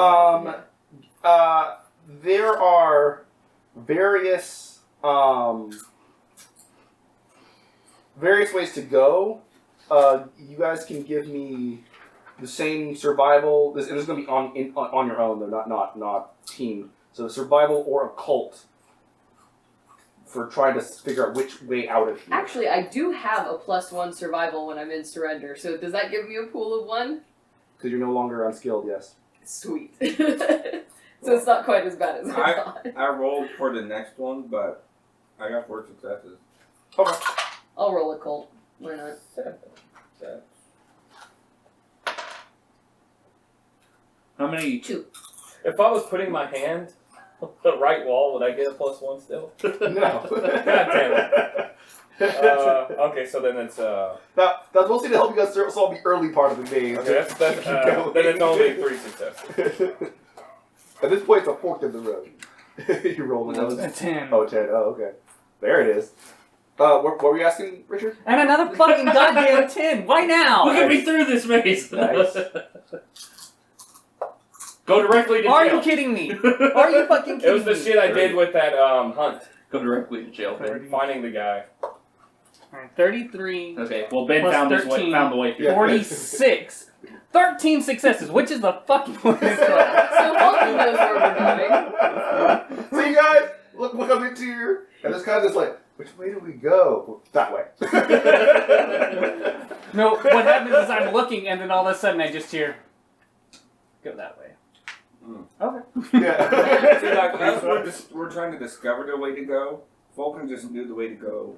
There are various ways to go. You guys can give me the same survival. This is going to be on your own, though, not team. So survival or occult for trying to figure out which way out of here. Actually, I do have a +1 survival when I'm in surrender, so does that give me a pool of 1? Because you're no longer unskilled, yes. Sweet. So it's not quite as bad as I thought. I rolled for the next one, but I got 4 successes. Okay. I'll roll a Colt. Why not? 7. How many? 2. If I was putting my hand on the right wall, would I get a +1 still? No. God damn it. Okay, so then it's That's mostly to help you guys solve the early part of the maze. okay. That's then it's only 3 successes. At this point, it's a fork in the road. You roll the nose. A 10. Oh, 10. Oh, okay. There it is. What were you asking, Richard? And another fucking goddamn 10. Why now? Look at me through this maze. Nice. Go directly to jail. Are you kidding me? Are you fucking kidding me? It was the shit I did with that hunt, Go directly to jail. Ben. finding the guy. Alright, 33, Okay. Well, Ben Plus found his 13. way. Found the way through. Yeah. 46. 13 successes. Which is the fucking one? So Vulcan knows where we're going. So you guys look up into your, and it's kind of just like, which way do we go? That way. No, what happens is I'm looking and then all of a sudden I just hear, go that way. Okay. Yeah. See, like, as we're trying to discover the way to go, Vulcan just knew the way to go.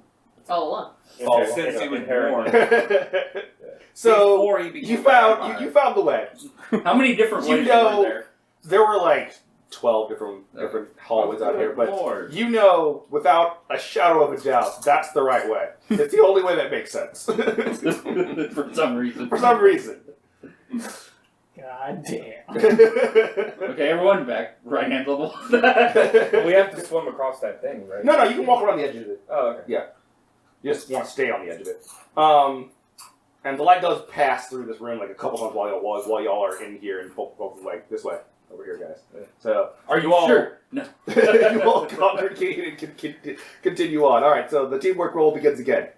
All along. Oh, since he was inherently. born. So Before he became you found the way. How many different You ways know- were there? There were like 12 different hallways out here, but Lord. you know without a shadow of a doubt that's the right way. It's the only way that makes sense. For some reason. For some reason. God damn. Okay, everyone back. Right hand level. But we have to swim across that thing, right? No, you can walk around the edge of it. Oh, okay. You just want to stay on the edge of it. And the light does pass through this room like a couple times while y'all are in here, and folk like this way over here, guys. So Are you all- sure? No. you all congregate and continue on. All right, so the teamwork roll begins again.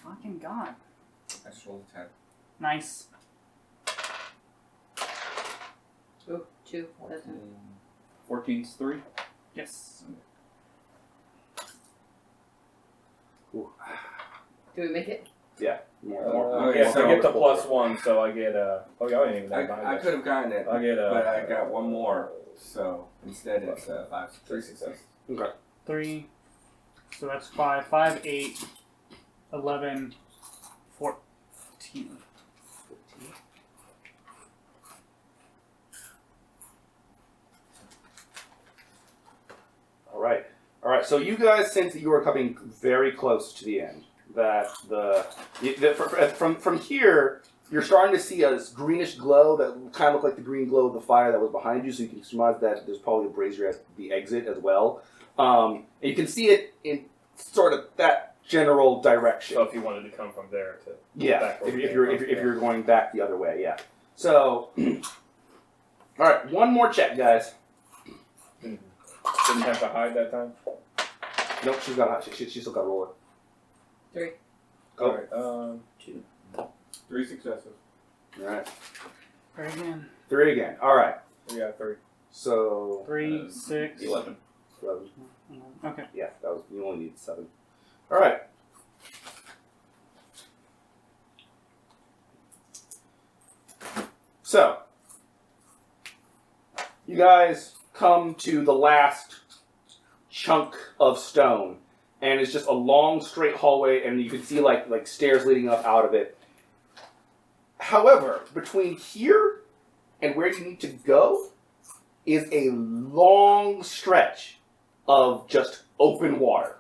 Fucking God. I just rolled a 10. Nice. Ooh, 2. That's 14's 3. Yes. Do we make it? More. Yes, so I get the four. +1, so I get oh yeah, I didn't even know I could have gotten it, I get but I got one more. So instead it's 5 3 successes. successes. 3. So that's 5. 5, 8, 11, 14. All right. So you guys sense that you are coming very close to the end. That from here, you're starting to see a greenish glow that kind of looked like the green glow of the fire that was behind you. So you can surmise that there's probably a brazier at the exit as well. And you can see it in sort of that general direction. So if you wanted to come from there to Yeah, back where we if came you're from, if you're going back the other way, yeah. So, all right, one more check, guys. Didn't have to hide that time. Nope, she's got she still got to roll it. 3. Go. Alright, 2. 3 successes. All right, Try again. 3 again. All right, We got 3. so 3, 6. 11. 11. Okay. Yeah, that was you only need 7. All right. So, you guys come to the last chunk of stone, and it's just a long, straight hallway, and you can see like stairs leading up out of it. However, between here and where you need to go is a long stretch of just open water.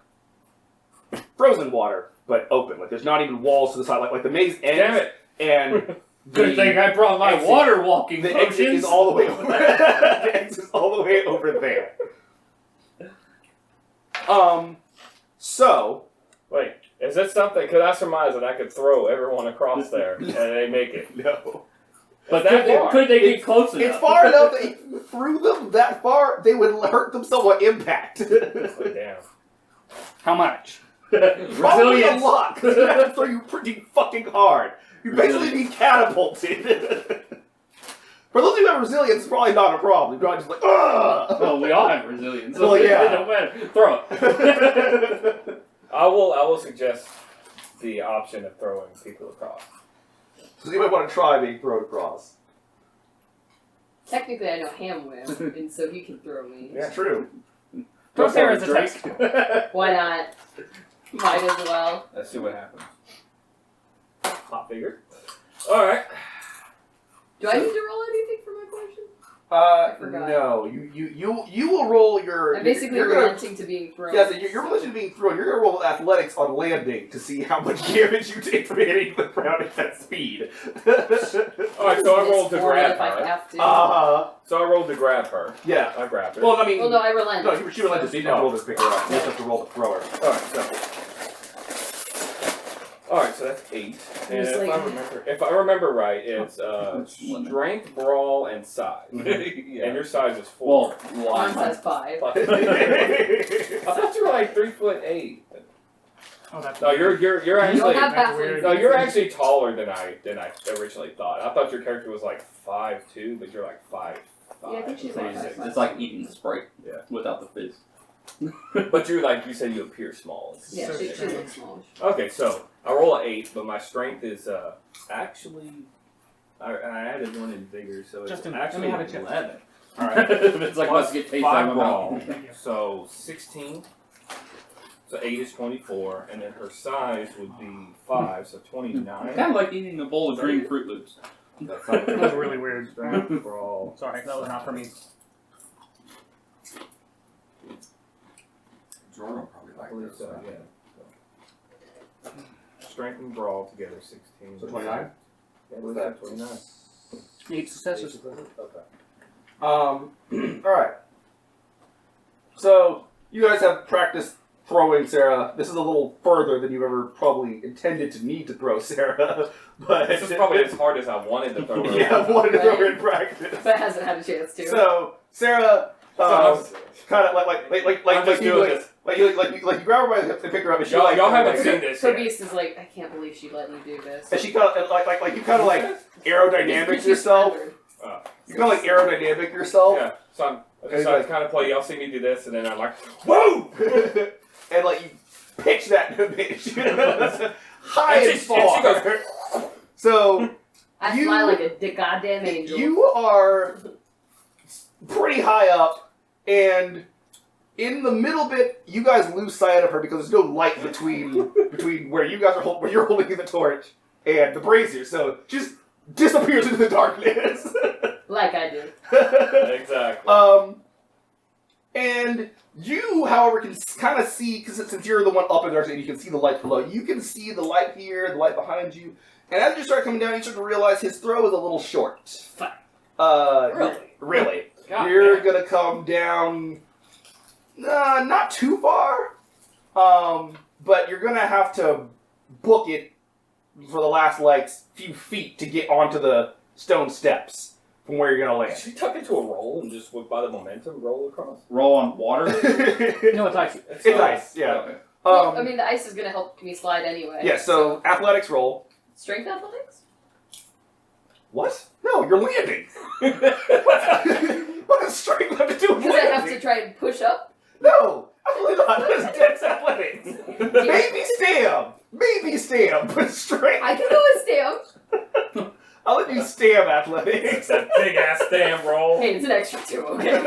Frozen water, but open. Like there's not even walls to the side. Like the maze ends. Damn it! And Good thing I brought my exit- water walking the exit potions. is all the way over. The exit is all the way over there. So Wait, is that something? Because I surmise that I could throw everyone across there and they make it. no, But could that they, far. could they get close enough? it's far enough that if you threw them that far, they would hurt themselves on impact. Oh, damn. How much? Probably a Resilience. lot, because you have to throw you pretty fucking hard. You basically be catapulted. For those of you who have resilience, it's probably not a problem. You're probably just like, ugh! Well, we all have resilience. Well, yeah. It don't matter. Throw it. I will suggest the option of throwing people across. So you might want to try being thrown across. Technically, I know Hamwim, and so he can throw me. It's true. Throw Sarah's Drake. attack. Why not? Might as well. Let's see what happens. Pop figure. All right. Do I need to roll anything for my question? I forgot. No. You will roll your. I'm basically you're gonna- relenting to being thrown. Yes, you're relenting to being thrown. You're gonna roll athletics on landing to see how much damage you take from hitting the ground at that speed. All right. So I rolled to grab if I her. have to. So I rolled to grab her. Yeah. I grabbed her. Well, I mean. Well, no, I relent. No, she relented, so you didn't roll to pick her up. You just have to roll to throw her. All right. So that's 8. And It's if I remember right, it's strength, brawl, and size. Yeah. And your size is 4. Well, Mine says 5. I thought you were like 3'8". Oh, that's No, you're You don't actually have That's halflings. weird. no, you're actually taller than I originally thought. I thought your character was like 5'2", but you're like 5'5". Yeah, I think she's like 5'5". It's like eating the Sprite. Yeah. Without the fizz. But you said you appear small. Yeah, So she strange. looks smallish. Okay, so I roll an 8, but my strength is actually I added 1 in vigor, so it's Justin, actually let me have a chip. 11. Alright. It's like Plus let's get taste out 5 of my brawl, mouth. so 16. So 8 is 24, and then her size would be 5, so 29. Kind of like eating a bowl of green Fruit Loops. That's That was really weird. Strength, brawl. Sorry, that was not for me. Jordan will probably I like believe this. so, yeah. So. Strength and brawl together, 16. So 29? Yeah, what's that? 29. 8 successes. Okay. Alright. So, you guys have practiced throwing Sarah. This is a little further than you've ever probably intended to need to throw Sarah. But This is probably as hard as I wanted to throw her. yeah, I wanted to throw her in practice. But hasn't had a chance to. So, Sarah, kind of like you grab her by the hips and pick her up, and she Y'all, like y'all haven't like, seen this yet. Tobias is like, I can't believe she let me do this. and she kind of like you kind of like aerodynamic yourself. You kind of like aerodynamic yourself. Yeah, so I'm Okay, just like- kind of play. Y'all see me do this, and then I'm like, whoa! And like you pitch that bitch high And and she far. goes, So I You- fly like a goddamn angel. you are pretty high up, and in the middle bit, you guys lose sight of her because there's no light between where you guys are where you're holding the torch and the brazier. So she just disappears into the darkness. Like I do. exactly. And you, however, can kind of see, because since you're the one up in there and you can see the light below, you can see the light here, the light behind you. And as you start coming down, you start to realize his throw is a little short. Fuck. Really. God You're damn. gonna come down, not too far, but you're gonna have to book it for the last, like, few feet to get onto the stone steps from where you're gonna land. Should we tuck into a roll and just by the momentum roll across? Roll on water. No, it's icy. It's nice, yeah. Okay. Well, I mean, the ice is going to help me slide anyway. Yeah, so athletics roll. Strength athletics? What? No, you're landing. What does strength have to do with Because I have landing? to try and push up? No, absolutely not. That is dense athletics. Maybe stam, but strength. I can go with stam. I'll let you stam athletics. It's that big ass damn roll. Hey, it's an extra 2, okay?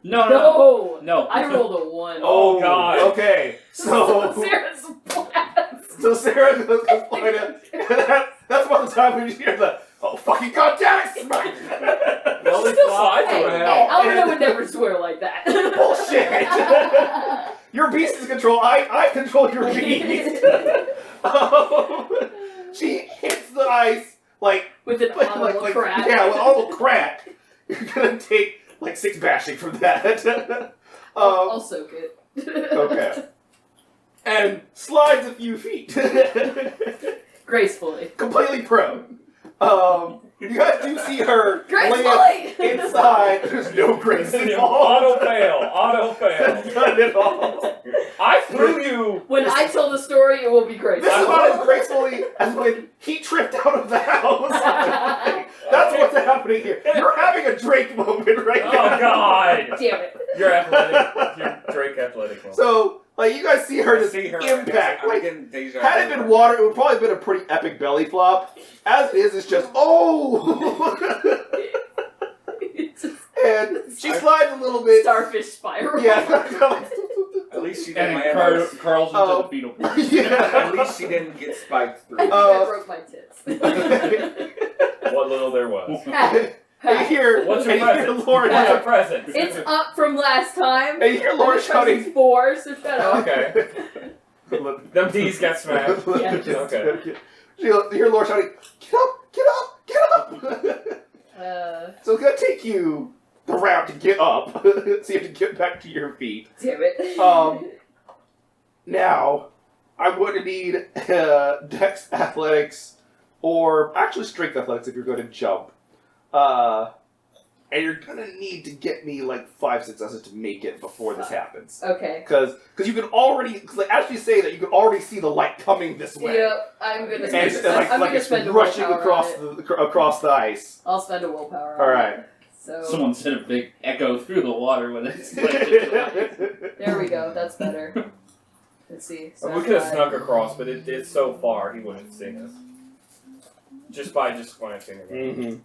No. No! I rolled a 1. Oh, God. Okay, so Sarah's blast. so Sarah goes to point it. That's about the time when you hear the fucking goddamn smack. Well, it's Still slides Hey, around. hey, Alvin would never swear like that. Bullshit. Your beast is control. I control your beast. She hits the ice like With an audible crack. yeah, with all the crack. You're gonna take like 6 bashing from that. I'll soak it. Okay. And slides a few feet. Gracefully. Completely prone. You guys do see her land Gracefully! inside. There's no grace involved. Auto fail. None at all. I threw you. When I tell the story, it will be great. This is about as gracefully as when he tripped out of the house. That's what's happening here. You're having a Drake moment right Oh now. God! Damn it. You're athletic. You're Drake athletic. One. So, Like, you guys see her I just see her. impact. I'm Like, getting deja had it vu been right water, it would probably been a pretty epic belly flop. As it is, it's just, oh! It's just And she slides a little bit. starfish spiral. Yeah. At least she And didn't it land. curls into Oh. the fetal position. Yeah. At least she didn't get spiked through. I think I broke my tits. What little there was. And you hear, What's your and you hear present? Lauren What's your shout- present? It's up from last time. and you hear Lauren shouting. It's 4, so shut up. Okay. Them D's got smashed. Yeah. Okay. You hear Laura shouting, "Get up! Get up! Get up!" So it's gonna take you the round to get up, so you have to get back to your feet. Damn it. Now, I'm going to need Dex Athletics, or actually Strength Athletics if you're going to jump. And you're gonna need to get me like 5 successes to make it before this happens. Okay. Because you can already, like, as you say that, you can already see the light coming this way. Yep, I'm gonna And spend, it's like I'm gonna it's spend a rushing willpower across the ice. I'll spend a willpower on All right. it. So Someone sent a big echo through the water when it's like, there we go. That's better. Let's see. So We could have that's snuck across, but it's so far he wouldn't have seen us. Just by glancing around. Mm-hmm.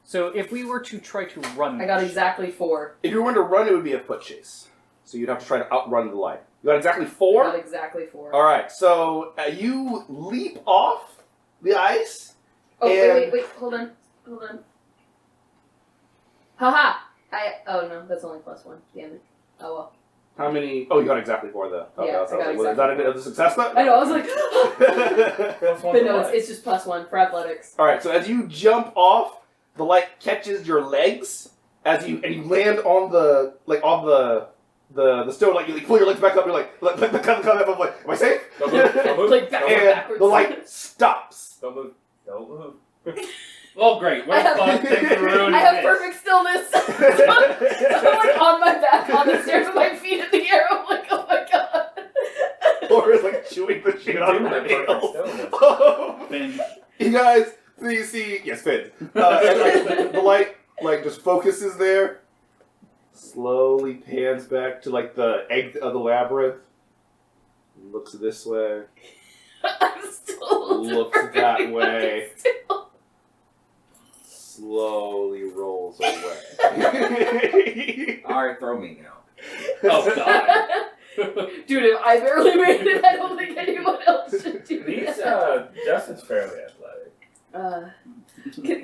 So if we were to try to run, I got exactly 4. If you were to run, it would be a foot chase. So you'd have to try to outrun the light. You got exactly I 4? got exactly 4. All right, so you leap off the ice. Oh and- wait, hold on. Haha! Oh no, that's only +1. Damn it. Oh well. How many? Oh, you got exactly 4 though. Okay, Yeah, was I got like, exactly is that a success then? I know. I was like, Plus one but to no, what? it's just +1 for athletics. All right, so as you jump off, the light catches your legs and you land on the stone. Like you pull your legs back up. You're like, am I safe? Don't move. Don't move. Like Don't back- move. And backwards. the light stops. Don't move. Don't move. oh great, what I a have- fun thing to ruin I have this. perfect stillness. So I'm like on my back on the stairs with my feet in the air. I'm like, oh my god. Laura's like chewing the shit out of Dude, my that perfect nails. stillness. Binge. You guys, so you see, yes, Finn. And like, the light, like, just focuses there, slowly pans back to like the egg of the labyrinth. Looks this way. I'm still Looks that perfectly way. still. Slowly rolls away. Alright, throw me now. Oh god. Dude, if I barely made it, I don't think anyone else should do He's that. Justin's fairly athletic.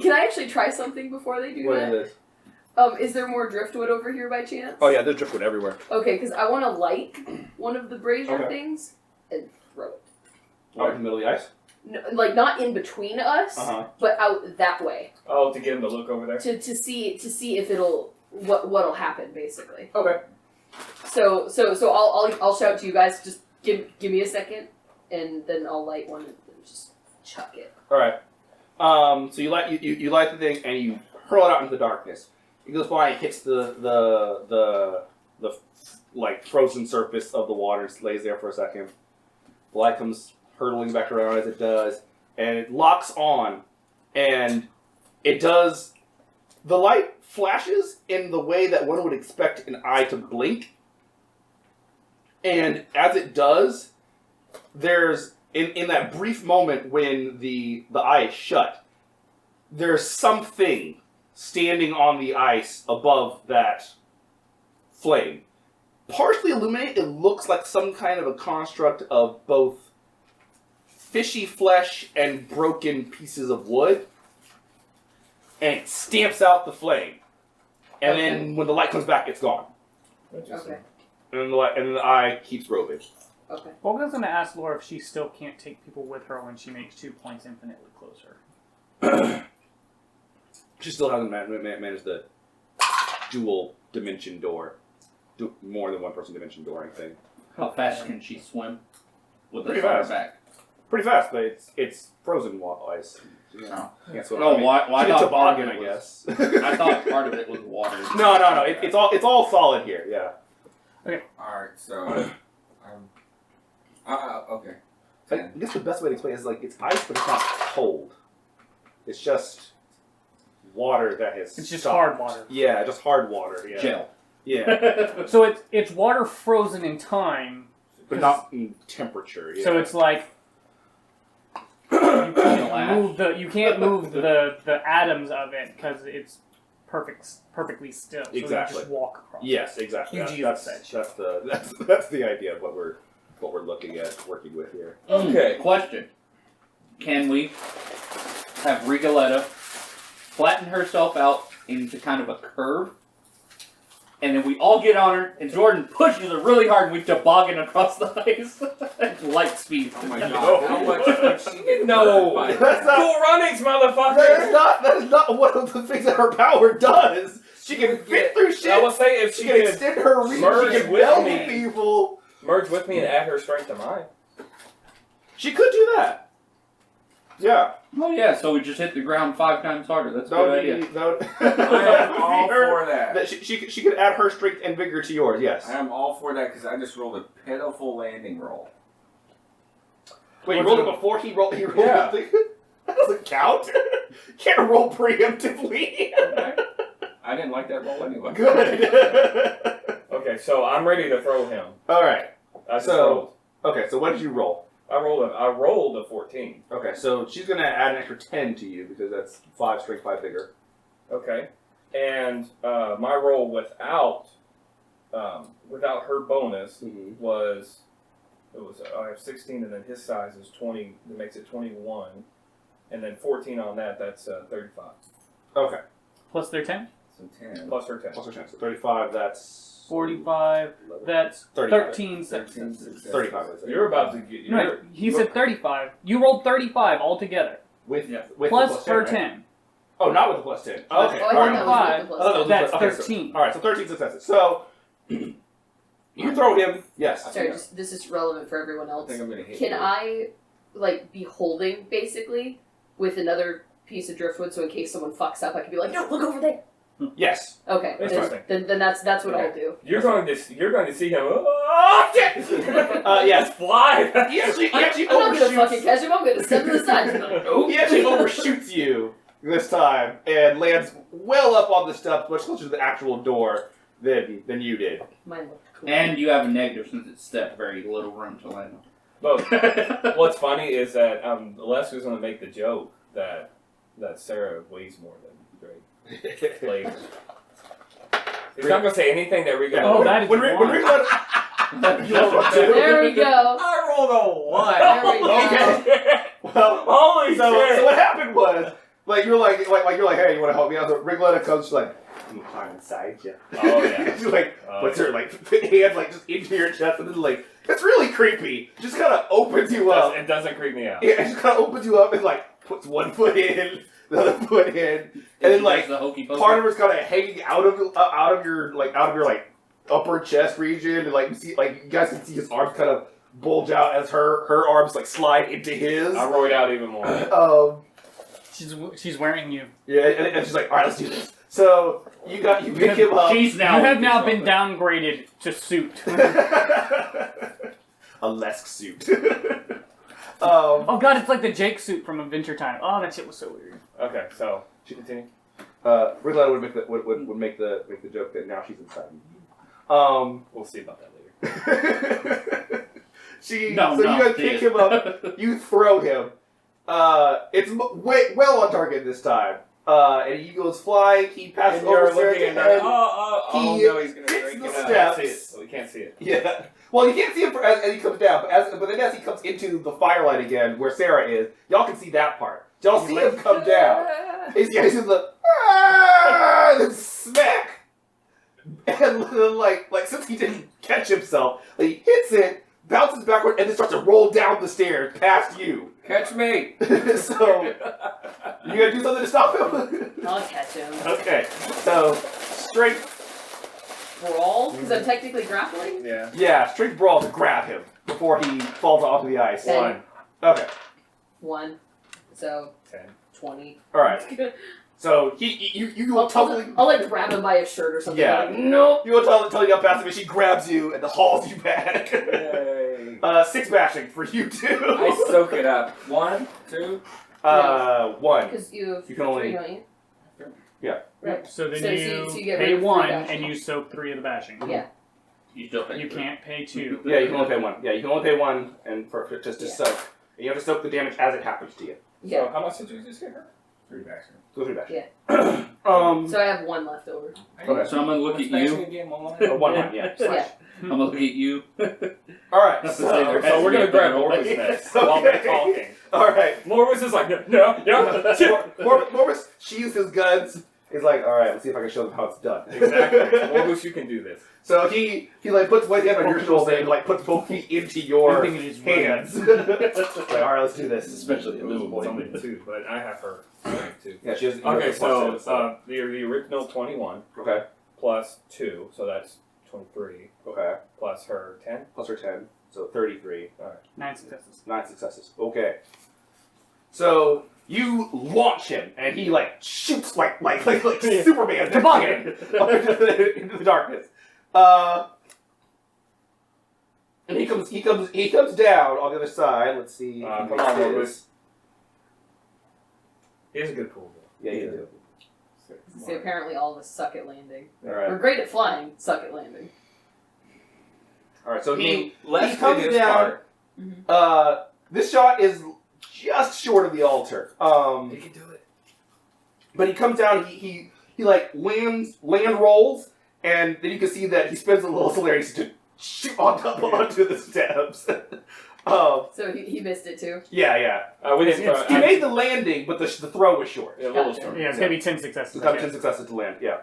Can I actually try something before they do What that? is this? Is there more driftwood over here by chance? Oh yeah, there's driftwood everywhere. Okay, because I want to light one of the brazier Okay. things and throw it. Right in the middle of the ice. No, like not in between us, but out that way Oh, to get him to look over there. to see if it'll what'll happen basically. Okay. So I'll shout to you guys. Just give me a second, and then I'll light one and just chuck it. All right. So you light you light the thing and you hurl it out into the darkness. It goes by and hits the like frozen surface of the water and lays there for a second. The light comes hurtling back around as it does, and it locks on, and it does. The light flashes in the way that one would expect an eye to blink, and as it does, there's in that brief moment when the eye is shut, there's something standing on the ice above that flame. Partially illuminated, it looks like some kind of a construct of both fishy flesh and broken pieces of wood. And it stamps out the flame. And then when the light comes back, it's gone. Okay. And then the eye keeps roving. Okay. Well, I was going to ask Laura if she still can't take people with her when she makes 2 points infinitely closer. She still hasn't managed the dual dimension door. More than one person dimension door, I think. How fast can she swim? With Pretty the fire fast. back. Pretty fast, but it's frozen ice. No. Can't swim. Oh, why She did thought part toboggan, of I it was- guess. I thought part of it was water. No. It's all solid here. Yeah. Alright, so. Okay. I guess the best way to explain it is like it's ice, but it's not cold. It's just water that has. It's just stopped. hard water. Yeah, just hard water. Yeah. Gel. Yeah. So it's water frozen in time, but not in temperature. Yeah. So it's like you can't move the atoms of it because it's perfectly still. So Exactly. you just walk across. Yes, exactly. You That's that's the idea of what we're looking at working with here. Okay. Question. Can we have Rigoletta flatten herself out into kind of a curve? And then we all get on her, and Jordan pushes her really hard, and we toboggan across the ice at light speed. Oh my god, how much did she get No. hurt by That's that? not- Cool runnings, motherfucker! That is not one of the things that her power does. She can fit through shit. I was saying if She she can could extend her reach. merge She can with meld me. people. merge with me and add her strength to mine. She could do that. Yeah. Oh yeah, so we just hit the ground 5 times harder. That's a good idea. I am all for that. That she could add her strength and vigor to yours. Yes. I am all for that because I just rolled a pitiful landing roll. Wait, you rolled it before he rolled. He rolled Yeah. the thing. That doesn't count. Can't roll preemptively. Okay. I didn't like that roll anyway. Good. Okay, so I'm ready to throw him. All right. I just So- rolled. Okay. So what did you roll? I rolled a 14. Okay. So she's gonna add an extra 10 to you because that's 5 strength, 5 vigor. Okay, and my roll without her bonus was I have 16, and then his size is 20. That makes it 21, and then 14 on that. That's 35 Okay. Plus their 10? So 10. plus her 10. Plus her 10. So 35. That's 45. That's 35. 13 13, successes. 35. Is it? You're about to get. No, he said 35. You rolled 35 altogether. with Yeah. with Plus the her right? 10. Oh, not with the plus 10. Okay. Oh, I all thought right. that was with the I thought that was That's okay, so- 13. all right. So 13 successes. So you throw him. Yes. Sorry, this is relevant for everyone I else. think I'm gonna hit Can you. I, be holding, basically, with another piece of driftwood, so in case someone fucks up, I can be like, no, look over there. Yes. Okay, That's then, fine. then that's what Okay. I'll do. You're going to see him. Oh shit! Yes. Fly. He actually I'm not gonna fucking overshoots. catch him. I'm gonna step to the side tonight. He actually overshoots you this time and lands well up on the steps, much closer to the actual door than you did. Mine looked cool. And you have a negative since it's stepped, very little room to land But on. what's funny is that Les was going to make the joke that Sarah weighs more than Drake. Like, he's not going to say anything that Rico. Oh, that is when we one. you rolled a 2. There we go. I rolled a 1. There we go. Okay. Well, Holy so shit! what happened was, you're like, hey, you want to help me out? So Rigletta comes, she's like, I'm gonna climb inside you. Oh, yeah. She puts her hand just into your chest, and then it's really creepy. Just kind of opens you up. It doesn't creep me out. Yeah, it just kind of opens you up and puts one foot in, the other foot in, and then the hokey pokey. part of her's kind of hanging out of your upper chest region, and you see you guys can see his arms kind of bulge out as her arms slide into his. I rolled out even more. She's wearing you. Yeah, and she's like, all right, let's do this. So you pick him up. She's now. You have now been downgraded to suit. A Lesk suit. Oh god, it's like the Jake suit from Adventure Time. Oh, that shit was so weird. Okay, so she continue. Rigletta would make the joke that now she's inside you. We'll see about that later. You guys pick him up, you throw him. It's well on target this time. And he goes flying, he passes And over you're Sarah's looking head. at Oh, He no, he's gonna hits break the it up. step. So we can't see it. Yeah. Well, you can't see him as he comes down, but then as he comes into the firelight again, where Sarah is, y'all can see that part. Y'all see him come down. He's in the and then smack, and then since he didn't catch himself, he hits it, bounces backward, and then starts to roll down the stairs past you. Catch me! So you gonna do something to stop him? I'll catch him. Okay. So strength. Brawl? Because I'm technically grappling? Yeah. Yeah, strength brawl to grab him before he falls onto the ice. Okay. 1. Okay. 1. So, 10. 20. All right. So you will totally. I'll grab him by his shirt or something. Yeah. No. You will totally up past him, and she grabs you and hauls you back. Yay. 6 bashing for you too. I soak it up. 1, 2. 1. Because you have You can only- 3, don't you? Yeah. Right. So then So you you get rid pay of 1 3 bashing. and you soak 3 of the bashing. Yeah. You still pay You three. can't pay 2. Yeah, you can only pay 1. Yeah, you can only pay 1, and for just to Yeah. soak. And you have to soak the damage as it happens to you. Yeah. So how much did you just get her? 3 backs. Go through that. Yeah. So So I have 1 left over. Okay. So I'm gonna look at you. Again, one more? 1, yeah. Yeah. I'm gonna look at you. All right. That's So, the same there. So we're gonna grab Morvis Okay. next while they're talking. all right. Morvis is like, no. Morvis sheathes his guns. He's like, all right, let's see if I can show them how it's done. Exactly. Morvis, you can do this. So he like puts one hand on your shoulder and like puts both feet into your I think it is hands. Like, all right, let's do this. Especially a little It's boy. only 2, but I have her too. Yeah, she has. Okay, so so the original 21 okay, plus 2, so that's 23, okay, plus her 10. plus her 10, so 33. 9 successes. 9 successes. Okay. So you launch him, and he like shoots like Superman Toboggan. into the darkness. And he comes down on the other side. Let's see. Come He on, makes Morvis. his- He has a good pool. Yeah, you do. So apparently all of us suck at landing. All We're right. great at flying, suck at landing. All right. So he Let's comes do this down. part. This shot is just short of the altar. You can do it. But he comes down. He like land rolls, and then you can see that he spends a little celerity to shoot onto the steps. So he missed it too. Yeah. We didn't. He made the landing, but the throw was short. a little Gotcha. short. Yeah, it's gonna be 10 successes. It's got 10 successes to land. Yeah.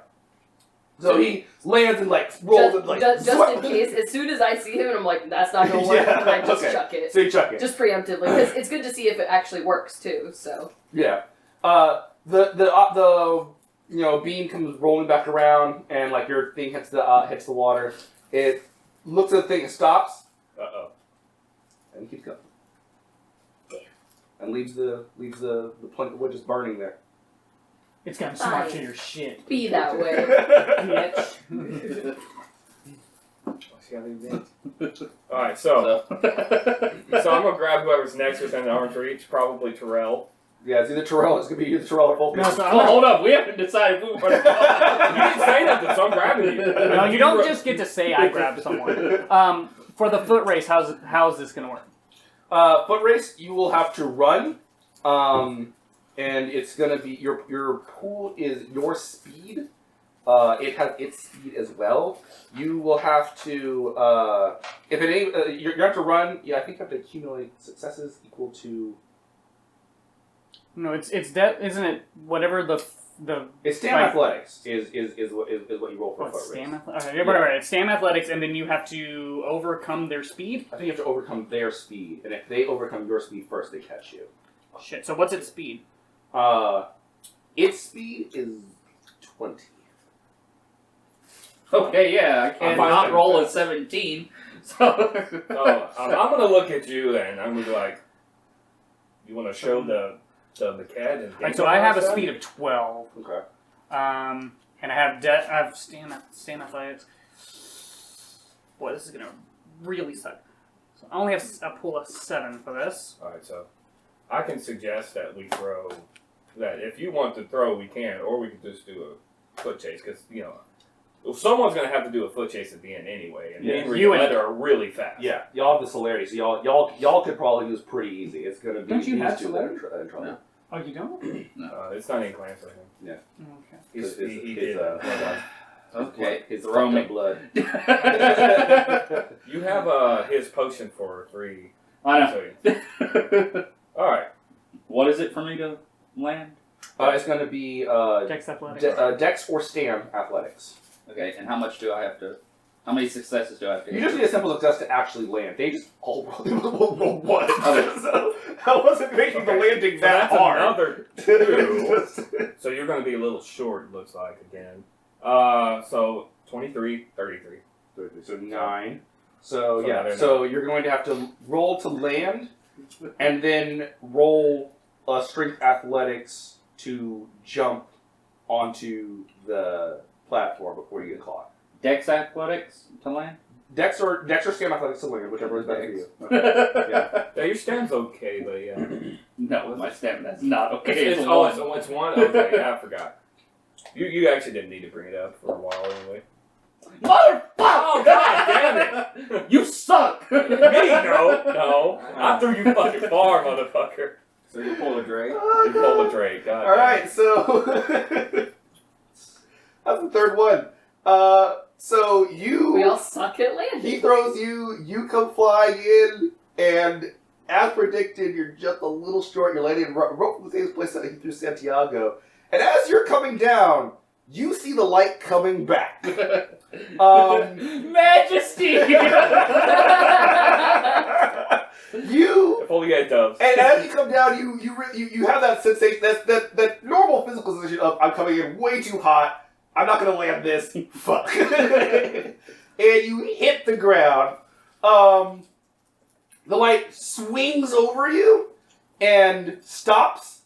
So he lands and like rolls and like. Just in case, as soon as I see him and I'm like, that's not gonna work, Yeah, and I just okay. chuck it. So you chuck it. Just preemptively, because it's good to see if it actually works too, so. Yeah. The beam comes rolling back around, and like your thing hits the water. It looks at the thing, it stops, Uh-oh. and keeps going. And leaves the plank of wood just burning there. It's gonna smart to your shit. Be that way. Bitch. See how they did? Alright, so I'm gonna grab whoever's next within arm's reach, probably Terrell. Yeah, it's either Terrell. It's gonna be either Terrell or Fulton. No, so Oh, hold up. We haven't decided who we're You didn't say nothing, so I'm grabbing you. No, you don't just get to say I grabbed someone. For the foot race, how's this gonna work? Foot race, you will have to run, and it's gonna be your pool is your speed. It has its speed as well. You will have to if it ain't you have to run. Yeah, I think you have to accumulate successes equal to. No, it's isn't it whatever the It's stam Right. athletics is what you roll for what, foot race. stam whatever. It's stam athletics, and then you have to overcome their speed. I think you have to overcome their speed, and if they overcome your speed first, they catch you. Shit. So what's its speed? Its speed is 20. Okay, yeah, I I'm fine cannot with roll that. a 17. So. So I'm gonna look at you and I'm gonna be like, you wanna show the cat and Right, so I have a speed of 12. Okay. And I have stand athletics. Boy, this is gonna really suck. So I only have a pool of 7 for this. Alright, so I can suggest that we throw that if you want to throw we can, or we could just do a foot chase, because someone's gonna have to do a foot chase at the end anyway, and me and You and- Rigoletto are really fast. Yeah, y'all have the celerity, so y'all could probably do this pretty easy. It's gonna be Don't you these have two that are celerity? in trouble. No. Oh, you don't? It's not in clans for him. Okay. His, He his, did. Okay. his Throw me. blood. You have his potion for 3. I know. Alright. What is it for me to land? It's gonna be Dex athletics. Dex or Stam athletics. Okay, and how much do I have to... How many successes do I have to You get? just need a simple success to actually land. They just all roll one. Okay. So I wasn't making the landing So that that's hard. another 2. So you're going to be a little short, it looks like, again. So 23, 33. So 9. So So yeah. another So you're going to have to roll to land, and then roll strength athletics to jump onto the platform before you get caught. Dex athletics to land? Dex or Stam athletics to land, whichever is better for you. Yeah. Yeah, your stand's okay, but yeah. No, my stamina's not okay. It's one. Okay, yeah, I forgot. You actually didn't need to bring it up for a while anyway. Motherfucker! Oh, God damn it! You suck! Me? No. I threw you fucking far, motherfucker. So you pull a Drake. You pulled a Drake. God All damn right, so that's the third one. So We all suck at landing. he throws you. You come flying in, and as predicted, you're just a little short. You're landing right from the same place that he threw Santiago. And as you're coming down, you see the light coming back. Majesty! You. If only I had doves. And as you come down, you have that sensation, that normal physical sensation of I'm coming in way too hot. I'm not gonna land this. Fuck. And you hit the ground. The light swings over you and stops.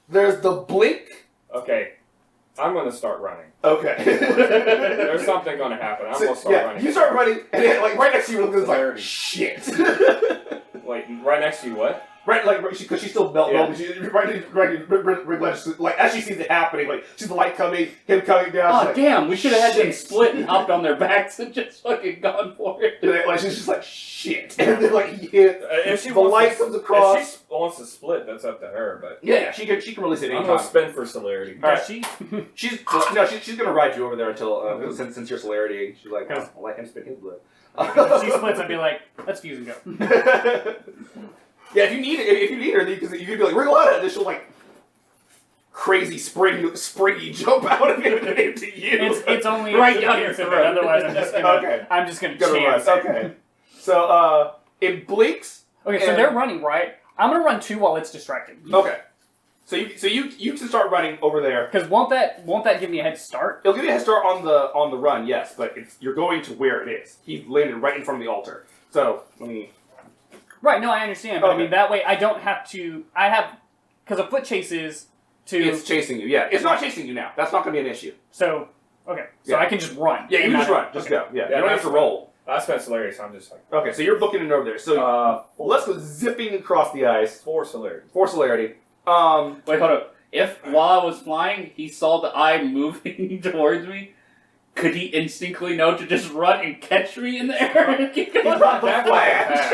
There's the blink. Okay. I'm gonna start running. Okay. There's something gonna happen. I'm gonna start running. You start running, and then, like right next to you, it's like Clarity. shit. Wait, right next to you, what? Right, like because she's still melting. Like as she sees it happening, like she's the light coming, him coming down. Oh she's like, damn, we should have had them shit. split and hopped on their backs and just fucking gone for it. And then, like she's just like shit, and then like he hit. If she The wants light to, comes across. If she wants to split, that's up to her. But Yeah, she can release it I'm anytime. gonna spin for celerity. All right. Does she? She's gonna ride you over there until since your celerity. She's like, oh, I'll let him spin his blood. If she splits, I'd be like, let's fuse and go. Yeah, if you need her, you could be like, wriggle out of it, and then she'll like crazy springy jump out of it into you. It's only Right if down you your fix it, throat. otherwise I'm just gonna Okay. chance it. Okay. So it blinks. Okay, so And- they're running, right? I'm gonna run 2 while it's distracted. Okay. So you can start running over there. Because won't that give me a head start? It'll give you a head start on the run, yes, but you're going to where it is. He landed right in front of the altar. So let me. Right, no, I understand, but I Okay. mean that way I don't have to. I have because a foot chase is to. It's chasing you. Yeah, it's not chasing you now. That's not going to be an issue. So okay, so Yeah. I can just run. Yeah, you and can just not- run. Just okay. go. Yeah, Yeah, you don't have to roll. I spent celerity, so I'm just like Okay, so you're booking it over there. So let's go zipping across the ice. 4 celerity. For celerity. Wait, hold up. If while I was flying, he saw the eye moving towards me, could he instinctively know to just run and catch me in the air and keep going? He's not the that Flash.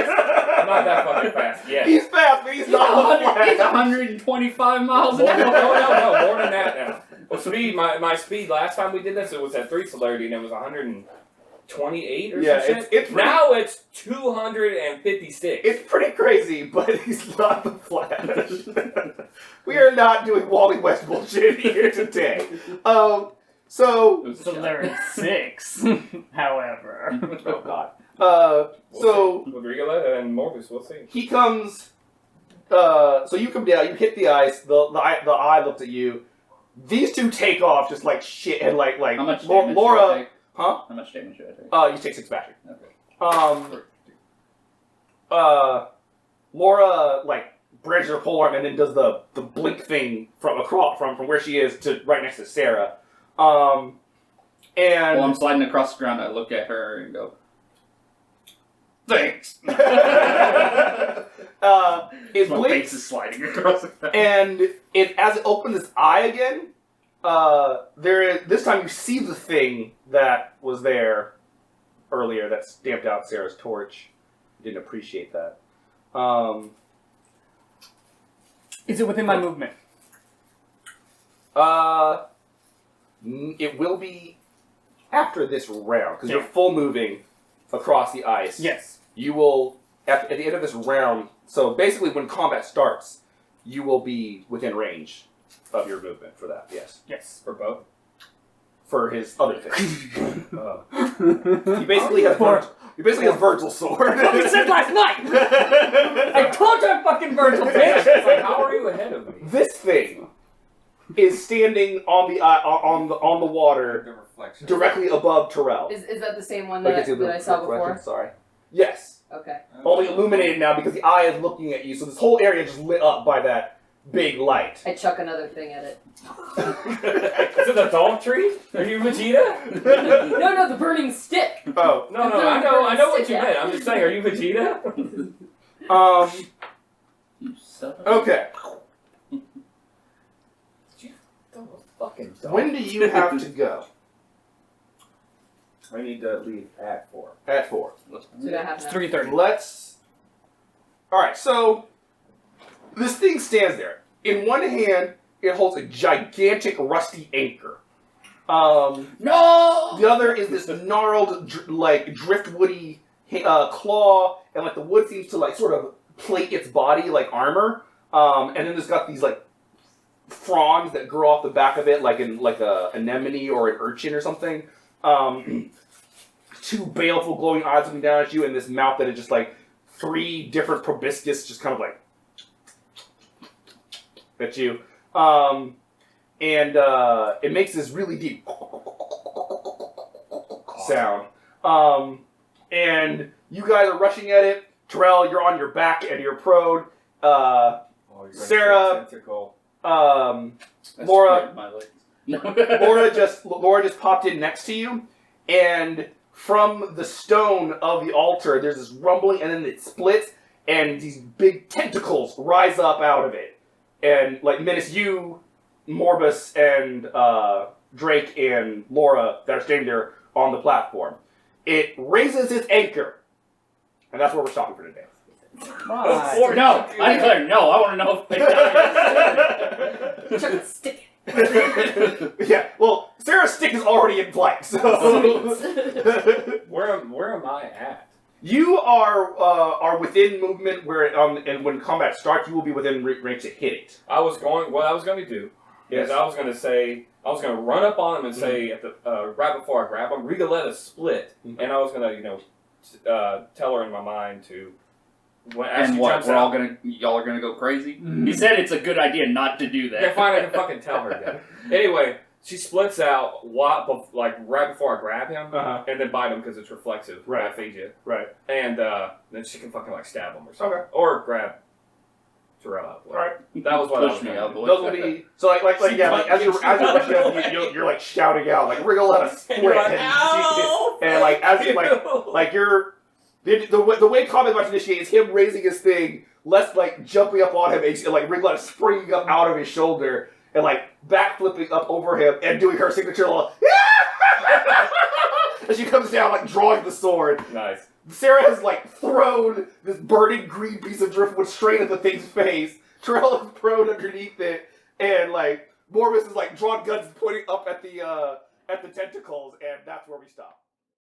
I'm not that fucking fast yet. He's fast, but he's not the Flash. He's 125 miles an No, hour. more than that now. Well, speed, my speed last time we did this, it was at 3 celerity, and it was 128 or Yeah, some shit. it's Now it's 256. It's pretty crazy, but he's not the Flash. We are not doing Wally West bullshit here today. So So they're at 6, however. oh god. We'll So see. With Rigoletto and Morbius, we'll see. he comes. So you come down. You hit the ice. The eye looks at you. These two take off just like shit, and like How much Laura. damage should I take? Huh? How much damage should I take? You take 6 magic. Okay. Laura like branches her polearm and then does the blink thing from where she is to right next to Sarah. And While I'm sliding across the ground, I look at her and go, "Thanks." it My blinks face is sliding across the ground. and as it opens its eye again, this time you see the thing that was there earlier that stamped out Sarah's torch. Didn't appreciate that. Is it within my movement? It will be after this round because you're Yeah. full moving across the ice. Yes. You will at the end of this round. So basically, when combat starts, you will be within range of your movement for that. Yes, Yes. For both. for his other thing. Uh, He basically has Virgil's sword. I said last night! I told you I'm fucking Virgil, bitch! it's like, how are you ahead of me? This thing is standing on the water The reflection. directly above Terrell. Is that the same one Like, that, it's a that I saw reflection, before? Sorry. Yes. Okay. Only illuminated now because the eye is looking at you, so this whole area is just lit up by that big light. I chuck another thing at it. Is it a dog tree? Are you Vegeta? No, the burning stick. Oh. No, I know what you meant. I'm just saying, are you Vegeta? You son of Okay. Fucking dog. When do you have to go? I need to leave at 4. At 4. So that It's happens. 3:30. Alright, so this thing stands there. In one hand, it holds a gigantic rusty anchor. No! The other is this gnarled, driftwoody claw, and like the wood seems to like sort of plate its body like armor. And then there's got these like fronds that grow off the back of it, like in like a anemone or an urchin or something. 2 baleful glowing eyes looking down at you, and this mouth that is just like 3 different proboscis just kind of like at you. And it makes this really deep sound. And you guys are rushing at it. Terrell, you're on your back and you're prone. Sarah, Laura, Laura just popped in next to you, and from the stone of the altar, there's this rumbling, and then it splits, and these big tentacles rise up out of it, and like menace you, Morbus, and Drake, and Laura that are standing there on the platform. It raises its anchor, and that's where we're stopping for today. Right. No, I declare no. I want to know if they die. Chuck a stick. Yeah, well, Sarah's stick is already in flight, so Where am I at? you are within movement where and when combat starts, you will be within range to hit it. What I was going to do is I was going to run up on him and say at the right before I grab him, Rigoletto split, and I was going to tell her in my mind to. And what? Y'all are gonna go crazy? He said it's a good idea not to do that. Yeah, fine, I can fucking tell her that. Anyway, she splits out right before I grab him, and then bite him because it's reflexive. Right. Aphasia. Right. And then she can fucking stab him or something. Okay. Or grab Terrell out. All right. That was what I was Push me gonna out do. the way. Those will be so as you're rushing up, you're like shouting out like Rigoletto split, You're like, and "Ow!" like as you like you're. The way combat about to initiate is him raising his thing, less like jumping up on him, and like Rigoletto springing up out of his shoulder and like backflipping up over him and doing her signature little as she comes down, like drawing the sword. Nice. Sarah has like thrown this burning green piece of driftwood straight at the thing's face. Terrell is prone underneath it, and like Morbus is like drawn guns pointing up at the tentacles, and that's where we stop.